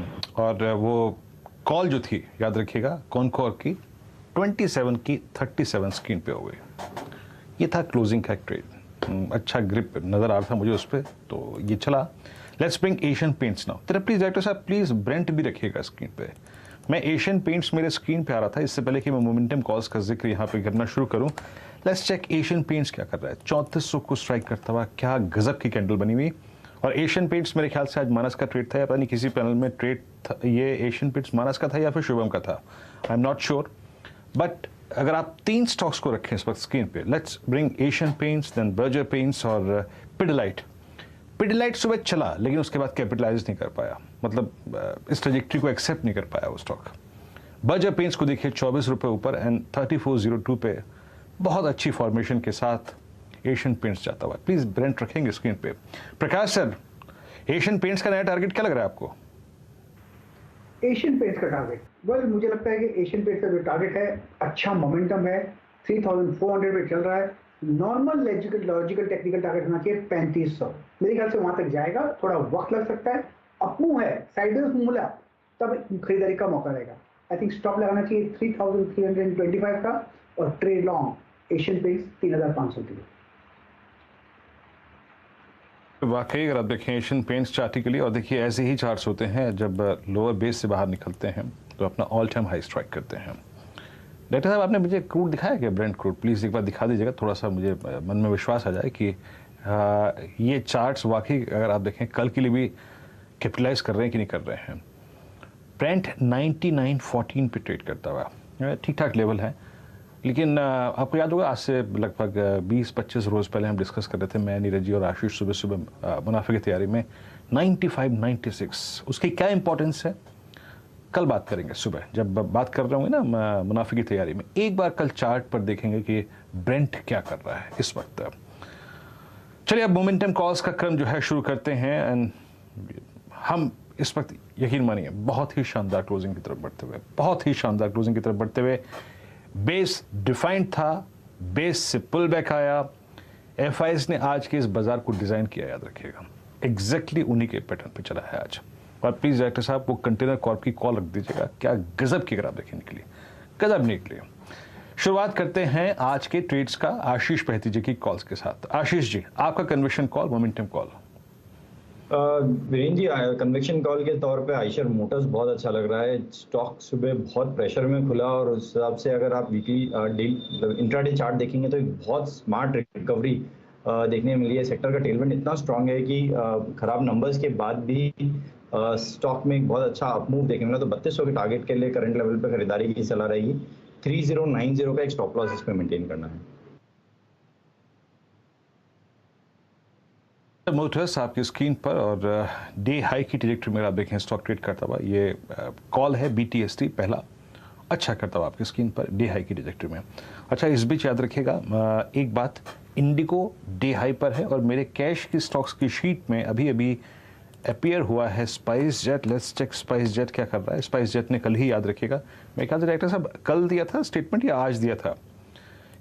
और वो कॉल जो थी याद रखिएगा कॉनकोर की 27 की 37 स्क्रीन पे हो गई। ये था क्लोजिंग का ट्रेड, अच्छा ग्रिप नजर आ रहा था मुझे उस पर, तो ये चला। Let's bring Asian paints now. तेरा प्लीज डायरेक्टर साहब प्लीज ब्रेंट भी रखिएगा स्क्रीन पे। मैं एशियन पेंट्स मेरे स्क्रीन पे आ रहा था, इससे पहले कि मैं मोमेंटम कॉल्स का जिक्र यहाँ पे करना शुरू करूँ। लेट्स चेक एशियन पेंट्स क्या कर रहा है। 3400 को स्ट्राइक करता हुआ क्या गजब की कैंडल बनी हुई। और एशियन पेंट्स मेरे ख्याल से आज मानस का ट्रेड था, या पता नहीं किसी पैनल में ट्रेड था, ये एशियन पेंट्स मानस का था या फिर शुभम का था, I am not sure. But अगर आप 3 स्टॉक्स को रखें इस वक्त स्क्रीन पे, let's bring Asian paints, then Berger paints और पिडिलाइट। पिडिलाइट सुबह चला लेकिन उसके बाद कैपिटलाइज नहीं कर पाया, मतलब इस ट्रेजेक्ट्री को एक्सेप्ट नहीं कर पाया वो स्टॉक। बर्जर पेंट्स को देखिए 24 रुपये ऊपर एंड 3402 पे बहुत अच्छी फॉर्मेशन के साथ एशियन पेंट्स जाता हुआ। प्लीज ब्रेंट रखेंगे स्क्रीन पे। प्रकाश सर, एशियन पेंट्स का नया टारगेट क्या लग रहा है आपको? एशियन पेंट्स का टारगेट वेल मुझे लगता है कि एशियन पेंट्स का जो टारगेट है अच्छा मोमेंटम है, 3400 पे चल रहा है। नॉर्मल लॉजिकल टेक्निकल टारगेट होना चाहिए 3500। मेरे ख्याल से वहां तक जाएगा, थोड़ा वक्त लग सकता है। अपमूव है, साइडवेज मूला, तब खरीदारी का मौका रहेगा। आई थिंक स्टॉप लगाना चाहिए 3325 का और ट्रेड लॉन्ग एशियन पेंट्स 3500 के लिए। वाकई अगर आप देखें एशियन पेंट्स चार्ट के लिए, और देखिए ऐसे ही चार्ट्स होते हैं जब लोअर बेस से बाहर निकलते हैं तो अपना ऑल टाइम हाई स्ट्राइक करते हैं। डॉक्टर साहब आपने मुझे क्रूड दिखाया क्या, ब्रेंट क्रूड? प्लीज़ एक बार दिखा दीजिएगा, थोड़ा सा मुझे मन में विश्वास आ जाए कि ये चार्ट्स वाकई अगर आप देखें कल के लिए भी कैपिटलाइज कर रहे हैं कि नहीं कर रहे हैं। ब्रेंट 99.14 पे ट्रेड करता हुआ ठीक ठाक लेवल है, लेकिन आपको याद होगा आज से लगभग 20-25 रोज़ पहले हम डिस्कस कर रहे थे, मैं, नीरज जी और आशीष सुबह सुबह मुनाफे की तैयारी में 95-96 उसकी क्या इंपॉर्टेंस है कल बात करेंगे सुबह जब बात कर रहे होंगे ना मुनाफे की तैयारी में। एक बार कल चार्ट पर देखेंगे कि ब्रेंट क्या कर रहा है इस वक्त। चलिए अब मोमेंटम कॉल्स का क्रम जो है शुरू करते हैं। एंड हम इस वक्त यकीन मानिए बहुत ही शानदार क्लोजिंग की तरफ बढ़ते हुए, बहुत ही शानदार क्लोजिंग की तरफ बढ़ते हुए, बेस डिफाइंड था, बेस से पुल बैक आया। एफआईएस ने आज के इस बाजार को डिजाइन किया, याद रखिएगा एग्जैक्टली उन्हीं के पैटर्न पे चला है आज। और प्लीज डायरेक्टर साहब वो कंटेनर कॉर्प की कॉल रख दीजिएगा, क्या गजब की अगर आप देखें निकली, गजब निकली। शुरुआत करते हैं आज के ट्रेड्स का आशीष पहती जी की कॉल्स के साथ। आशीष जी आपका conviction call, momentum call. Viren ji conviction call के तौर पे आइशर मोटर्स बहुत अच्छा लग रहा है। स्टॉक सुबह बहुत प्रेशर में खुला और उस हिसाब से अगर आप वीकली इंट्राडे चार्ट देखेंगे तो एक बहुत स्मार्ट रिकवरी देखने मिली है। सेक्टर का टेलमेंट इतना स्ट्रांग है कि खराब नंबर्स के बाद भी स्टॉक में एक बहुत अच्छा अपमूव देखने मिला। तो 3200 के टारगेट के लिए करंट लेवल पे खरीदारी की सलाह रहेगी। 3090 का एक स्टॉप लॉस इसमें मेंटेन करना है। मोटर्स आपकी स्क्रीन पर और डे हाई की ट्रैजेक्टरी में आप देखें स्टॉक ट्रेड करता हुआ, ये कॉल है BTST पहला अच्छा करता हुआ आपकी स्क्रीन पर डे हाई की ट्रैजेक्टरी में। अच्छा इस बीच याद रखिएगा एक बात, इंडिगो डे हाई पर है और मेरे कैश की स्टॉक्स की शीट में अभी अभी अपीयर हुआ है SpiceJet. Let's check SpiceJet क्या कर रहा है। स्पाइस जेट ने कल ही, याद रखिएगा मेरे ख्याल से डायरेक्टर साहब कल दिया था स्टेटमेंट या आज दिया था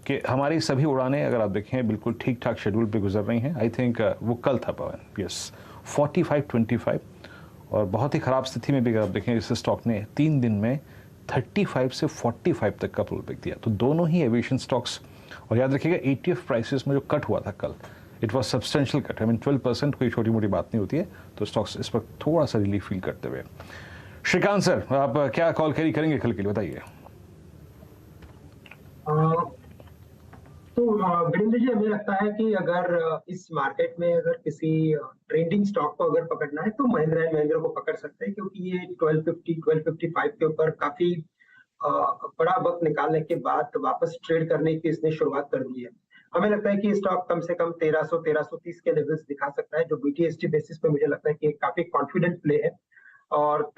कि हमारी सभी उड़ानें अगर आप देखें बिल्कुल ठीक ठाक शेड्यूल पे गुजर रही हैं। आई थिंक वो कल था पवन, यस 45.25 और बहुत ही ख़राब स्थिति में भी अगर आप देखें इस स्टॉक ने 3 दिन में 35 से 45 तक का पुल बैक दिया। तो दोनों ही एविएशन स्टॉक्स, और याद रखिएगा ETF प्राइसेस में जो कट हुआ था कल, it was substantial cut. I mean 12% कोई छोटी मोटी बात नहीं होती है। तो स्टॉक्स इस वक्त थोड़ा सा रिलीफ फील करते हुए। श्रीकांत सर आप क्या कॉल कैरी करेंगे कल के लिए, बताइए। तो वीरेंद्र जी हमें लगता है कि अगर इस मार्केट में अगर किसी ट्रेंडिंग स्टॉक को अगर पकड़ना है तो महिंद्रा एंड महिंद्रा को पकड़ सकते हैं, क्योंकि ये 1250-1255 के ऊपर काफी बड़ा वक्त निकालने के बाद वापस ट्रेड करने की इसने शुरुआत कर दी है। हमें लगता है कि स्टॉक कम से कम 1300-1330 के लेवल्स दिखा सकता है, जो BTST बेसिस पे मुझे लगता है कि काफी कॉन्फिडेंट प्ले है। और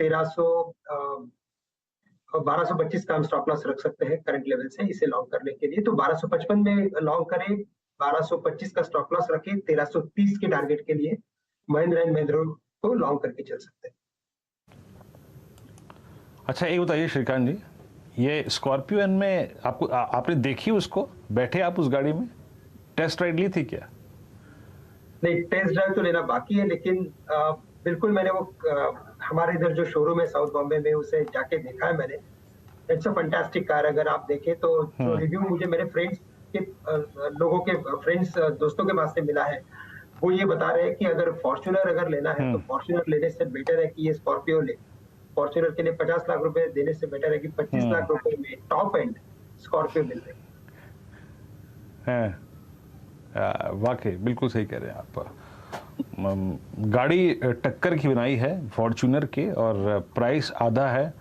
1225 का हम स्टॉप लॉस रख सकते हैं करंट लेवल से इसे लॉन्ग करने के लिए। तो 1255 में लॉन्ग करें, 1225 का स्टॉप लॉस रखें, 1330 के टारगेट के लिए महिंद्रा एंड महिंद्रा को लॉन्ग करके चल सकते हैं। अच्छा एक बताइए श्रीकांत जी, ये स्कॉर्पियो एन में आपने देखी उसको, बैठे आप उस गाड़ी में, टेस्ट राइड ली थी क्या? नहीं, टेस्ट ड्राइव तो लेना बाकी है, लेकिन बिल्कुल मैंने वो हमारे इधर जो शोरूम है साउथ बॉम्बे में उसे जाके देखा है मैंने। It's a fantastic car. अगर आप देखें तो जो रिव्यू मुझे मेरे फ्रेंड्स के लोगों के फ्रेंड्स दोस्तों के पास से मिला है, वो ये बता रहे हैं कि अगर फॉर्च्यूनर अगर लेना है तो फॉर्च्यूनर लेने से बेटर है कि ये स्कॉर्पियो ले। फॉर्च्यूनर के लिए 50 लाख रुपए देने से बेटर है कि 25 लाख रुपए में टॉप एंड स्कॉर्पियो मिल रही है। वाकई बिल्कुल सही कह रहे हैं आप। गाड़ी टक्कर की बनाई है फॉर्च्यूनर के और प्राइस आधा है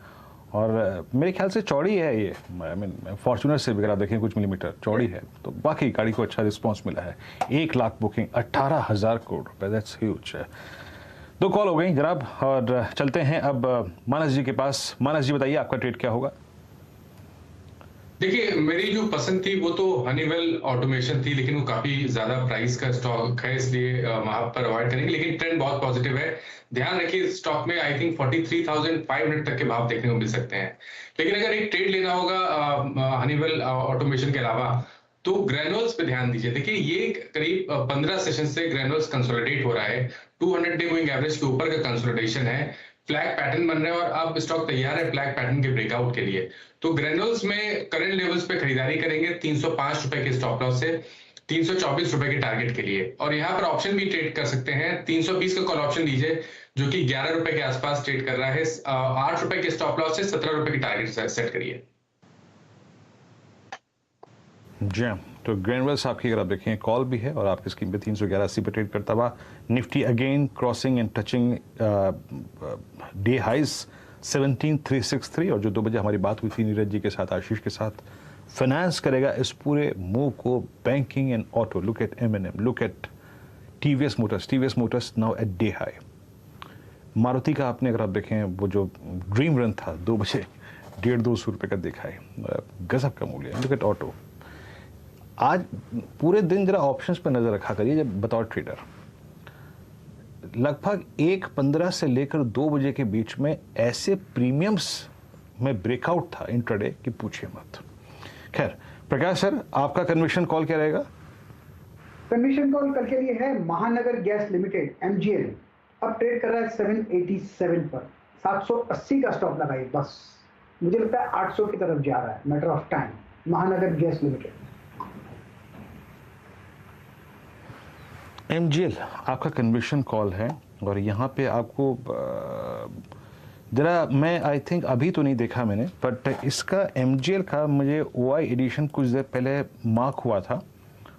और मेरे ख्याल से चौड़ी है ये। आई मीन फॉर्च्यूनर से भी अगर आप देखें कुछ मिलीमीटर चौड़ी है, तो बाकी गाड़ी को अच्छा रिस्पांस मिला है। 1 लाख बुकिंग, 18,000 करोड़ रुपए, दैट्स ह्यूज। 2 कॉल हो गई जनाब और चलते हैं अब मानस जी के पास। मानस जी बताइए आपका ट्रेड क्या होगा? देखिए, मेरी जो पसंद थी वो तो हनीवेल ऑटोमेशन थी, लेकिन वो काफी ज्यादा प्राइस का स्टॉक है, इसलिए वहां पर अवॉइड करेंगे। लेकिन ट्रेंड बहुत पॉजिटिव है। ध्यान रखिए, स्टॉक में आई थिंक 43,500 तक के भाव देखने को मिल सकते हैं। लेकिन अगर एक ट्रेड लेना होगा हनीवेल ऑटोमेशन के अलावा, तो ग्रेनुअल्स पे ध्यान दीजिए। देखिए, ये करीब 15 सेशन से ग्रेनुअल्स कंसोलिडेट हो रहा है। 200 डे मूविंग एवरेज के ऊपर का कंसोलिडेशन है, फ्लैग पैटर्न बन रहा है और अब स्टॉक तैयार है फ्लैग पैटर्न के ब्रेकआउट के लिए। तो ग्रेनुअल्स में करंट लेवल्स पे खरीदारी करेंगे 305 रुपए के स्टॉप लॉस से 324 रुपए के टारगेट के लिए। और यहाँ पर ऑप्शन भी ट्रेड कर सकते हैं। 320 का कॉल ऑप्शन लीजिए, जो कि 11 रुपए के आसपास ट्रेड कर रहा है। 8 रुपए के स्टॉप लॉस से 17 रुपए की टारगेट सेट करिए। जी हाँ, तो ग्रेनुअल्स आपकी अगर आप देखें कॉल भी है और आपकी स्क्रीन पे 311.80 पे ट्रेड करता हुआ। Nifty again crossing and touching day highs 17,363। और जो 2 बजे हमारी बात हुई थी नीरज जी के साथ, आशीष के साथ, फाइनेंस करेगा इस पूरे मूव को banking and auto. Look at M&M, look at TVS Motors now at day high. Maruti का आपने अगर आप देखें वो जो ड्रीम रन था 2 बजे 150-200 रुपये का देखा है, गजब का मूल्य है। Look at auto. आज पूरे दिन जरा ऑप्शंस पर नजर रखा करिए जब बतौर ट्रेडर। लगभग 1:15 से लेकर 2 बजे के बीच में ऐसे प्रीमियम्स में ब्रेकआउट था इंट्राडे कि पूछिए मत। खैर, प्रकाश सर, आपका कन्विक्शन कॉल क्या रहेगा? कन्विक्शन कॉल कल के लिए है महानगर गैस लिमिटेड MGL। अब ट्रेड कर रहा है 787 पर। 780 का स्टॉप लगाइए बस। मुझे लगता है 800 की तरफ जा रहा है, मैटर ऑफ टाइम। महानगर गैस लिमिटेड MGL आपका कन्विक्शन कॉल है। और यहाँ पे आपको जरा मैं आई थिंक अभी तो नहीं देखा मैंने, बट इसका MGL का मुझे OI एडिशन कुछ देर पहले मार्क हुआ था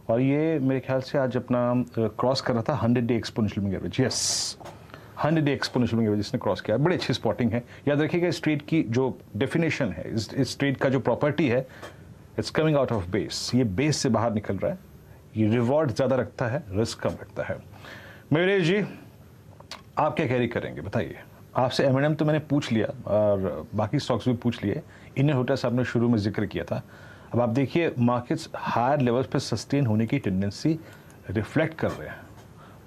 और ये मेरे ख्याल से आज अपना क्रॉस कर रहा था 100 day exponential moving average. Yes, 100 day exponential moving average इसने क्रॉस किया। बड़ी अच्छी स्पॉटिंग है। याद रखिएगा, इस ट्रेड की जो डेफिनेशन है, इस ट्रेड का जो प्रॉपर्टी है, it's coming out of base. ये बेस से बाहर निकल रहा है। ये रिवॉर्ड ज़्यादा रखता है, रिस्क कम रखता है। मेरे जी, आप क्या कैरी करेंगे बताइए? आपसे M&M तो मैंने पूछ लिया और बाकी स्टॉक्स भी पूछ लिए। इंडियन होटल्स आपने शुरू में जिक्र किया था। अब आप देखिए, मार्केट्स हायर लेवल्स पे सस्टेन होने की टेंडेंसी रिफ्लेक्ट कर रहे हैं,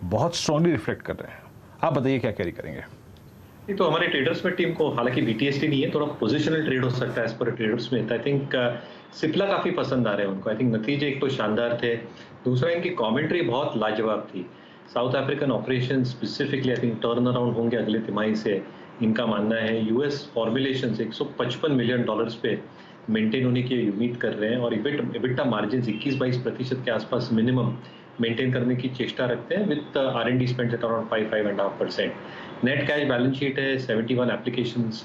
बहुत स्ट्रांगली रिफ्लेक्ट कर रहे हैं। आप बताइए क्या कैरी करेंगे? नहीं तो हमारे ट्रेडर्स में टीम को हालांकि BTST नहीं है, थोड़ा पोजिशनल ट्रेड हो सकता है इस पर ट्रेडर्स में। आई थिंक सिप्ला काफी पसंद आ रहे हैं उनको। आई थिंक नतीजे एक तो शानदार थे, दूसरा इनकी कमेंट्री बहुत लाजवाब थी। South African operation specifically I think turn around होंगे अगले तिमाही से, इनका मानना है। US फॉर्मुलेशंस $155 मिलियन पे मेंटेन होने की उम्मीद कर रहे हैं और EBITDA मार्जिन 21-22% के आसपास मिनिमम मेंटेन करने की चेष्टा रखते हैं, with R&D spend at around 5-5.5%। Net cash balance sheet है। 71 एप्लीकेशंस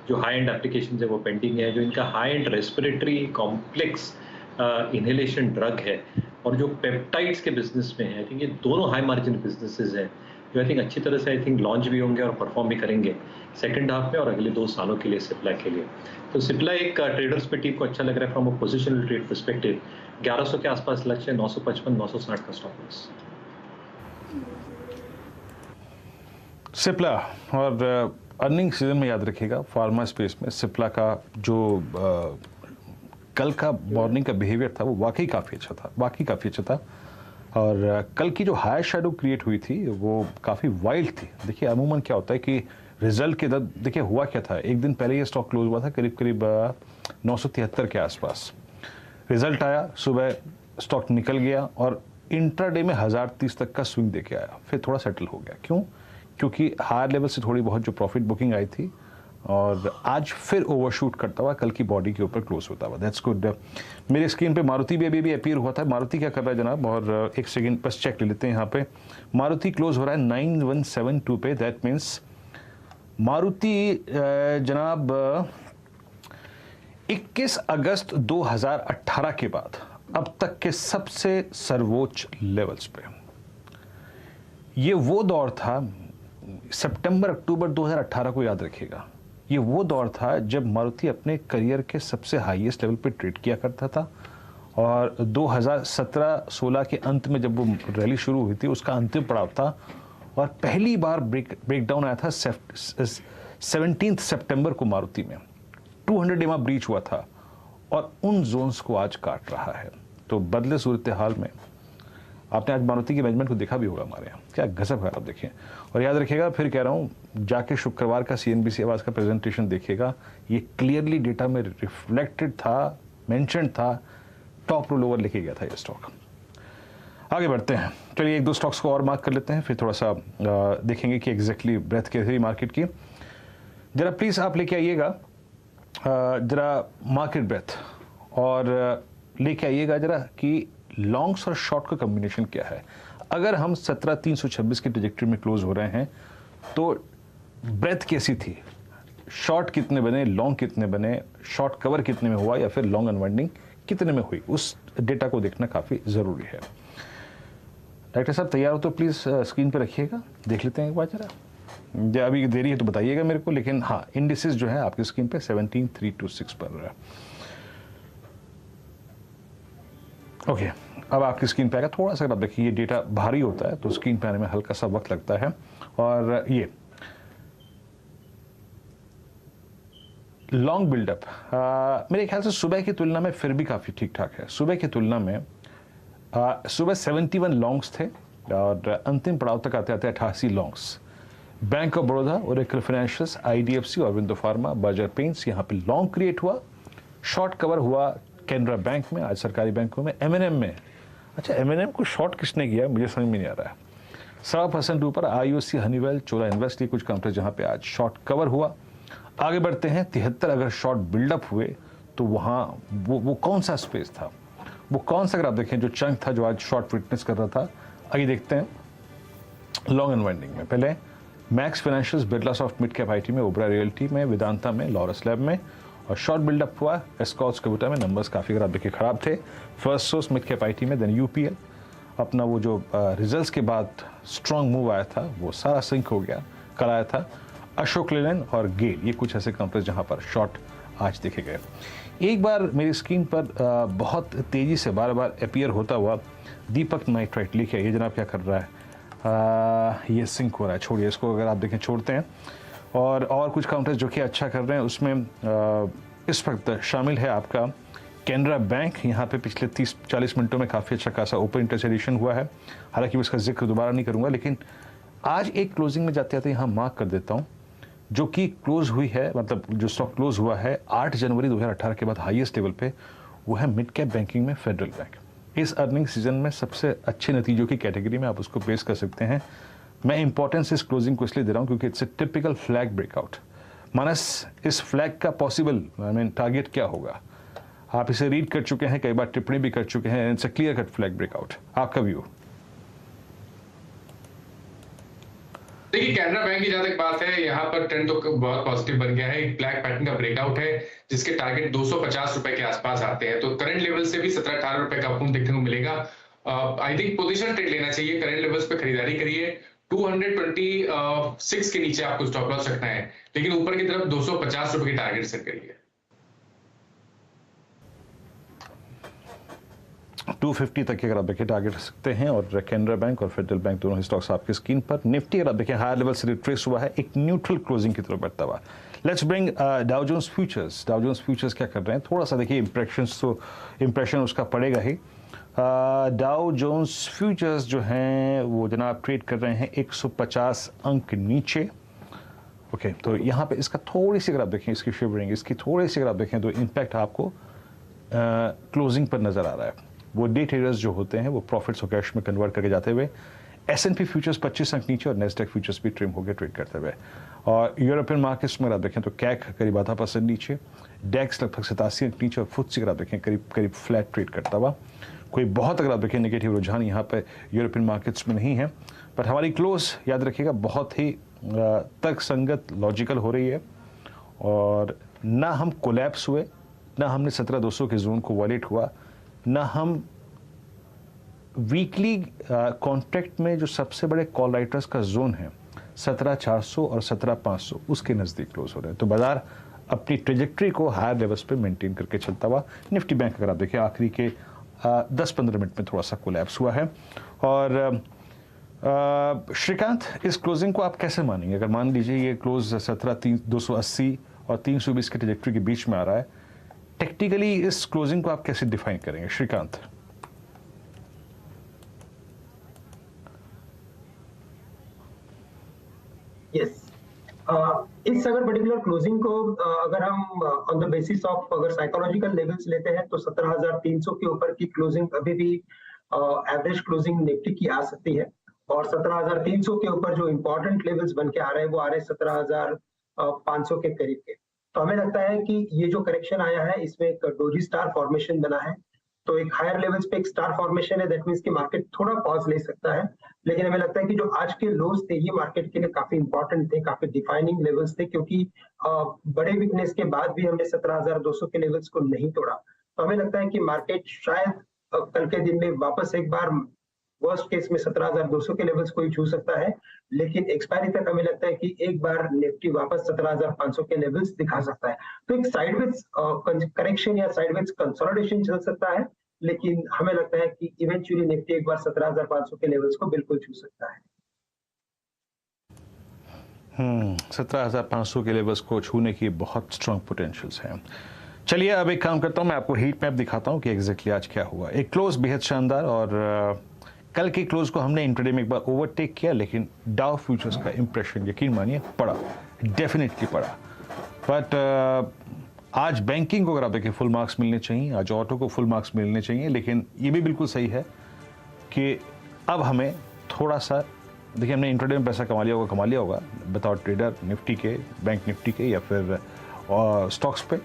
जो हाई एंड एप्लीकेशन है वो पेंडिंग है। जो इनका high and respiratory complex inhalation drug है और जो पेप्टाइड्स के बिजनेस में है, आई थिंक ये दोनों हाई मार्जिन बिजनेसेस हैं जो आई थिंक अच्छी तरह से आई थिंक लॉन्च भी होंगे और परफॉर्म भी करेंगे सेकंड हाफ में और अगले 2 सालों के लिए सिप्ला के लिए। तो सिप्ला एक ट्रेडर्स पे टीम को अच्छा लग रहा है from a positional trade perspective. 1100 के आसपास लक्ष्य, 955-960 का स्टॉप लॉस। सिप्ला और अर्निंग सीजन में याद रखिएगा, फार्मा स्पेस में सिप्ला का जो कल का मॉर्निंग का बिहेवियर था वो वाकई काफ़ी अच्छा था। और कल की जो हायर शैडो क्रिएट हुई थी वो काफ़ी वाइल्ड थी। देखिए, अमूमन क्या होता है कि रिजल्ट के देखिए हुआ क्या था, एक दिन पहले ये स्टॉक क्लोज हुआ था करीब 973 के आसपास। रिजल्ट आया, सुबह स्टॉक निकल गया और इंट्राडे में 1030 तक का स्विंग देके आया, फिर थोड़ा सेटल हो गया। क्यों? क्योंकि हायर लेवल से थोड़ी बहुत जो प्रॉफिट बुकिंग आई थी और आज फिर ओवरशूट करता हुआ कल की बॉडी के ऊपर क्लोज होता हुआ। That's good. मेरी स्क्रीन पे मारुति भी अपीयर हुआ था। मारुति क्या कर रहा है जनाब? और एक सेकंड बस चेक ले लेते हैं। यहाँ पे मारुति क्लोज हो रहा है 9172 पे। दैट मीन्स मारुति जनाब 21 अगस्त 2018 के बाद अब तक के सबसे सर्वोच्च लेवल्स पे। ये वो दौर था, सितंबर अक्टूबर 2018 को याद रखिएगा, ये वो दौर था जब मारुति अपने करियर के सबसे हाईएस्ट लेवल पे ट्रेड किया करता था। और 2017-16 के अंत में जब वो रैली शुरू हुई थी उसका अंतिम पड़ाव था और पहली बार ब्रेकडाउन आया था 17 सितंबर को मारुति में 200 डेमा ब्रीच हुआ था और उन जोन्स को आज काट रहा है। तो बदले सूरत हाल में आपने आज मारुति की मैनेजमेंट को देखा भी होगा हमारे यहाँ, क्या गजब है आप देखिए। और याद रखिएगा, फिर कह रहा हूँ, जाके शुक्रवार का CNBC आवाज़ का प्रेजेंटेशन देखिएगा, ये क्लियरली डेटा में रिफ्लेक्टेड था, मेंशन था, टॉप रोल ओवर लेके गया था ये स्टॉक। आगे बढ़ते हैं, चलिए एक दो स्टॉक्स को और मार्क कर लेते हैं, फिर थोड़ा सा देखेंगे कि एग्जैक्टली ब्रेथ कैसे रही मार्केट की। जरा प्लीज़ आप लेके आइएगा जरा मार्केट ब्रेथ, और लेके आइएगा जरा कि लॉन्ग्स और शॉर्ट का कॉम्बिनेशन क्या है। अगर हम 17,326 की ट्रेजेक्टरी में क्लोज हो रहे हैं तो ब्रेथ कैसी थी, शॉर्ट कितने बने, लॉन्ग कितने बने, शॉर्ट कवर कितने में हुआ या फिर लॉन्ग अनवाइंडिंग कितने में हुई, उस डेटा को देखना काफ़ी ज़रूरी है। डॉक्टर साहब तैयार हो तो प्लीज़ स्क्रीन पर रखिएगा, देख लेते हैं एक बार जरा। अभी देरी है तो बताइएगा मेरे को, लेकिन हाँ इंडिसेस जो है आपकी स्क्रीन पे 17,326 पर। ओके, अब आपकी स्क्रीन पे आएगा, थोड़ा सा आप देखिए, ये डेटा भारी होता है तो स्क्रीन पे आने में हल्का सा वक्त लगता है। और ये लॉन्ग बिल्डअप मेरे ख्याल से सुबह की तुलना में फिर भी काफ़ी ठीक ठाक है। सुबह की तुलना में सुबह 71 लॉन्ग्स थे और अंतिम पड़ाव तक आते आते 88 longs. Bank of Baroda, Oracle financials, IDFC, Aurobindo pharma, Berger paints, यहाँ पे लॉन्ग क्रिएट हुआ। शॉर्ट कवर हुआ कैनरा बैंक में, आज सरकारी बैंकों में, M&M में। अच्छा, M&M को शॉर्ट किसने किया मुझे समझ में नहीं आ रहा है। 7% ऊपर IOC, हनीवेल, चोला इन्वेस्ट, ये कुछ कंपनी जहाँ पे आज शॉर्ट कवर हुआ। आगे बढ़ते हैं, 73 अगर शॉर्ट बिल्डअप हुए तो वहाँ वो कौन सा स्पेस था, वो कौन सा, अगर आप देखें जो चंक था जो आज शॉर्ट विटनेस कर रहा था। आगे देखते हैं लॉन्ग अनवाइंडिंग में, पहले max financials, Birla soft, mid cap IT में, ओबरा रियल्टी में, वेदांता में, लॉरस लैब में, और शॉर्ट बिल्डअप हुआ एस्कॉर्ट्स कबूटा में। नंबर्स काफ़ी अगर आप देखिए ख़राब थे। First source, mid cap IT में, देन UPL अपना वो जो रिजल्ट्स के बाद स्ट्रॉन्ग मूव आया था वो सारा सिंक हो गया, कल आया था। अशोक लेलैंड और गेल, ये कुछ ऐसे कंपनीज जहाँ पर शॉर्ट आज देखे गए। एक बार मेरी स्क्रीन पर बहुत तेज़ी से बार बार अपीयर होता हुआ दीपक नाइट्राइट लिखे, ये जनाब क्या कर रहा है, ये सिंक हो रहा है, छोड़िए इसको, अगर आप देखें छोड़ते हैं। और कुछ काउंटर्स जो कि अच्छा कर रहे हैं उसमें इस वक्त शामिल है आपका कैनरा बैंक। यहाँ पे पिछले 30-40 मिनटों में काफ़ी अच्छा खासा ओपन इंटरेस्ट एडिशन हुआ है, हालांकि मैं इसका जिक्र दोबारा नहीं करूँगा, लेकिन आज एक क्लोजिंग में जाते जाते यहाँ मार्क कर देता हूँ, जो कि क्लोज हुई है, मतलब जो स्टॉक क्लोज हुआ है 8 जनवरी 2018 के बाद हाईएस्ट लेवल पे, वो है मिड कैप बैंकिंग में फेडरल बैंक। इस अर्निंग सीजन में सबसे अच्छे नतीजों की कैटेगरी में आप उसको प्लेस कर सकते हैं। मैं इंपॉर्टेंस इस क्लोजिंग को इसलिए दे रहा हूँ क्योंकि it's a typical flag breakout. Manas, इस फ्लैग का पॉसिबल टारगेट क्या होगा, आप इसे रीड कर चुके हैं, कई बार टिप्पणी भी कर चुके हैं, it's a clear cut flag breakout. आपका व्यू? देखिए, कैनरा बैंक की जहां तक बात है, यहाँ पर ट्रेंड तो बहुत पॉजिटिव बन गया है। एक ब्लैक पैटर्न का ब्रेकआउट है जिसके टारगेट 250 रुपए के आसपास आते हैं, तो करंट लेवल से भी 17-18 रुपए का अप देखने को मिलेगा। आई थिंक पोजीशन ट्रेड लेना चाहिए, करंट लेवल्स पे खरीदारी करिए। 226 के नीचे आपको स्टॉप लॉस रखना है, लेकिन ऊपर की तरफ 250 रुपए की टारगेट सेट करिए। 250 तक के अगर आप देखें टारगेट रख सकते हैं, और कैनरा बैंक और फेडरल बैंक दोनों ही स्टॉक्स आपकी स्क्रीन पर। निफ्टी अगर आप देखें हायर लेवल से रिट्रेस हुआ है, एक न्यूट्रल क्लोजिंग की तरफ बढ़ता हुआ। Let's bring Dow Jones futures. Dow Jones futures क्या कर रहे हैं, थोड़ा सा देखिए इंप्रेशन उसका पड़ेगा ही। डाउ जोन्स फ्यूचर्स जो हैं वो जनाब ट्रेड कर रहे हैं 150 अंक नीचे। ओके, तो यहाँ पे इसका थोड़ी सी अगर आप देखें, इसकी शिवरिंग, इसकी थोड़ी सी अगर आप देखें तो इम्पैक्ट आपको क्लोजिंग पर नजर आ रहा है। वो डे ट्रेडर्स जो होते हैं वो प्रॉफिट्स और कैश में कन्वर्ट करके जाते हुए। S&P फ्यूचर्स 25 अंक नीचे और नेस्डैक फ्यूचर्स भी ट्रिम होकर ट्रेड करते हुए। और यूरोपियन मार्केट्स में आप देखें तो कैक करीब 0.5% नीचे, डेक्स लगभग 87 अंक नीचे, और फुट्सी अगर आप देखें करीब फ्लैट ट्रेड करता हुआ। कोई बहुत अगर आप देखें नेगेटिव रुझान यहाँ पे यूरोपियन मार्केट्स में नहीं है, पर हमारी क्लोज याद रखिएगा बहुत ही तर्कसंगत लॉजिकल हो रही है, और ना हम कोलैप्स हुए, ना हमने 17,200 के जोन को वॉलेट हुआ, ना हम वीकली कॉन्ट्रैक्ट में जो सबसे बड़े कॉल राइटर्स का जोन है 17,400 और 17,500 उसके नज़दीक क्लोज हो रहे हैं। तो बाजार अपनी ट्रेजेक्ट्री को हायर लेवल्स पे मेंटेन करके चलता हुआ। निफ्टी बैंक अगर आप देखें आखिरी के 10-15 मिनट में थोड़ा सा कोलैप्स हुआ है। और श्रीकांत, इस क्लोजिंग को आप कैसे मानेंगे? अगर मान लीजिए ये क्लोज 17,280 और 320 के ट्रेजेक्ट्री के बीच में आ रहा है, टेक्निकली इस क्लोजिंग को आप कैसे डिफाइन करेंगे श्रीकांत? यस, इस अगर पर्टिकुलर क्लोजिंग को अगर हम ऑन द बेसिस ऑफ अगर साइकोलॉजिकल लेवल्स लेते हैं तो 17,300 के ऊपर की क्लोजिंग अभी भी एवरेज क्लोजिंग निफ्टी की आ सकती है, और 17,300 के ऊपर जो इंपॉर्टेंट लेवल्स बन के आ रहे हैं वो आ रहे हैं 17,500 के करीब के। तो हमें लगता है कि ये जो करेक्शन आया है इसमें एक डोजी स्टार फॉर्मेशन बना है, तो एक हायर लेवल्स पे एक स्टार फॉर्मेशन है, दैट मींस कि मार्केट थोड़ा पॉज ले सकता है। लेकिन हमें लगता है कि जो आज के लोज थे ये मार्केट के लिए काफी इंपॉर्टेंट थे, काफी डिफाइनिंग लेवल्स थे, क्योंकि बड़े वीकनेस के बाद भी हमने 17,200 के लेवल्स को नहीं तोड़ा। तो हमें लगता है कि मार्केट शायद कल के दिन में वापस एक बार वर्स्ट केस में 17,200 के लेवल्स को ही छू सकता है, लेकिन एक्सपायरी तक हमें लगता है कि एक बार निफ्टी वापस 17,500 के लेवल्स दिखा सकता है। तो एक साइडवेज करेक्शन या साइडवेज कंसोलिडेशन चल सकता है, लेकिन हमें लगता है कि इवेंचुअली निफ्टी एक बार 17,500 के लेवल्स को बिल्कुल छू सकता है। 17,500 के लेवल्स को छूने की बहुत स्ट्रॉन्ग पोटेंशियल्स हैं। चलिए अब एक काम करता हूं, मैं आपको हीट मैप दिखाता हूं कि एग्जैक्टली आज क्या हुआ। एक क्लोज बेहद शानदार, और कल के क्लोज को हमने इंट्राडे में एक बार ओवरटेक किया, लेकिन डाउ फ्यूचर्स का इंप्रेशन यकीन मानिए पड़ा, डेफिनेटली पड़ा। बट आज बैंकिंग को अगर आप देखें फुल मार्क्स मिलने चाहिए, आज ऑटो को फुल मार्क्स मिलने चाहिए, लेकिन ये भी बिल्कुल सही है कि अब हमें थोड़ा सा, देखिए हमने इंट्राडे में पैसा कमा लिया होगा बताओ ट्रेडर निफ्टी के, बैंक निफ्टी के या फिर स्टॉक्स पे,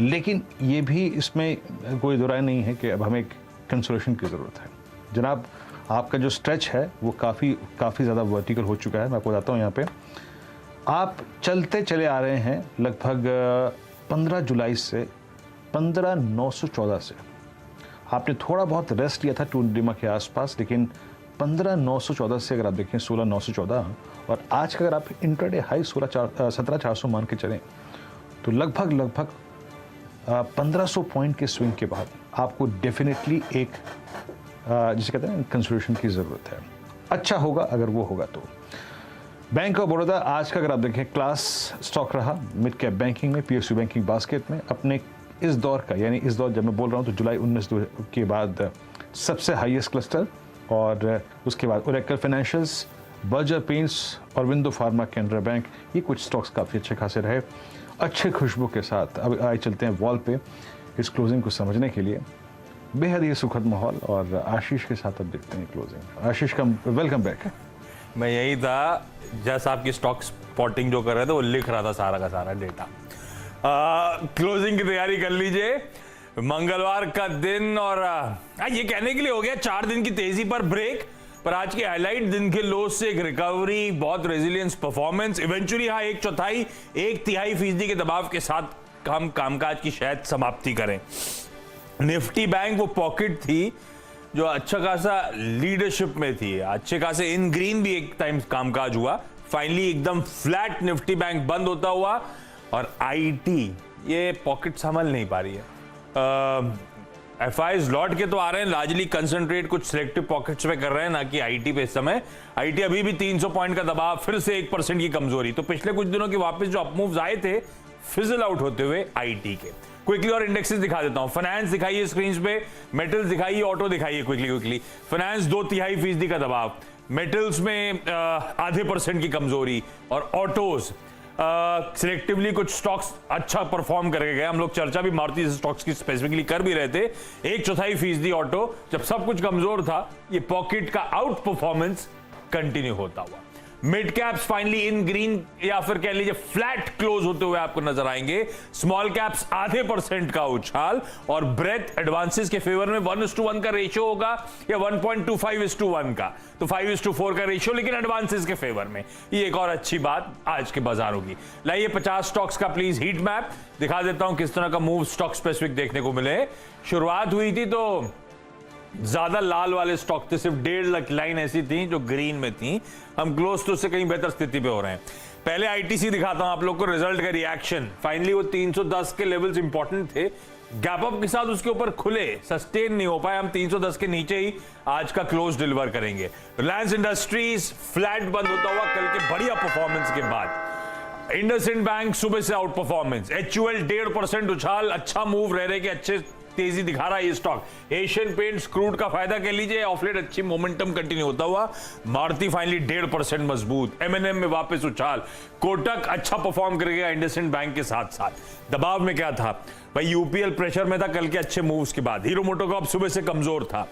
लेकिन ये भी इसमें कोई दो राय नहीं है कि अब हमें कंसोलेशन की ज़रूरत है। जनाब आपका जो स्ट्रेच है वो काफ़ी ज़्यादा वर्टिकल हो चुका है। मैं आपको बताता हूँ, यहाँ पे आप चलते चले आ रहे हैं लगभग 15 जुलाई से 15,914 से। आपने थोड़ा बहुत रेस्ट लिया था टूडिमा के आसपास, लेकिन 15,914 से अगर आप देखें 16,914, और आज का अगर आप इंट्राडे हाई 17,400 मान के चलें तो लगभग 1,500 पॉइंट के स्विंग के बाद आपको डेफिनेटली एक जिसे कहते हैं कंसोलिडेशन की ज़रूरत है। अच्छा होगा अगर वो होगा तो। बैंक ऑफ बड़ौदा आज का अगर आप देखें क्लास स्टॉक रहा मिड कैप बैंकिंग में, पीएसयू बैंकिंग बास्केट में अपने इस दौर का, यानी इस दौर जब मैं बोल रहा हूँ तो जुलाई 19 के बाद सबसे हाईएस्ट क्लस्टर, और उसके बाद ओरेकल फाइनेंशियल्स, बर्जर पेंट्स और विंडो फार्मा, कैनरा बैंक, ये कुछ स्टॉक्स काफ़ी अच्छे खासे रहे अच्छे खुशबू के साथ। अब आए चलते हैं वॉल पे इस क्लोजिंग को समझने के लिए, बेहद ही सुखद माहौल, और आशीष के साथ अब देखते हैं क्लोजिंग। आशीष का वेलकम बैक। मैं यही था, जैसा आपकी स्टॉक स्पॉटिंग जो कर रहे थे वो लिख रहा था सारा का सारा डेटा। क्लोजिंग की तैयारी कर लीजिए, मंगलवार का दिन, और ये कहने के लिए हो गया 4 दिन की तेजी पर ब्रेक, पर आज की हाईलाइट दिन के लो से एक रिकवरी, बहुत रेजिलियंस परफॉर्मेंस, इवेंचुअली हाँ 1/4 के दबाव के साथ हम कामकाज की शायद समाप्ति करें। निफ्टी बैंक वो पॉकेट थी जो अच्छा खासा लीडरशिप में थी, अच्छे खासे इन ग्रीन भी एक टाइम कामकाज हुआ, फाइनली एकदम फ्लैट निफ्टी बैंक बंद होता हुआ, और आईटी ये पॉकेट संभल नहीं पा रही है। एफआईज लौट के तो आ रहे हैं, लार्जली कंसंट्रेट कुछ सिलेक्टिव पॉकेट्स पे कर रहे हैं, ना कि आईटी पे इस समय। आईटी अभी भी 300 पॉइंट का दबाव, फिर से 1% की कमजोरी, तो पिछले कुछ दिनों के वापस जो अपमूव्स आए थे फिजल आउट होते हुए आईटी के। क्विकली और इंडेक्सेस दिखा देता हूं, फाइनेंस दिखाइए स्क्रीन पे, मेटल्स दिखाइए, ऑटो दिखाइए क्विकली। फाइनेंस 2/3% का दबाव, मेटल्स में 0.5% की कमजोरी, और ऑटोज सिलेक्टिवली कुछ स्टॉक्स अच्छा परफॉर्म करके गए। हम लोग चर्चा भी मारुति स्टॉक्स की स्पेसिफिकली कर भी रहे थे। 1/4% ऑटो, जब सब कुछ कमजोर था, ये पॉकेट का आउट परफॉर्मेंस कंटिन्यू होता हुआ। Mid caps finally in green या फिर कह लीजिए फ्लैट क्लोज होते हुए आपको नजर आएंगे। स्मॉल कैप्स 0.5% का उछाल, और ब्रेथ एडवांसेस के फेवर में 1:1 का रेशियो होगा या 1.25:1 का, तो 5:4 का रेशियो, लेकिन एडवांसेस के फेवर में। ये एक और अच्छी बात आज के बाजारों की। लाइए 50 स्टॉक्स का प्लीज हीट मैप दिखा देता हूं, किस तरह का मूव स्टॉक स्पेसिफिक देखने को मिले। शुरुआत हुई थी तो ज्यादा लाल वाले स्टॉक थे, सिर्फ 1.5 लाइन ऐसी थी जो ग्रीन में थी। हम क्लोज टू से कहीं बेहतर स्थिति पे हो रहे हैं। पहले आईटीसी दिखाता हूं आप लोग को, रिजल्ट का रिएक्शन। फाइनली वो 310 के लेवल्स इंपॉर्टेंट थे, गैप अप के साथ उसके ऊपर खुले, सस्टेन नहीं हो पाए। हम 310 के नीचे ही आज का क्लोज डिलीवर करेंगे। रिलायंस इंडस्ट्रीज फ्लैट बंद होता हुआ कल के बढ़िया परफॉर्मेंस के बाद। इंडसइंड बैंक सुबह से आउट परफॉर्मेंस, HUL 1.5% उछाल, अच्छा मूव रह रहे कि अच्छे तेजी दिखा रहा है ये स्टॉक। एशियन पेंट्स क्रूड का फायदा कह लीजिए, ऑफलेट अच्छी मोमेंटम कंटिन्यू होता हुआ। मारुति फाइनली 1.5% मजबूत, M&M में वापस उछाल। कोटक अच्छा परफॉर्म करेगा इंडसइंड बैंक के साथ साथ। दबाव में क्या था भाई, UPL प्रेशर में था कल के अच्छे मूव्स के बाद। हीरो मोटोकॉर्प सुबह से कमजोर था।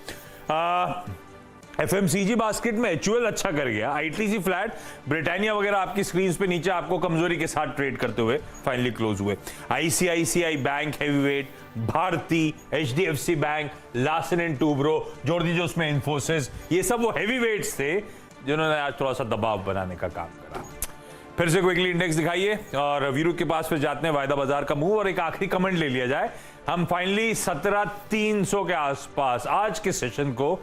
FMCG बास्केट में HUL अच्छा कर गया, ITC फ्लैट, ब्रिटानिया वगैरह आपकी स्क्रीन पे नीचे आपको कमजोरी के साथ ट्रेड करते हुए फाइनली क्लोज हुए। ICICI bank heavyweight, Bharti, HDFC bank, Larsen and Toubro, जोड़ दीजिए उसमें इन्फोसिस, ये सब वो हैवीवेट्स थे जिन्होंने आज थोड़ा सा दबाव बनाने का काम करा। फिर से क्विकली इंडेक्स दिखाइए और वीरू के पास फिर जाते हैं वायदा बाजार का मूव और एक आखिरी कमेंट ले लिया जाए। हम फाइनली 17,300 के आसपास आज के सेशन को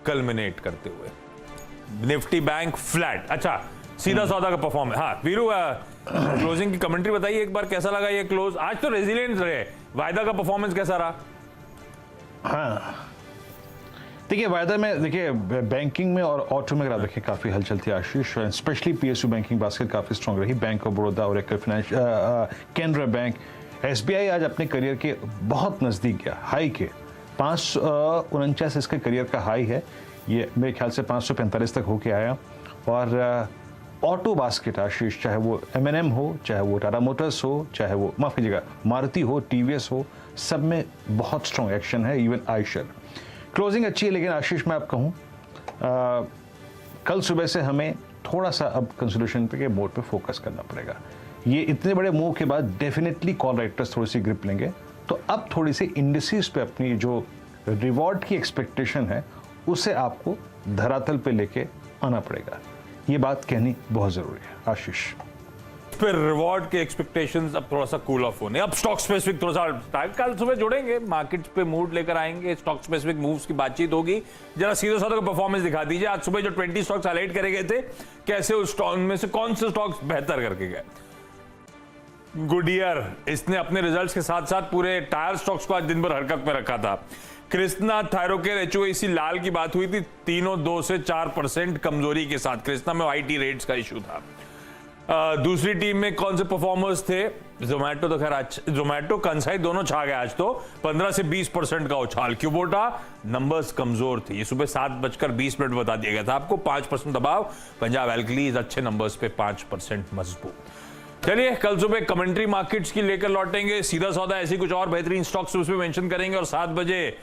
कल्मिनेट करते हुए। निफ्टी बैंक फ्लैट, अच्छा सीधा सौदा का परफॉर्मेंस। हाँ वीरू, क्लोजिंग की कमेंट्री बताइए एक बार, कैसा लगा ये क्लोज? आज तो रेजिलियंट रहे, वायदा का परफॉर्मेंस कैसा रहा? हाँ देखिए, वायदा में देखिए बैंकिंग में और ऑटो में अगर आप देखिए काफ़ी हलचल थी आशीष, स्पेशली PSU बैंकिंग बास्केट काफ़ी स्ट्रांग रही। Bank of Baroda, Oracle finance, Canara bank, SBI आज अपने करियर के बहुत नज़दीक गया, हाई के 549 इसके करियर का हाई है, ये मेरे ख्याल से 545 तक होके आया। और ऑटो बास्केट आशीष, चाहे वो M&M हो, चाहे वो टाटा मोटर्स हो, चाहे वो माफ़ कीजिएगा मारुति हो, TVS हो, सब में बहुत स्ट्रॉन्ग एक्शन है। इवन आयशर क्लोजिंग अच्छी है, लेकिन आशीष मैं आप कहूँ कल सुबह से हमें थोड़ा सा अब कंसोलिडेशन पे के मोड पे फोकस करना पड़ेगा। ये इतने बड़े मूव के बाद डेफिनेटली कॉल राइटर्स थोड़ी सी ग्रिप लेंगे, तो अब थोड़ी सी इंडिसेस पे अपनी जो रिवॉर्ड की एक्सपेक्टेशन है उसे आपको धरातल पे लेके आना पड़ेगा। ये बात कहनी बहुत जरूरी है आशीष। फिर रिवॉर्ड के एक्सपेक्टेशंस अब थोड़ा सा कूल ऑफ होने, अब स्टॉक स्पेसिफिक थोड़ा सा कल सुबह जोड़ेंगे, मार्केट पे मूड लेकर आएंगे, स्टॉक स्पेसिफिक मूव्स की बातचीत होगी। जरा सीधा साधा का परफॉर्मेंस दिखा दीजिए। आज सुबह जो 20 स्टॉक्स हाईलाइट करे गए थे, कैसे उस स्टॉक में से कौन से स्टॉक्स बेहतर करके गए? गुडियर, इसने अपने रिजल्ट्स के साथ साथ पूरे टायर स्टॉक्स को आज दिन भर हरकत में रखा था। कृष्णा, थायरोकेयर, HOAC, लाल की बात हुई थी, तीनों 2 से 4% कमजोरी के साथ। कृष्णा में IT रेट्स का इशू था। दूसरी टीम में कौन से परफॉर्मर्स थे? जोमैटो, तो खैर आज जोमैटो कंसाई दोनों छा गए आज तो, 15 से 20% का उछाल। क्यूबोटा नंबर्स कमजोर थी, ये सुबह 7:20 बता दिया गया था आपको, 5% दबाव। पंजाब एल्कलीज अच्छे नंबर्स पे 5% मजबूत। चलिए कल सुबह कमेंट्री मार्केट्स की लेकर लौटेंगे, सीधा सौदा ऐसी कुछ और बेहतरीन स्टॉक्स उसमें मेंशन करेंगे और 7 बजे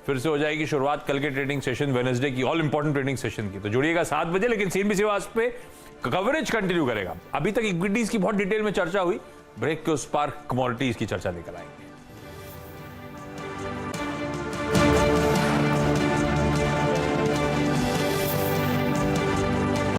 फिर से हो जाएगी शुरुआत कल के ट्रेडिंग सेशन, वेडनेसडे की ऑल इंपॉर्टेंट ट्रेडिंग सेशन की। तो जुड़िएगा 7 बजे, लेकिन CNBC वास पे कवरेज कंटिन्यू करेगा। अभी तक इक्विटीज की बहुत डिटेल में चर्चा हुई, ब्रेक के उस पार कमोडिटीज की चर्चा लेकर आएंगे।